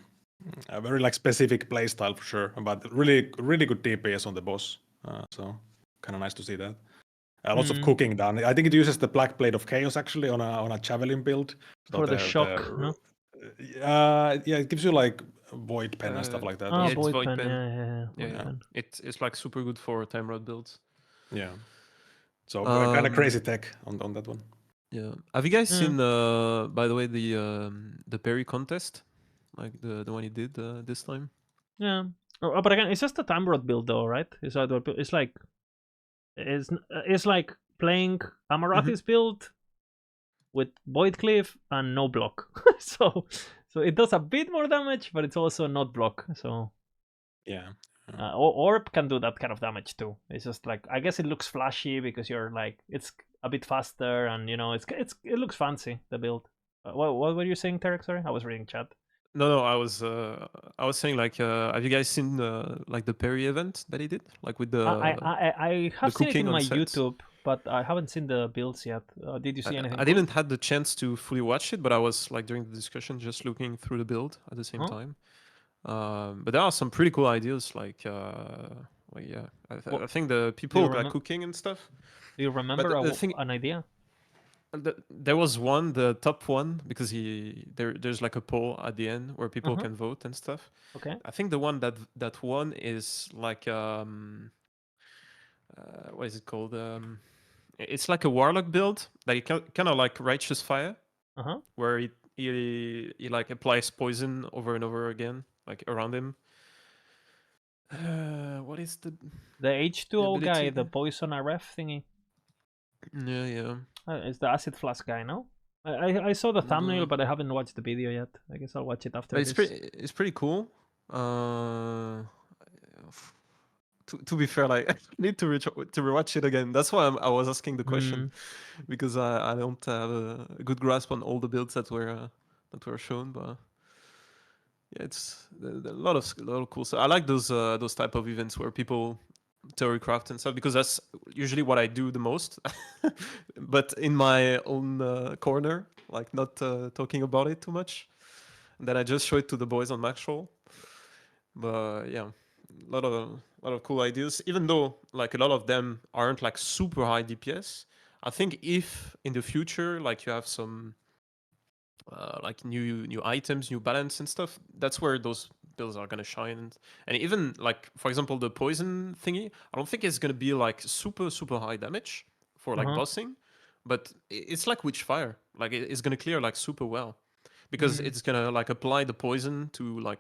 very like specific playstyle for sure. But really good DPS on the boss. So kind of nice to see that. Lots of cooking done. I think it uses the Black Blade of Chaos actually on a javelin build. So For the shock, no? Yeah, it gives you like Void Pen and stuff like that. Oh, Yeah, it's Void Pen. Yeah. Void Pen. It's like super good for time rod builds. Yeah. So kind of crazy tech on that one. Yeah. Have you guys seen by the way the parry contest? Like the one he did this time? Yeah. But again, it's just a time rod build though, right? It's like playing Aberroth's build with Void Cliff and no block. so it does a bit more damage, but it's also not block. So yeah. Orb can do that kind of damage too. It's just like, I guess it looks flashy because you're like, it's a bit faster and you know it looks fancy, the build. What were you saying, Tarek? Sorry, I was reading chat. No, I was saying like, have you guys seen like the parry event that he did, like with the? I have seen it in my sets? YouTube, but I haven't seen the builds yet. Did you see anything? I didn't have the chance to fully watch it, but I was like during the discussion just looking through the build at the same time. But there are some pretty cool ideas, like I think the people like cooking and stuff. Do you remember an idea? There was one, the top one, because there's like a poll at the end where people can vote and stuff. Okay. I think the one that won is like what is it called? It's like a warlock build, like kind of like Righteous Fire, where he like applies poison over and over again, like around him. What is the H2O guy, the poison RF thingy? Yeah. It's the acid flask guy, no? I saw the thumbnail, but I haven't watched the video yet. I guess I'll watch it after this. It's pretty cool. To be fair, like I need to rewatch it again. That's why I was asking the question, because I don't have a good grasp on all the builds that were shown. But yeah, it's a lot of cool stuff. I like those type of events where people theory craft and stuff, because that's usually what I do the most. But in my own corner, like not talking about it too much. And then I just show it to the boys on Maxroll. But yeah, a lot of cool ideas, even though like a lot of them aren't like super high DPS. I think if in the future like you have some like new items, new balance and stuff, that's where those builds are gonna shine. And even like, for example, the poison thingy, I don't think it's gonna be like super high damage for like bossing, but it's like Witchfire, like it's gonna clear like super well, because it's gonna like apply the poison to like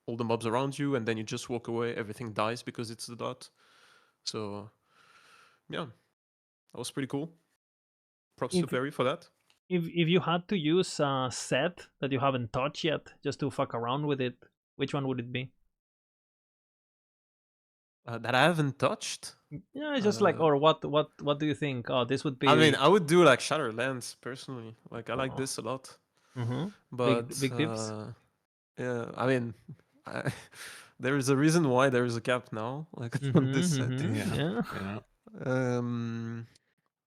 all the mobs around you, and then you just walk away, everything dies because it's the dot. So yeah, that was pretty cool. Props to Perry for that. If you had to use a set that you haven't touched yet, just to fuck around with it, which one would it be? That I haven't touched? Yeah, it's just like, or what do you think? Oh, this would be... I mean, I would do like Shatterlands, personally. Like, I like this a lot. But big tips. Yeah, I mean, there is a reason why there is a cap now, like on this set. Yeah.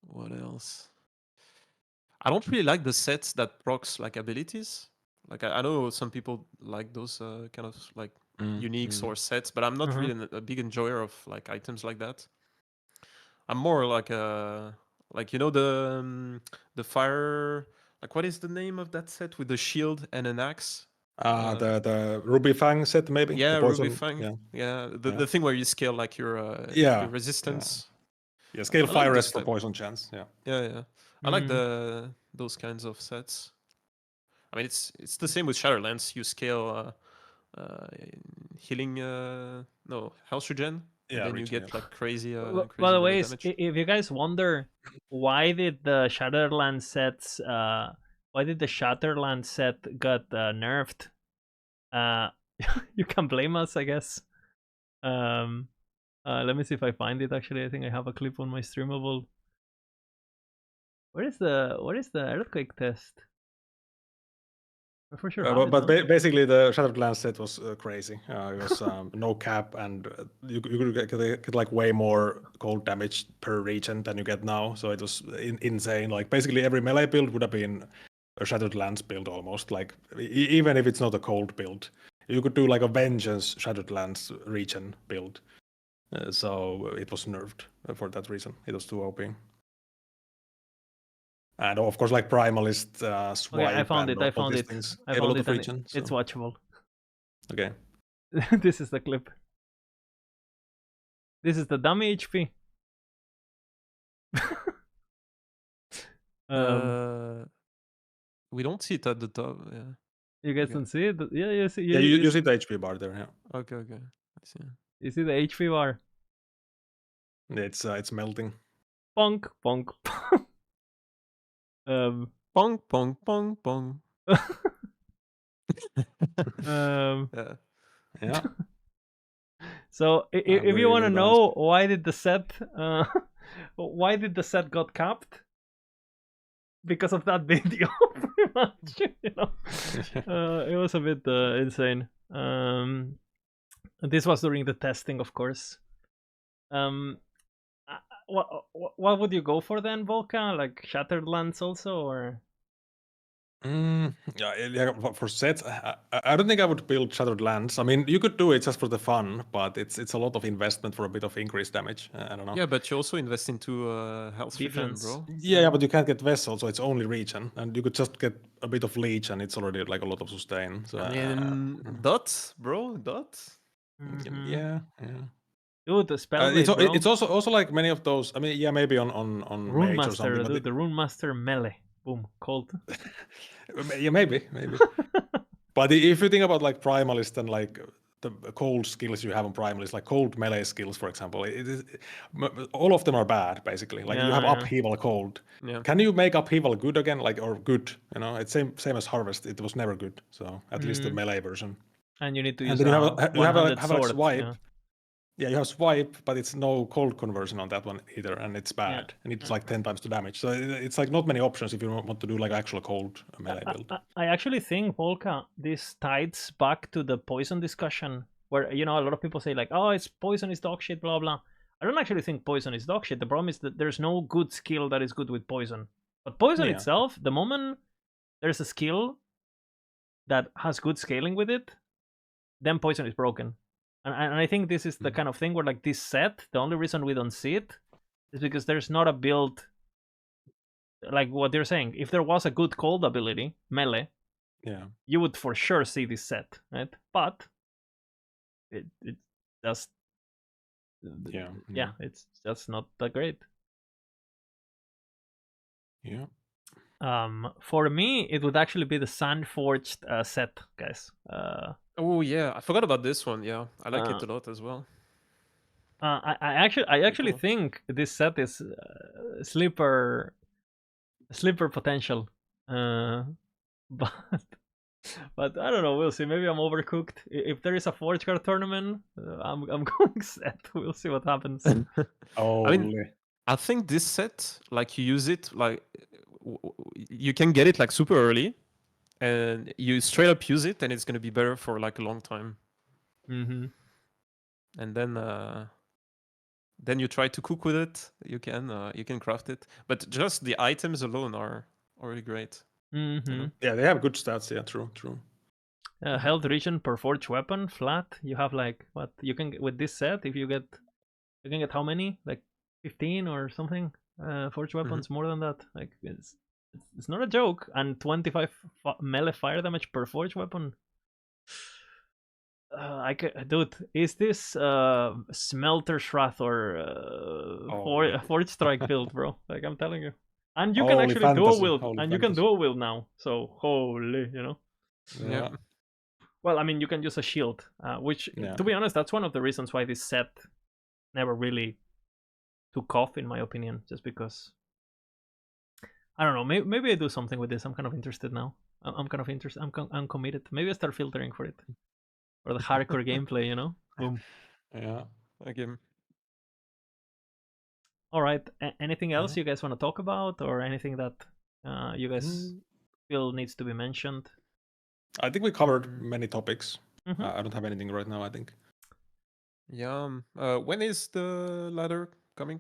What else? I don't really like the sets that procs like abilities. Like, I know some people like those kind of like uniques or sets, but I'm not really a big enjoyer of like items like that. I'm more like like, you know, the fire, like, what is the name of that set with the shield and an axe? The Ruby Fang set, maybe. Yeah, Ruby Fang. Yeah, the thing where you scale like your resistance. Yeah, scale fire rest for poison chance. Yeah. I like those kinds of sets. I mean, it's the same with Shatterlands. You scale healing, no, health regen. Yeah, And then you regen, get yeah. like crazy, By crazy the melee way, damage. if you guys wonder why did the Shatterland sets, why did the Shatterland set got nerfed? You can blame us, I guess. Let me see if I find it. Actually, I think I have a clip on my streamable. What is the earthquake test? I for sure have But it, no? basically, the Shattered Glance set was crazy. It was no cap, and you could get like way more cold damage per region than you get now. So it was insane. Like basically every melee build would have been a Shattered Lance build almost. Like even if it's not a cold build, you could do like a Vengeance Shattered Lance region build. So it was nerfed for that reason. It was too OP. And of course, like Primalist, Swipe, Okay, I found and it. I all found these it. things I have a found lot it, of and region. it's So. watchable. Okay. This is the clip. This is the dummy HP. We don't see it at the top. Yeah. You guys Okay. don't see it? Yeah, you see. Yeah, you see the HP bar there. Yeah. Okay. I see. You see the HP bar? It's melting. Bonk, bonk. Pong, pong, pong, pong. Yeah. Yeah. So if you want to Very know why did the set got capped, because of that video, pretty much. You know, it was a bit insane. This was during the testing, of course. What would you go for then, Volca? Like Shattered Lands also, or? Yeah, for sets, I don't think I would build Shattered Lands. I mean, you could do it just for the fun, but it's a lot of investment for a bit of increased damage. I don't know. Yeah, but you also invest into health regen, Defense. bro. Yeah, but you can't get Vessel, so it's only regen, and you could just get a bit of Leech, and it's already like a lot of sustain. So I mean, dots, bro, dots. Mhm. yeah. Dude, the Spellblade, bro. It's also like many of those. I mean, yeah, maybe on Rune Mage or something. Master, But dude, the Rune Master melee. Boom, cold. yeah, maybe. But if you think about like Primalist and like the cold skills you have on Primalist, like cold melee skills, for example, all of them are bad basically. Like you have Yeah. upheaval cold. Yeah. Can you make upheaval good again? Like or good? You know, it's same as Harvest. It was never good. So at least the melee version. And you need to And use then you have one-handed like sword. swipe. Yeah, you have swipe, but it's no cold conversion on that one either, and it's bad. And it's like 10 times the damage. So it's like not many options if you want to do like actual cold melee build. I actually think, Volca, this ties back to the poison discussion, where, you know, a lot of people say like, oh, it's poison is dog shit, blah blah. I don't actually think poison is dog shit. The problem is that there's no good skill that is good with poison. But poison itself, the moment there's a skill that has good scaling with it, then poison is broken. And I think this is the kind of thing where, like, this set, the only reason we don't see it is because there's not a build like what they're saying. If there was a good cold ability, melee, you would for sure see this set, right? But it just it's just not that great. Yeah. For me, it would actually be the Sandforged set, guys. Oh yeah, I forgot about this one. Yeah, I like it a lot as well. I actually think this set is sleeper potential, but I don't know. We'll see. Maybe I'm overcooked. If there is a Forge Card tournament, I'm going set. We'll see what happens. Oh, I mean, I think this set, like, you use it like you can get it like super early, and you straight up use it, and it's gonna be better for like a long time. Mm-hmm. And then you try to cook with it. You can craft it, but just the items alone are already great. Mm-hmm. You know? Yeah, they have good stats. Yeah, true. Health region per forged weapon flat. You have like what you can get with this set. If you can get how many? Like 15 or something. Forged weapons, more than that. Like it's not a joke. And 25 melee fire damage per forged weapon. Dude, is this Smelter's Wrath or Forge Strike build, bro? Like, I'm telling you. And you can actually dual wield. And you can dual wield now. So holy, you know. Yeah. Well, I mean, you can use a shield, which, to be honest, that's one of the reasons why this set never really took off, in my opinion, just because, I don't know, maybe I do something with this. I'm kind of interested now. I'm kind of interested. I'm committed. Maybe I start filtering for it. Or the hardcore gameplay, you know? Boom. Yeah. Again. All right. Anything else you guys want to talk about, or anything that you guys feel needs to be mentioned? I think we covered many topics. Mm-hmm. I don't have anything right now, I think. Yeah. When is the ladder coming?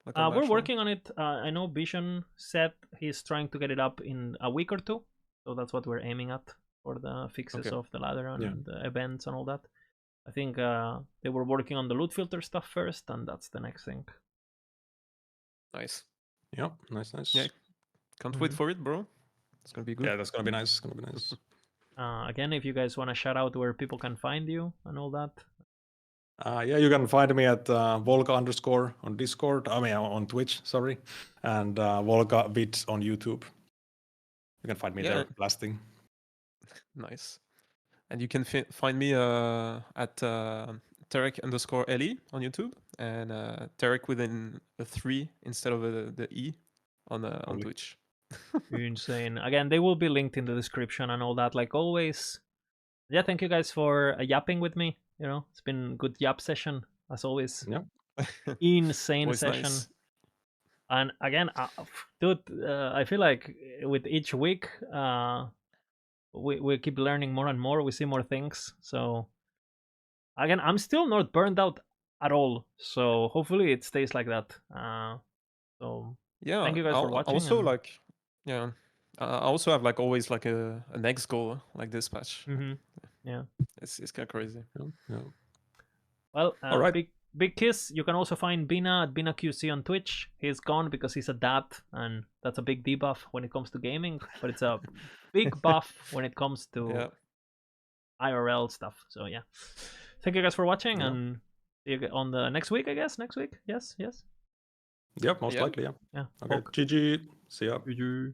Like we're working on it. I know Vision said he's trying to get it up in a week or two. So that's what we're aiming at for the fixes of the ladder and the events and all that. I think they were working on the loot filter stuff first, and that's the next thing. Nice. Yeah, nice. Yeah, can't wait for it, bro. It's gonna be good. Yeah, that's gonna be nice. It's gonna be nice. Again, if you guys want to shout out where people can find you and all that. Yeah, you can find me at Volga_ on Discord. I mean, on Twitch, sorry, and Volga Bits on YouTube. You can find me there blasting. Nice. And you can find me at Terek_Eli on YouTube, and Terek within a 3 instead of the E on Twitch. Insane. Again, they will be linked in the description and all that, like always. Yeah, thank you guys for yapping with me. You know, it's been a good yap session as always. Yeah. Insane session. Nice. And again, dude, I feel like with each week, we keep learning more and more. We see more things. So again, I'm still not burned out at all. So hopefully it stays like that. So yeah, thank you guys for watching. Also, I also have like always like a next goal like this patch. Mm-hmm. Yeah, it's kind of crazy. Yeah. Well, all right. Big kiss. You can also find Bina at BinaQC on Twitch. He's gone because he's a dad, and that's a big debuff when it comes to gaming. But it's a big buff when it comes to IRL stuff. So yeah, thank you guys for watching, and see you on the next week. I guess next week. Yes. Yep, most likely. Yeah. Yeah. Okay. GG. See ya. GG.